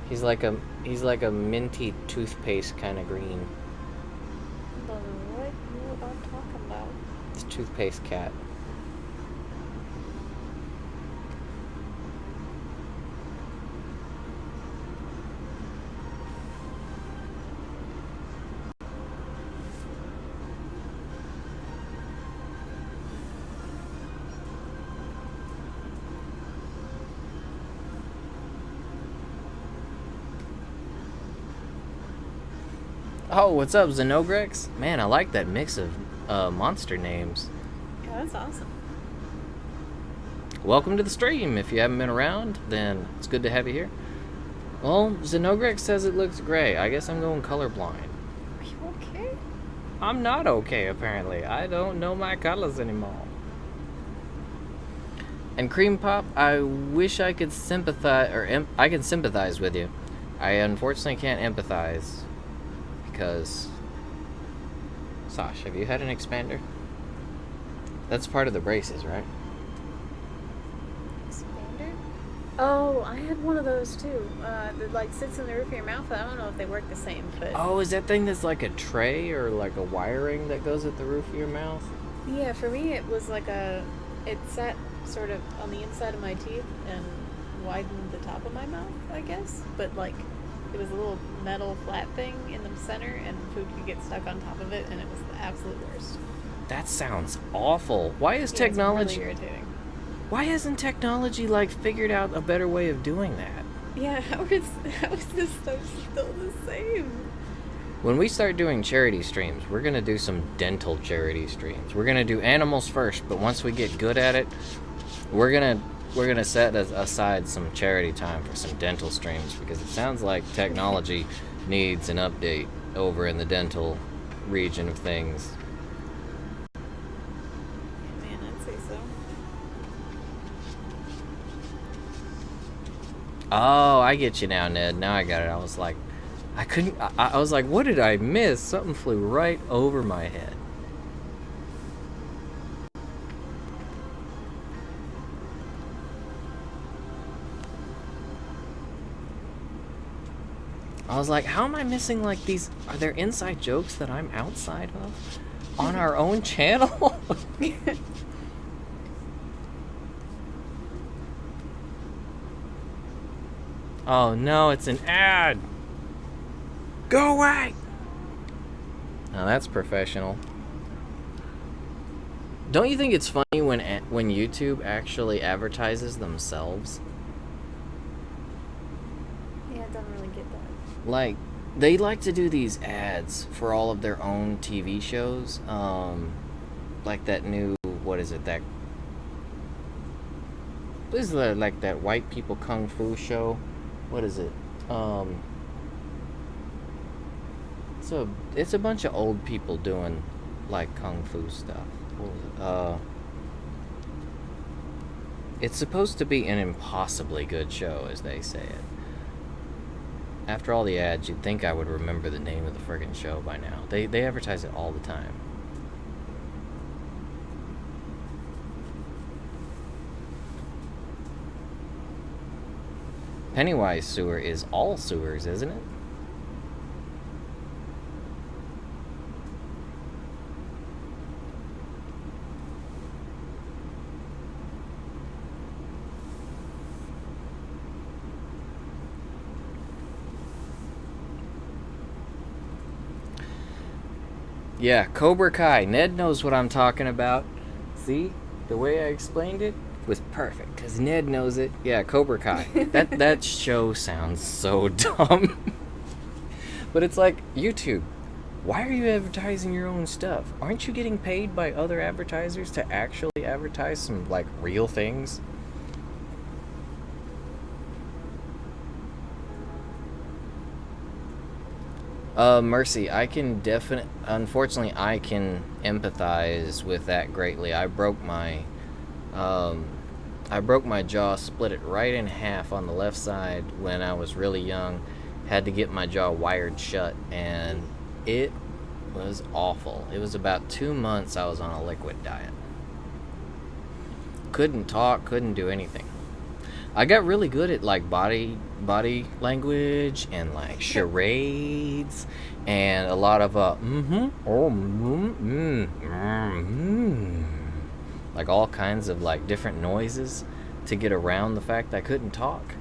He's like a minty toothpaste kind of green. I don't know what you are talking about. It's a toothpaste cat. Oh, what's up, Tigrex? Man, I like that mix of monster names. Yeah, that's awesome. Welcome to the stream. If you haven't been around, then it's good to have you here. Well, Tigrex says it looks gray. I guess I'm going colorblind. Are you okay? I'm not okay, apparently. I don't know my colors anymore. And Cream Pop, I wish I could sympathize, or I can sympathize with you. I unfortunately can't empathize. Because, Sash, have you had an expander? That's part of the braces, right? Expander? Oh, I had one of those too. That like sits in the roof of your mouth. I don't know if they work the same, but Oh, is that thing that's like a tray or like a wiring that goes at the roof of your mouth? yeah, for me it was like it sat sort of on the inside of my teeth and widened the top of my mouth, I guess. But like, it was a little metal flat thing in the center, and food could get stuck on top of it, and it was the absolute worst. That sounds awful. Why is Yeah, technology... It's really irritating. Why hasn't technology, like, figured out a better way of doing that? Yeah, how is this stuff still the same? When we start doing charity streams, we're going to do some dental charity streams. We're going to do animals first, but once we get good at it, we're going to set aside some charity time for some dental streams, because it sounds like technology needs an update over in the dental region of things. Yeah, man, I'd say so. Oh, I get you now, Ned. Now I got it. I was like, I was like, what did I miss? Something flew right over my head. I was like, how am I missing, like, these... Are there inside jokes that I'm outside of? On our own channel? Oh, no, it's an ad! Go away! Now, that's professional. Don't you think it's funny when YouTube actually advertises themselves? Yeah, I don't really get that. Like, they like to do these ads for all of their own TV shows. Like that new, what is it, that... This is like that white people kung fu show. What is it? It's a bunch of old people doing, like, kung fu stuff. What was it? It's supposed to be an impossibly good show, as they say it. After all the ads, you'd think I would remember the name of the friggin' show by now. They advertise it all the time. Pennywise sewer is all sewers, isn't it? Yeah, Cobra Kai. Ned knows what I'm talking about. See? The way I explained it was perfect, because Ned knows it. Yeah, Cobra Kai. That show sounds so dumb. But it's like, YouTube, why are you advertising your own stuff? Aren't you getting paid by other advertisers to actually advertise some, like, real things? Mercy, I can definitely. Unfortunately, I can empathize with that greatly. Um, I broke my jaw, split it right in half on the left side when I was really young. Had to get my jaw wired shut, and it was awful. It was about 2 months I was on a liquid diet. Couldn't talk, couldn't do anything. I got really good at like body language and like charades and a lot of like all kinds of like different noises to get around the fact I couldn't talk.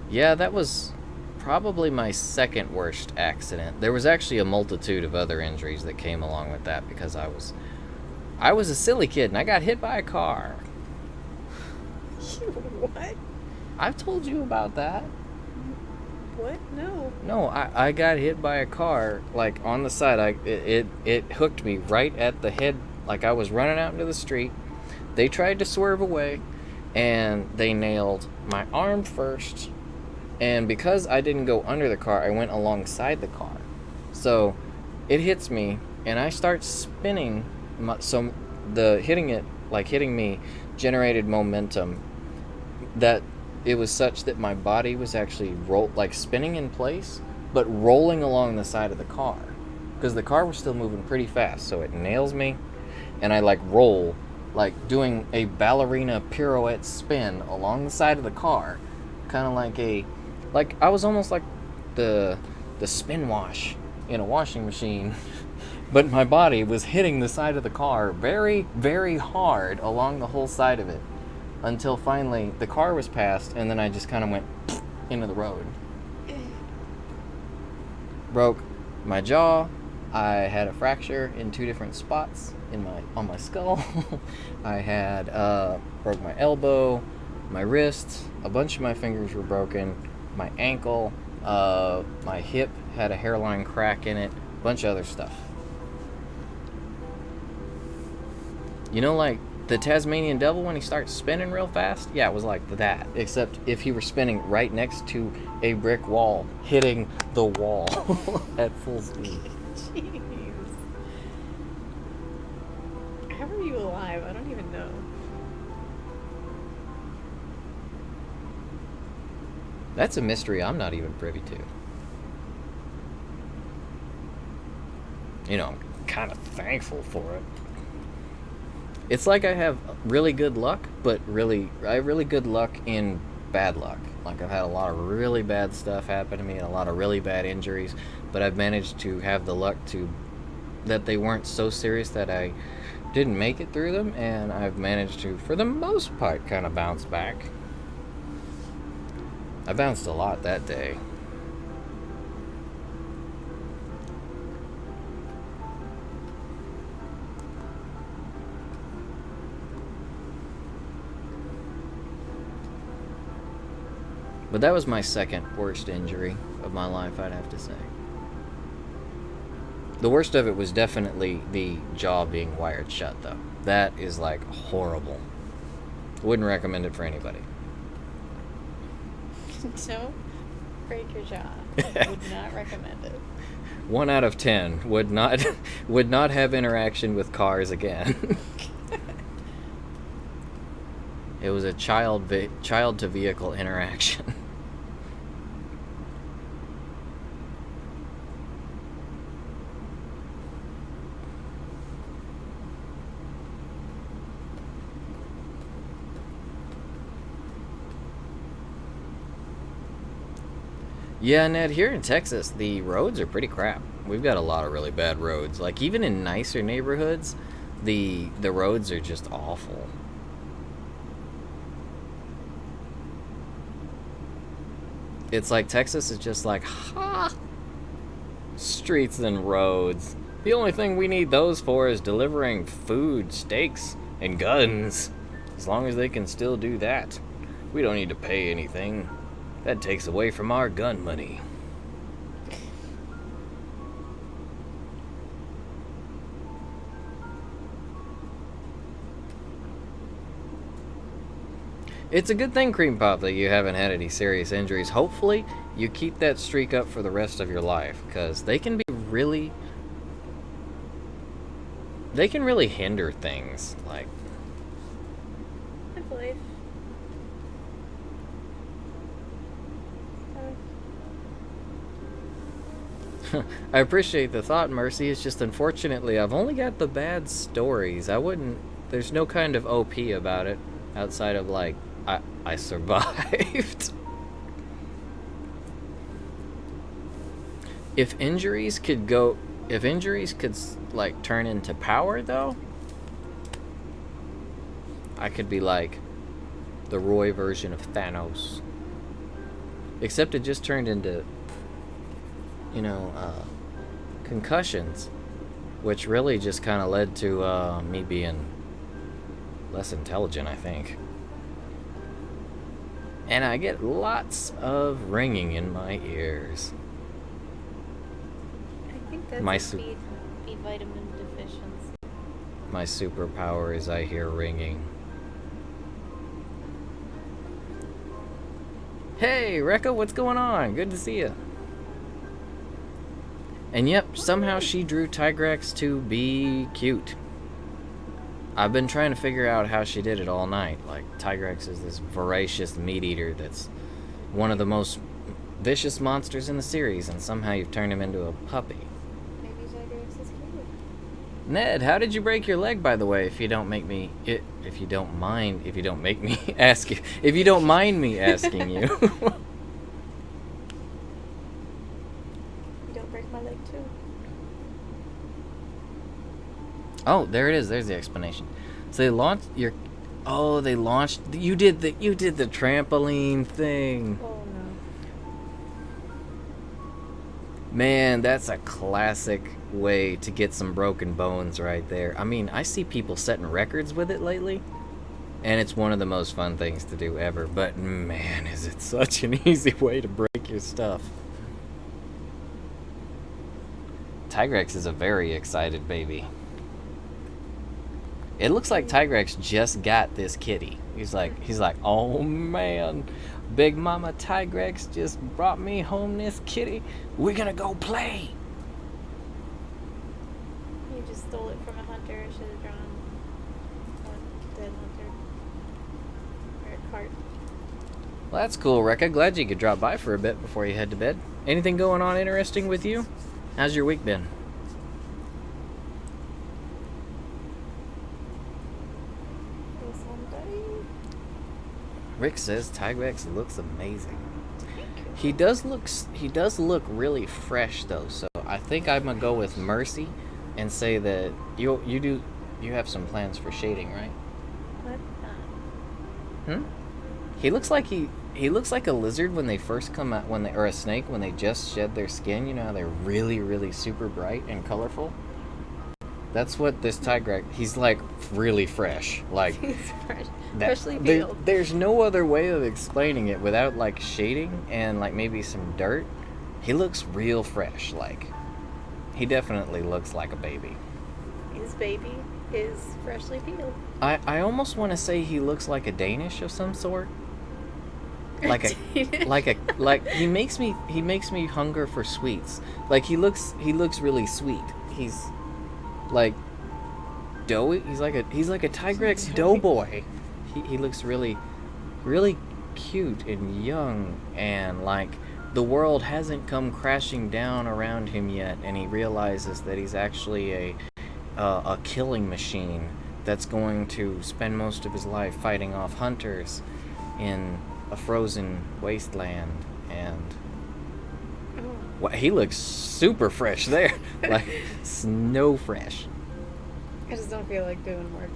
Yeah, that was probably my second worst accident. There was actually a multitude of other injuries that came along with that because I was a silly kid and I got hit by a car. What? I've told you about that. What? No. No, I got hit by a car like on the side. It hooked me right at the head. Like I was running out into the street. They tried to swerve away, and they nailed my arm first. And because I didn't go under the car, I went alongside the car. So it hits me, and I start spinning. So the hitting me, generated momentum that it was such that my body was actually spinning in place, but rolling along the side of the car. Because the car was still moving pretty fast. So it nails me, and I roll, doing a ballerina pirouette spin along the side of the car. Kind of like I was almost like the spin wash in a washing machine, but my body was hitting the side of the car very, very hard along the whole side of it until finally the car was passed, and then I just kind of went into the road. Broke my jaw. I had a fracture in 2 different spots on my skull. I had broke my elbow, my wrist, a bunch of my fingers were broken. My ankle, my hip had a hairline crack in it, a bunch of other stuff. You know, like the Tasmanian devil when he starts spinning real fast? Yeah, it was like that, except if he were spinning right next to a brick wall, hitting the wall at full speed. Jeez. How are you alive? I don't even know. That's a mystery I'm not even privy to. You know, I'm kind of thankful for it. It's like I have really good luck, but I have really good luck in bad luck. Like I've had a lot of really bad stuff happen to me and a lot of really bad injuries, but I've managed to have the luck that they weren't so serious that I didn't make it through them, and I've managed to, for the most part, kind of bounce back. I bounced a lot that day. But that was my second worst injury of my life, I'd have to say. The worst of it was definitely the jaw being wired shut, though. That is, horrible. Wouldn't recommend it for anybody. Don't break your jaw. Would not recommend it. 1 out of 10 would not have interaction with cars again. It was a child to vehicle interaction. Yeah, Ned, here in Texas, the roads are pretty crap. We've got a lot of really bad roads. Even in nicer neighborhoods, the roads are just awful. It's like Texas is just streets and roads. The only thing we need those for is delivering food, steaks, and guns. As long as they can still do that, we don't need to pay anything. That takes away from our gun money. It's a good thing, Cream Pop, that you haven't had any serious injuries. Hopefully, you keep that streak up for the rest of your life, because they can really hinder things. Like, I believe. I appreciate the thought, Mercy. It's just unfortunately I've only got the bad stories. There's no kind of OP about it outside of like I survived. If injuries could like turn into power though, I could be like the Roy version of Thanos. Except it just turned into concussions, which really just kind of led to me being less intelligent, I think. And I get lots of ringing in my ears. I think that's My B vitamin deficiency. My superpower is I hear ringing. Hey, Rekka, what's going on? Good to see you. And yep, somehow she drew Tigrex to be cute. I've been trying to figure out how she did it all night. Like, Tigrex is this voracious meat eater that's one of the most vicious monsters in the series, and somehow you've turned him into a puppy. Maybe Tigrex is cute. Ned, how did you break your leg, by the way? If you don't mind me asking you. My leg too. Oh, there it is. There's the explanation. So they launched you did the trampoline thing. Oh no. Man, that's a classic way to get some broken bones right there. I mean, I see people setting records with it lately, and it's one of the most fun things to do ever, but man, is it such an easy way to break your stuff. Tigrex is a very excited baby. It looks like Tigrex just got this kitty. He's like, oh man, Big Mama Tigrex just brought me home this kitty. We're gonna go play. You just stole it from a hunter. Should have drawn a dead hunter. Or a cart. Well, that's cool, Rekka. Glad you could drop by for a bit before you head to bed. Anything going on interesting with you? How's your week been? Rick says Tigrex looks amazing. He does look really fresh though, so I think I'm gonna go with Mercy and say that you have some plans for shading, right? What? He looks like a lizard when they first come out, or a snake when they just shed their skin. You know how they're really, really super bright and colorful? That's what this Tigrex, he's like really fresh. Like, He's fresh. Freshly peeled. There's no other way of explaining it without like shading and like maybe some dirt. He looks real fresh. Like, he definitely looks like a baby. His baby is freshly peeled. I almost want to say he looks like a Danish of some sort. Like he makes me hunger for sweets. Like he looks really sweet. He's like doughy. He's like a Tigrex doughboy. He looks really, really cute and young, and like the world hasn't come crashing down around him yet, and he realizes that he's actually a killing machine that's going to spend most of his life fighting off hunters in a frozen wasteland. And he looks super fresh there. Like snow fresh. I just don't feel like doing more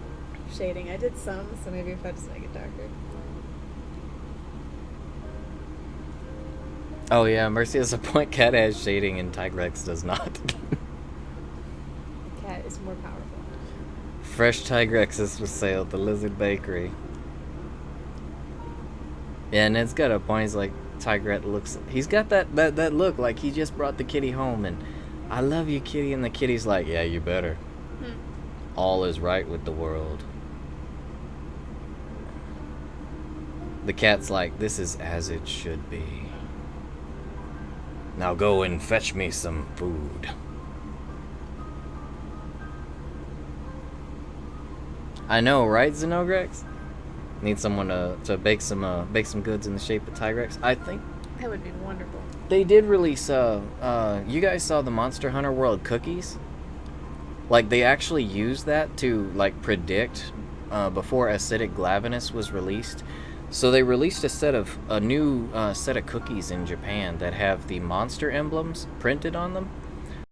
shading. I did some, so maybe if I just make it darker. Oh yeah, Mercy has a point. Cat has shading and Tigrex does not. Cat is more powerful. Fresh Tigrexes for sale at the Lizard Bakery. Yeah, and it's got a point. He's like, Tigrex he's got that look like he just brought the kitty home, and I love you, kitty, and the kitty's like, yeah, you better. All is right with the world. The cat's like, this is as it should be. Now go and fetch me some food. I know, right, Xenogrex? Need someone to bake some goods in the shape of Tigrex. I think That would be wonderful. they did release you guys saw the Monster Hunter World cookies? Like they actually used that to like predict before Acidic Glavenus was released. So they released a new set of cookies in Japan that have the monster emblems printed on them.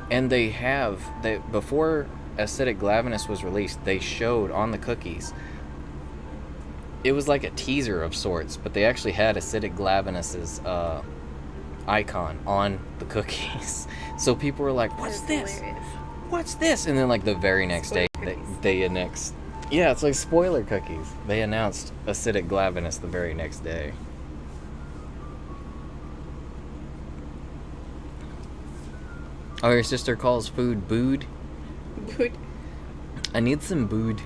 And before Acidic Glavenus was released, they showed on the cookies. It was like a teaser of sorts, but they actually had Acidic Glavenus's icon on the cookies. So people were like, "What's this? Hilarious. What's this?" And then like the very next day, they announced. Yeah, it's like spoiler cookies. They announced Acidic Glavenus the very next day. Oh, your sister calls food bood? Good. I need some bood.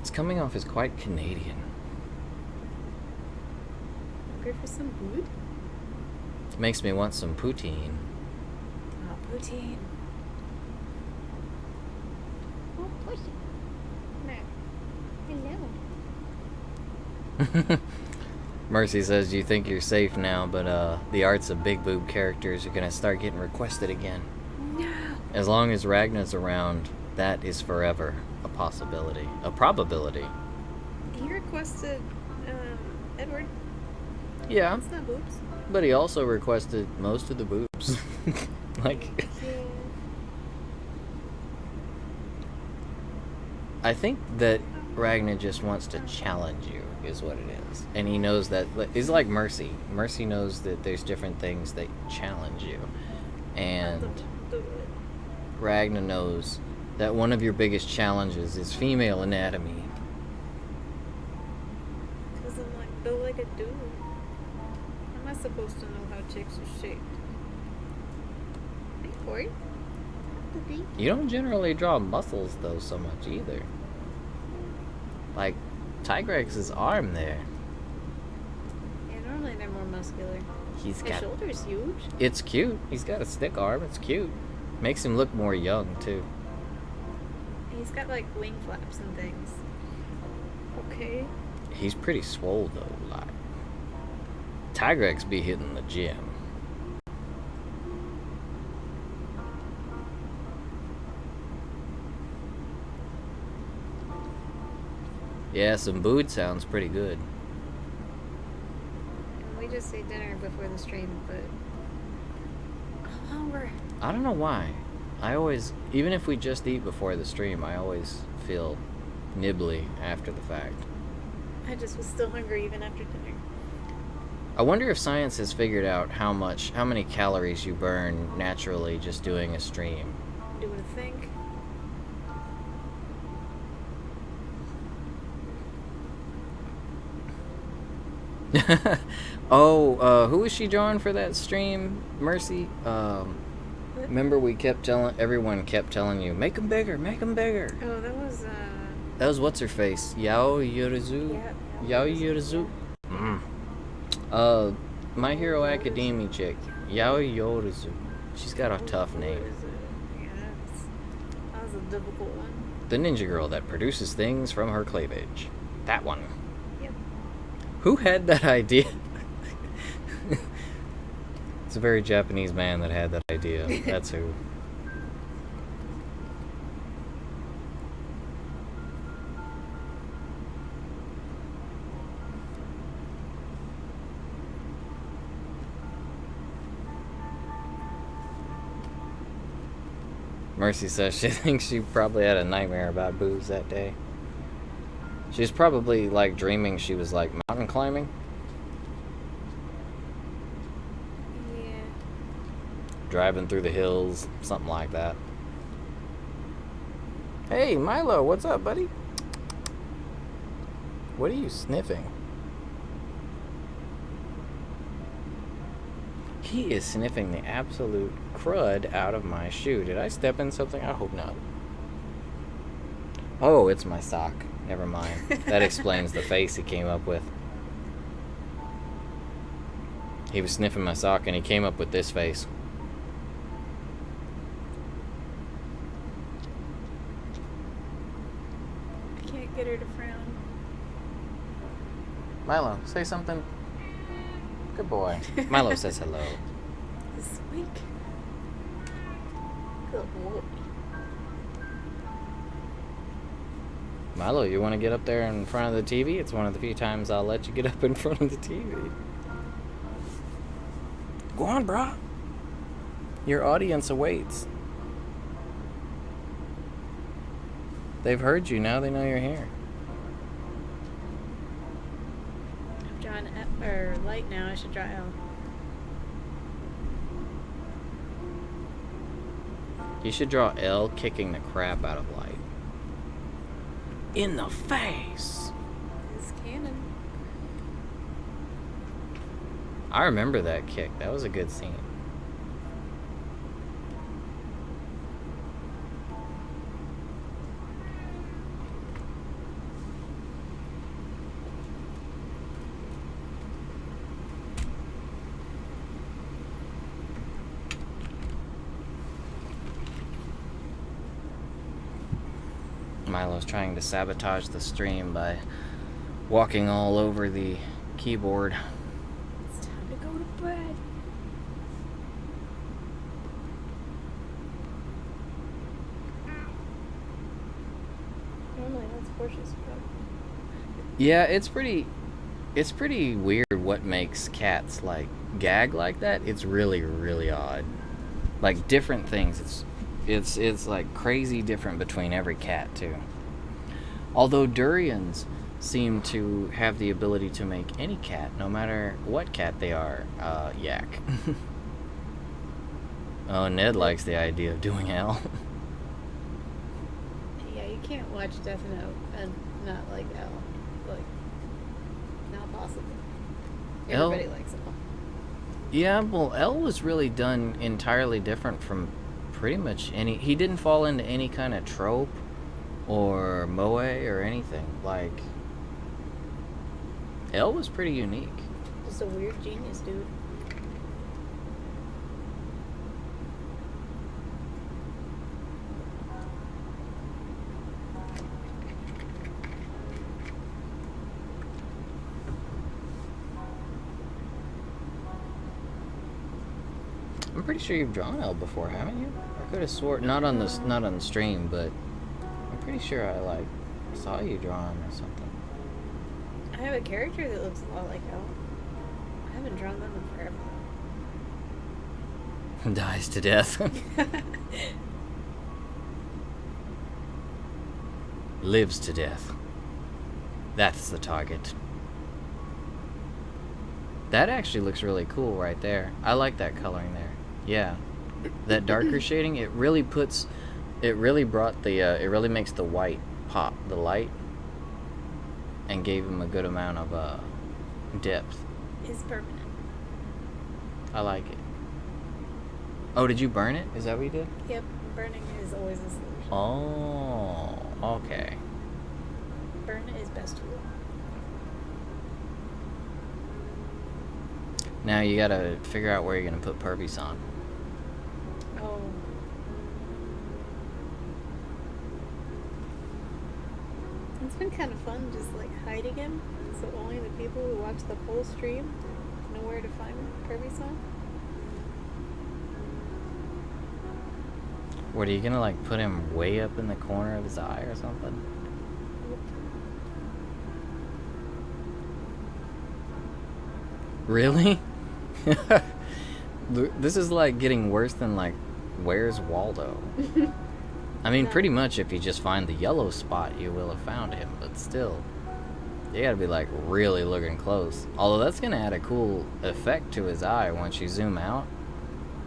It's coming off as quite Canadian. Hungry for some food? Makes me want some poutine. Oh, poutine. Oh, pussy. No. Hello. Mercy says, "You think you're safe now, but the arts of big boob characters are gonna start getting requested again. No. As long as Ragnar's around, that is forever a possibility, a probability." He requested Edward. Yeah, It's not boobs. but he also requested most of the boobs. Like, Yeah. I think that Ragnar just wants to challenge you, is what it is. And he knows that, he's like Mercy. Mercy knows that there's different things that challenge you. And Ragnar knows that one of your biggest challenges is female anatomy. Because I'm like built like a dude. How am I supposed to know how chicks are shaped? Hey, Corey. You don't generally draw muscles, though, so much either. Like, Tigrex's arm there. Yeah, normally they're more muscular. He's His got... shoulder's huge. It's cute. He's got a stick arm. It's cute. Makes him look more young, too. He's got like wing flaps and things. Okay. He's pretty swole, though, like. Tigrex be hitting the gym. Yeah, some bood sounds pretty good. And we just ate dinner before the stream, but I'm hungry. I don't know why. I always, even if we just eat before the stream, I always feel nibbly after the fact. I just was still hungry even after dinner. I wonder if science has figured out how many calories you burn naturally just doing a stream. Doing a thing. Who was she drawing for that stream, Mercy? Remember everyone kept telling you, make them bigger, make them bigger. Oh, That was what's her face, Yao Yorizu. yeah. Yao Yorizu. My Hero Academia chick, Yao Yorizu. She's got a tough name. Yeah, that was a difficult one. The ninja girl that produces things from her cleavage. That one. Yep. Who had that idea? It's a very Japanese man that had that idea. That's who. Mercy says she thinks she probably had a nightmare about boobs that day. She was probably like dreaming she was like mountain climbing. Yeah. Driving through the hills, something like that. Hey, Milo, what's up, buddy? What are you sniffing? He is sniffing the absolute crud out of my shoe. Did I step in something? I hope not. Oh, it's my sock. Never mind. That explains the face he came up with. He was sniffing my sock and he came up with this face. I can't get her to frown. Milo, say something. Good boy. Milo says hello. This week. Good boy. Milo, you want to get up there in front of the TV? It's one of the few times I'll let you get up in front of the TV. Go on, brah. Your audience awaits. They've heard you, now they know you're here. I'm drawing light now. I should draw L. You should draw L kicking the crap out of light. In the face! It's canon. I remember that kick. That was a good scene. Milo's trying to sabotage the stream by walking all over the keyboard. It's time to go to bed. Normally that's Portia's job. Yeah, it's pretty weird what makes cats like gag like that. It's really, really odd. Like different things. It's like crazy different between every cat too. Although durians seem to have the ability to make any cat, no matter what cat they are, yak. Oh, Ned likes the idea of doing L. Yeah, you can't watch Death Note and not like L. Like, not possible. L? Everybody likes L. Yeah, well, L was really done entirely different from pretty much any. He didn't fall into any kind of trope or moe or anything. Like, L was pretty unique. Just a weird genius, dude. I'm pretty sure you've drawn L before, haven't you? I could have swore not on the stream, but I'm pretty sure I like saw you draw him or something. I have a character that looks a lot like L. I haven't drawn them in forever. Dies to death. Lives to death. That's the target. That actually looks really cool right there. I like that coloring there. Yeah. That darker shading, it really brought the, it really makes the white pop, the light, and gave him a good amount of depth. It's permanent. I like it. Oh, did you burn it? Is that what you did? Yep, burning is always a solution. Oh, okay. Burn is best tool. Now you gotta figure out where you're gonna put Purvis on. Oh. It's been kind of fun just like hiding him, so only the people who watch the whole stream know where to find Kirby's on. What, are you gonna like put him way up in the corner of his eye or something? Really? This is like getting worse than like, where's Waldo? I mean, No. pretty much if you just find the yellow spot, you will have found him, but still, you gotta be like really looking close. Although that's gonna add a cool effect to his eye once you zoom out.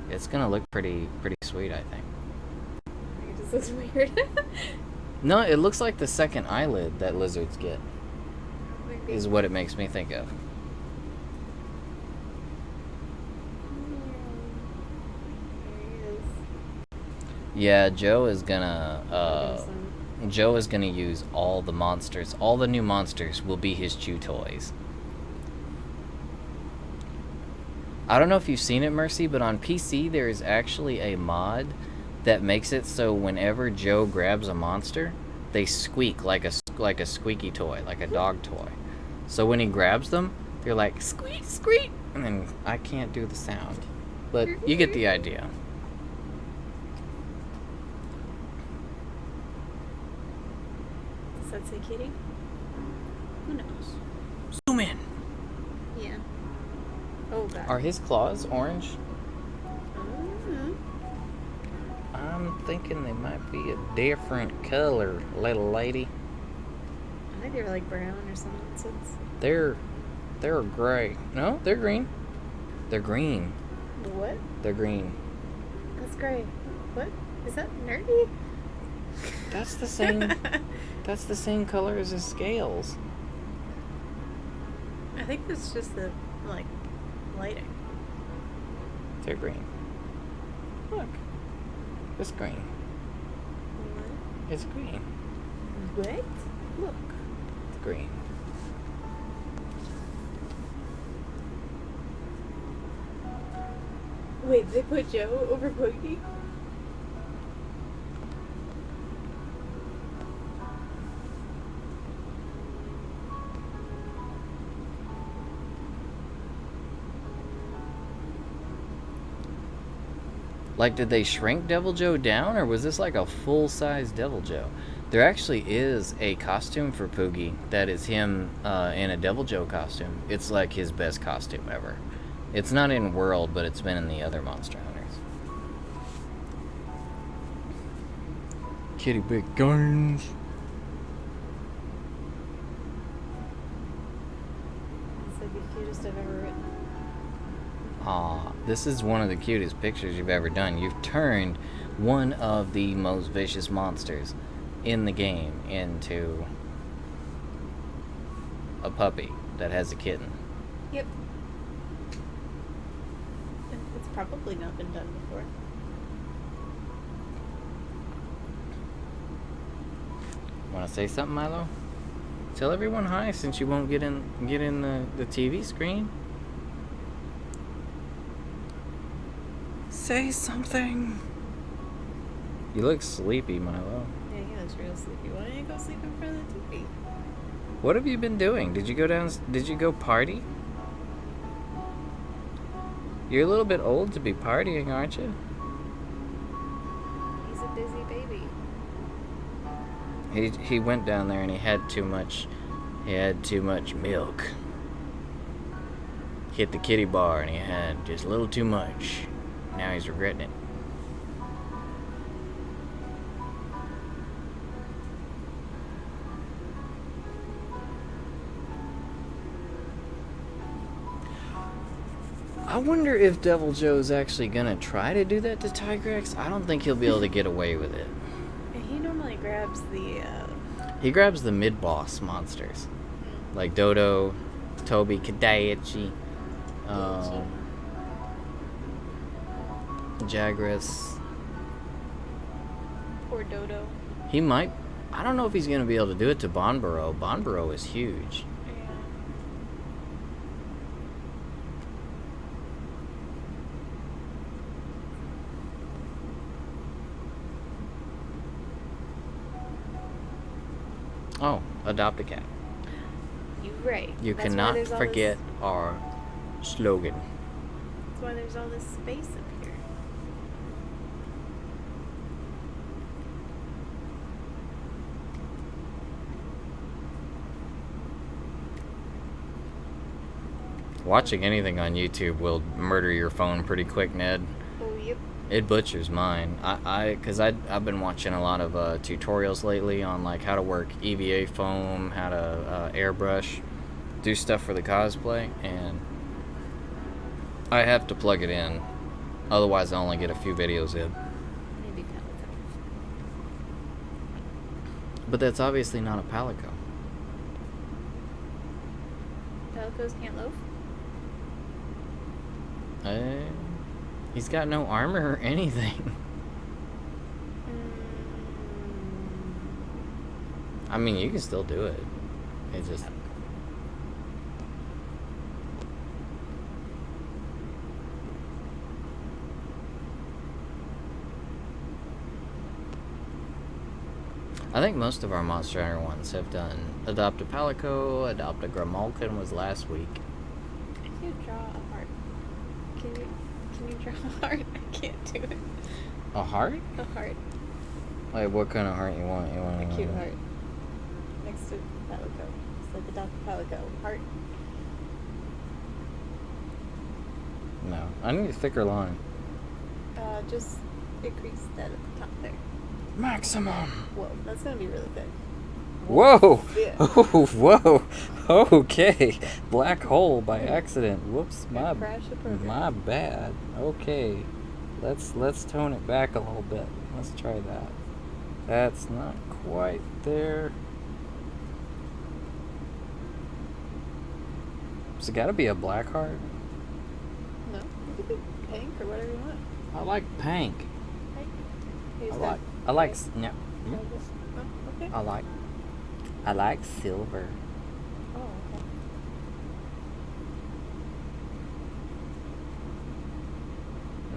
It's gonna look pretty sweet, I think. It just looks weird. No, it looks like the second eyelid that lizards get, Maybe. is what it makes me think of. There he is. Yeah, Joe is gonna Look at his son. Joe is going to use all the monsters. All the new monsters will be his chew toys. I don't know if you've seen it, Mercy, but on PC there is actually a mod that makes it so whenever Joe grabs a monster, they squeak like a squeaky toy, like a dog toy. So when he grabs them, they're like squeak, squeak, and then I can't do the sound, but you get the idea. Does that say kitty? Who knows? Zoom in. Yeah. Oh god. Are his claws orange? Mm-hmm. I'm thinking they might be a different color, little lady. I think they were like brown or some nonsense. They're gray. No, they're green. They're green. What? They're green. That's gray. What? Is that nerdy? That's the same. That's the same color as his scales. I think it's just the like lighting. They're green. Look, it's green. What? It's green. What? Look. It's green. Wait, they put Joe over Boogie? Like, did they shrink Devil Joe down, or was this like a full-size Devil Joe? There actually is a costume for Poogie that is him in a Devil Joe costume. It's like his best costume ever. It's not in World, but it's been in the other Monster Hunters. Kitty Big Guns. It's like the cutest I've ever written. Aw, this is one of the cutest pictures you've ever done. You've turned one of the most vicious monsters in the game into a puppy that has a kitten. Yep. It's probably not been done before. Want to say something, Milo? Tell everyone hi since you won't get in the TV screen. Say something. You look sleepy, Milo. Yeah, he looks real sleepy. Why don't you go sleep in front of the TV? What have you been doing? Did you go party? You're a little bit old to be partying, aren't you? He's a busy baby. He went down there and he had too much milk. Hit the kitty bar and he had just a little too much. Now he's regretting it. I wonder if Devil Joe's actually gonna try to do that to Tigrex. I don't think he'll be able to get away with it. He normally grabs the, He grabs the mid-boss monsters. Like Dodo, Toby, Kadachi, Jagras. Poor Dodo. He might... I don't know if he's gonna be able to do it to Bonboro. Bonboro is huge. Yeah. Oh, adopt a cat. You're right. You That's why cannot there's all forget this- our slogan. That's why there's all this space up here. Watching anything on YouTube will murder your phone pretty quick, Ned. Oh, yep. It butchers mine. Cause I've been watching a lot of tutorials lately on like how to work EVA foam, how to airbrush, do stuff for the cosplay, and I have to plug it in. Otherwise, I only get a few videos in. Maybe Pelico. But that's obviously not a Palico. Pelicos can't loaf? He's got no armor or anything. I mean, you can still do it. It just... I think most of our Monster Hunter ones have done Adopt a Palico, Adopt a Grimalkin was last week. Can you draw a heart? Can you draw a heart? I can't do it. A heart? A heart. Like, what kind of heart you want? You want A cute heart. Next to Palico. It's like Adopt a Palico. Heart. No. I need a thicker line. Just increase that at the top there. Maximum! Whoa, that's gonna be really thick. Whoa! Yeah. Oh, whoa! Okay. Black hole by accident. Whoops, Crash the program. my bad. Okay. Let's tone it back a little bit. Let's try that. That's not quite there. Has it gotta be a black heart? No, it could be pink or whatever you want. I like pink. Pink. I like no. Oh, okay. I like silver. Oh, okay.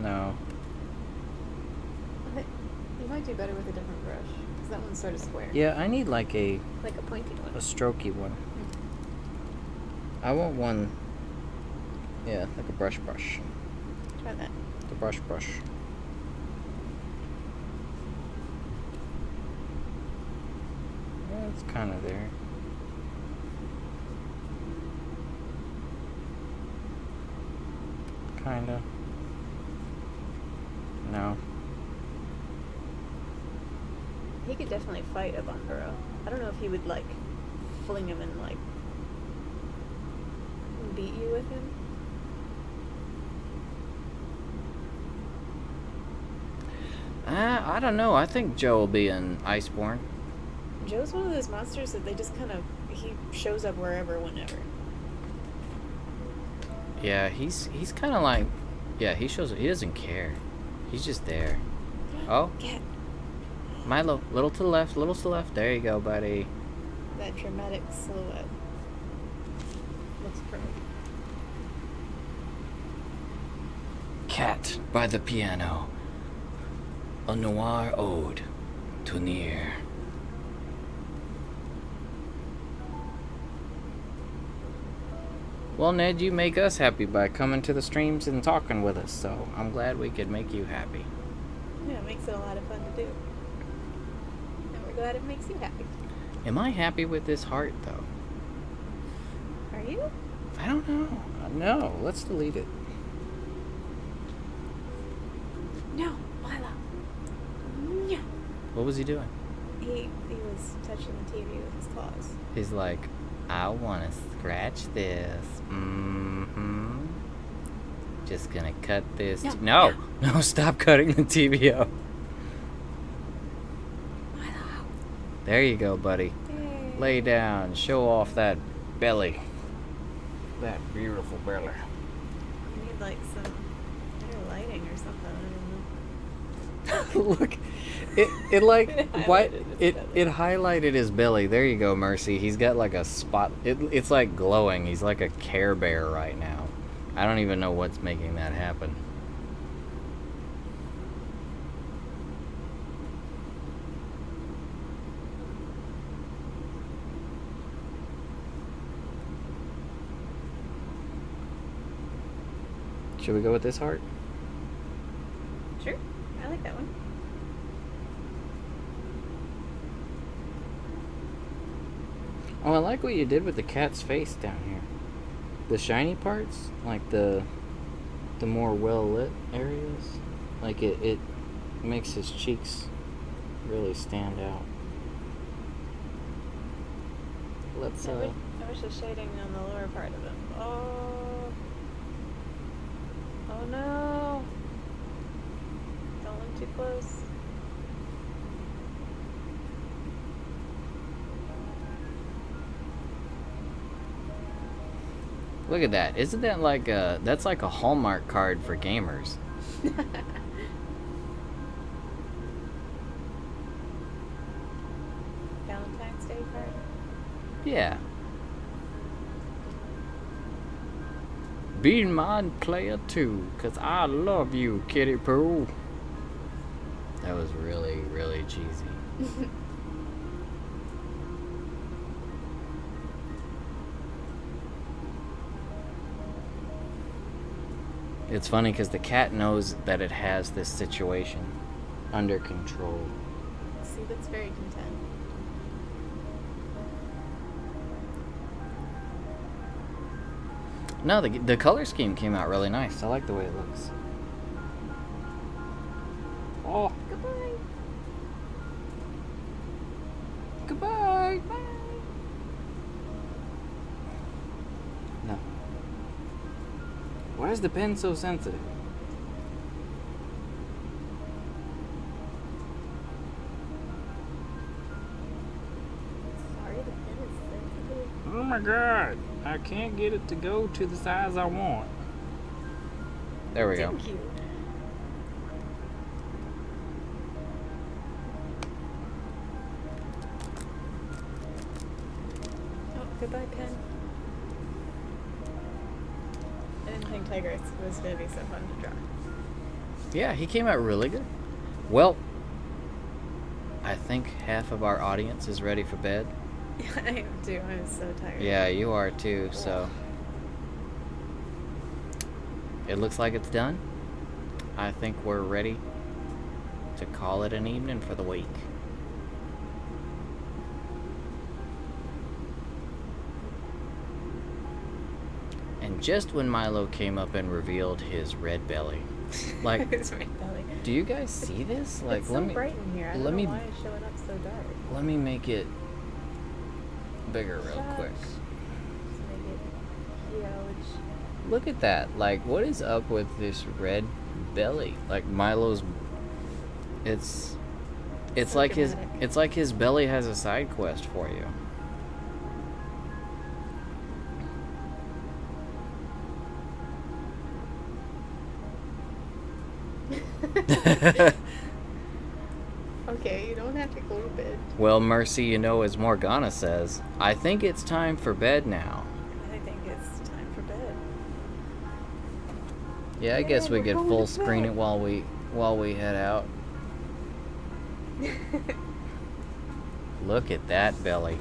No. I think you might do better with a different brush because that one's sort of square. Yeah, I need like a Like a pointy one. strokey one. I want one. Yeah, like a brush. Try that. The brush. Yeah, it's kind of there. Kinda. No. He could definitely fight a Bumburo. I don't know if he would like fling him and like beat you with him. I don't know. I think Joe will be in Iceborne. Joe's one of those monsters that they just kind of he shows up wherever, whenever. Yeah, he's kind of like, yeah, he doesn't care. He's just there. Oh, Cat. Milo, little to the left. There you go, buddy. That dramatic silhouette looks pretty. Cat by the piano. A noir ode to Nier. Well, Ned, you make us happy by coming to the streams and talking with us, so I'm glad we could make you happy. Yeah, it makes it a lot of fun to do. And we're glad it makes you happy. Am I happy with this heart, though? Are you? I don't know. No, let's delete it. No, Milo. No. What was he doing? He was touching the TV with his claws. He's like, I want to scratch this. Mm-hmm. Just gonna cut this. No, stop cutting the TV up. Milo. There you go, buddy. Yay. Lay down. Show off that belly. That beautiful belly. You need like some better lighting or something. I don't know. Look, it like what highlighted his it belly. it highlighted his belly. There you go, Mercy. He's got like a spot. It's like glowing. He's like a Care Bear right now. I don't even know what's making that happen. Should we go with this heart? Sure, I like that one. Oh, I like what you did with the cat's face down here. The shiny parts, like the more well lit areas, like it makes his cheeks really stand out. Let's I wish the shading on the lower part of him. Oh no! Don't look too close. look at that. Isn't that like that's like a Hallmark card for gamers? Valentine's Day Yeah. Be my player too, 'cause I love you, Kitty Pooh. That was really, really cheesy. It's funny because the cat knows that it has this situation under control. See, that's very content. No, the color scheme came out really nice. I like the way it looks. Oh, Goodbye. goodbye. Bye. No. Why is the pen so sensitive? Sorry, the pen is sensitive. Oh my god. I can't get it to go to the size I want. There we go. Thank you. Oh, goodbye, pen. I didn't think Tigrex was going to be so fun to draw. Yeah, he came out really good. Well, I think half of our audience is ready for bed. I am too. I'm so tired. Yeah, you are too, so it looks like it's done. I think we're ready to call it an evening for the week. And just when Milo came up and revealed his red belly, like, It's my belly. do you guys see this? Like, It's so bright in here. I don't know why it's showing up so dark. let me make it bigger real Shush. quick. Just make it huge. Look at that. Like, what is up with this red belly? Like Milo's it's So like dramatic. his belly has a side quest for you. Okay, you don't have to go to bed. Well, Mercy, you know, as Morgana says, I think it's time for bed now. I think it's time for bed. Yeah, I guess we we're could going full to screen bed. it while we head out. Look at that belly.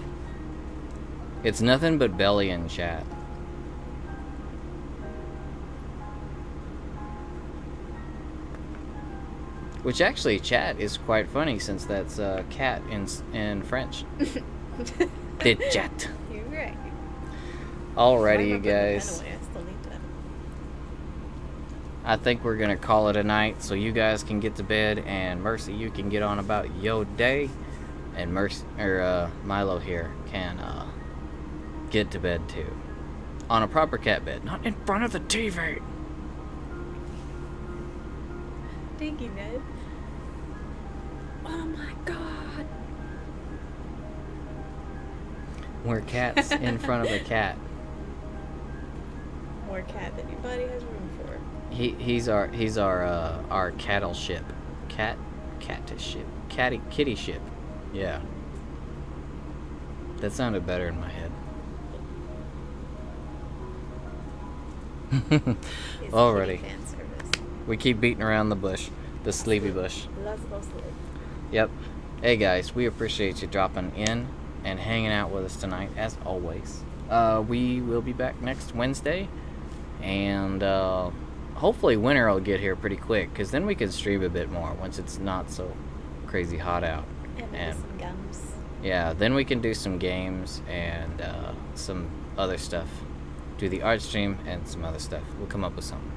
It's nothing but belly in chat. Which actually, chat is quite funny since that's cat in French. The chat. You're right. Alrighty, you Why am I putting the pen guys. away? I still need to. I think we're gonna call it a night, so you guys can get to bed, and Mercy, you can get on about your day, and Milo here can get to bed too, on a proper cat bed, not in front of the TV. Thank you, Ned. Oh my god. We're cats in front of a cat. More cat than your body has room for. He's our cattle ship, cactus ship, kitty ship. Yeah. That sounded better in my head. It's Alrighty. kitty fan service. We keep beating around the bush, the sleepy bush. Lots of sleep. Yep. Hey guys, we appreciate you dropping in and hanging out with us tonight, as always. We will be back next Wednesday, and hopefully winter will get here pretty quick, because then we can stream a bit more once it's not so crazy hot out. And And some gums. yeah, then we can do some games and some other stuff. Do the art stream and some other stuff. We'll come up with something.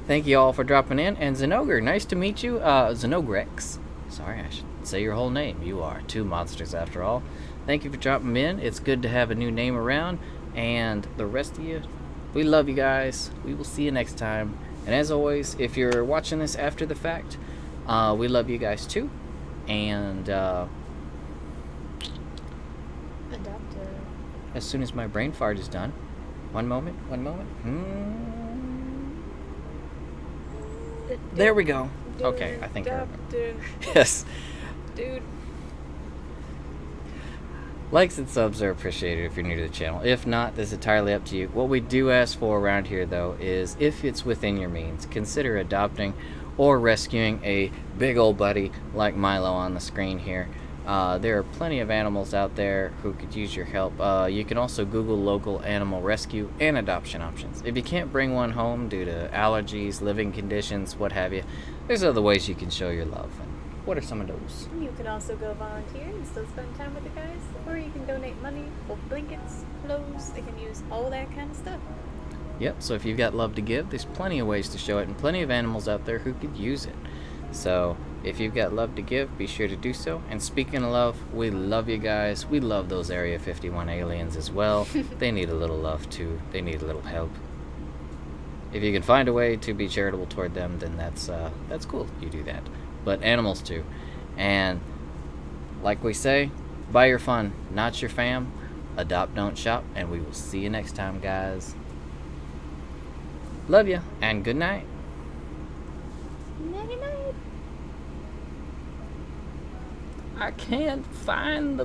Thank you all for dropping in. And Zenogre, nice to meet you. Zenogrex. Sorry, I should say your whole name. You are two monsters after all. Thank you for dropping in. It's good to have a new name around. And the rest of you, we love you guys. We will see you next time. And as always, if you're watching this after the fact, we love you guys too. And Adopt as soon as my brain fart is done, one moment. There we go. Okay, I think I remember. Yes. Dude. Likes and subs are appreciated if you're new to the channel. If not, this is entirely up to you. What we do ask for around here, though, is if it's within your means, consider adopting or rescuing a big old buddy like Milo on the screen here. There are plenty of animals out there who could use your help. You can also Google local animal rescue and adoption options. If you can't bring one home due to allergies, living conditions, what have you, there's other ways you can show your love. What are some of those? You can also go volunteer and still spend time with the guys, or you can donate money for blankets, clothes. They can use all that kind of stuff. Yep, so if you've got love to give, there's plenty of ways to show it and plenty of animals out there who could use it. So if you've got love to give, be sure to do so. And speaking of love, we love you guys. We love those Area 51 aliens as well. They need a little love too. They need a little help. If you can find a way to be charitable toward them, then that's cool. You do that. But animals too. And like we say, buy your fun, not your fam. Adopt, don't shop, and we will see you next time, guys. Love you, and good night. Night night. I can't find the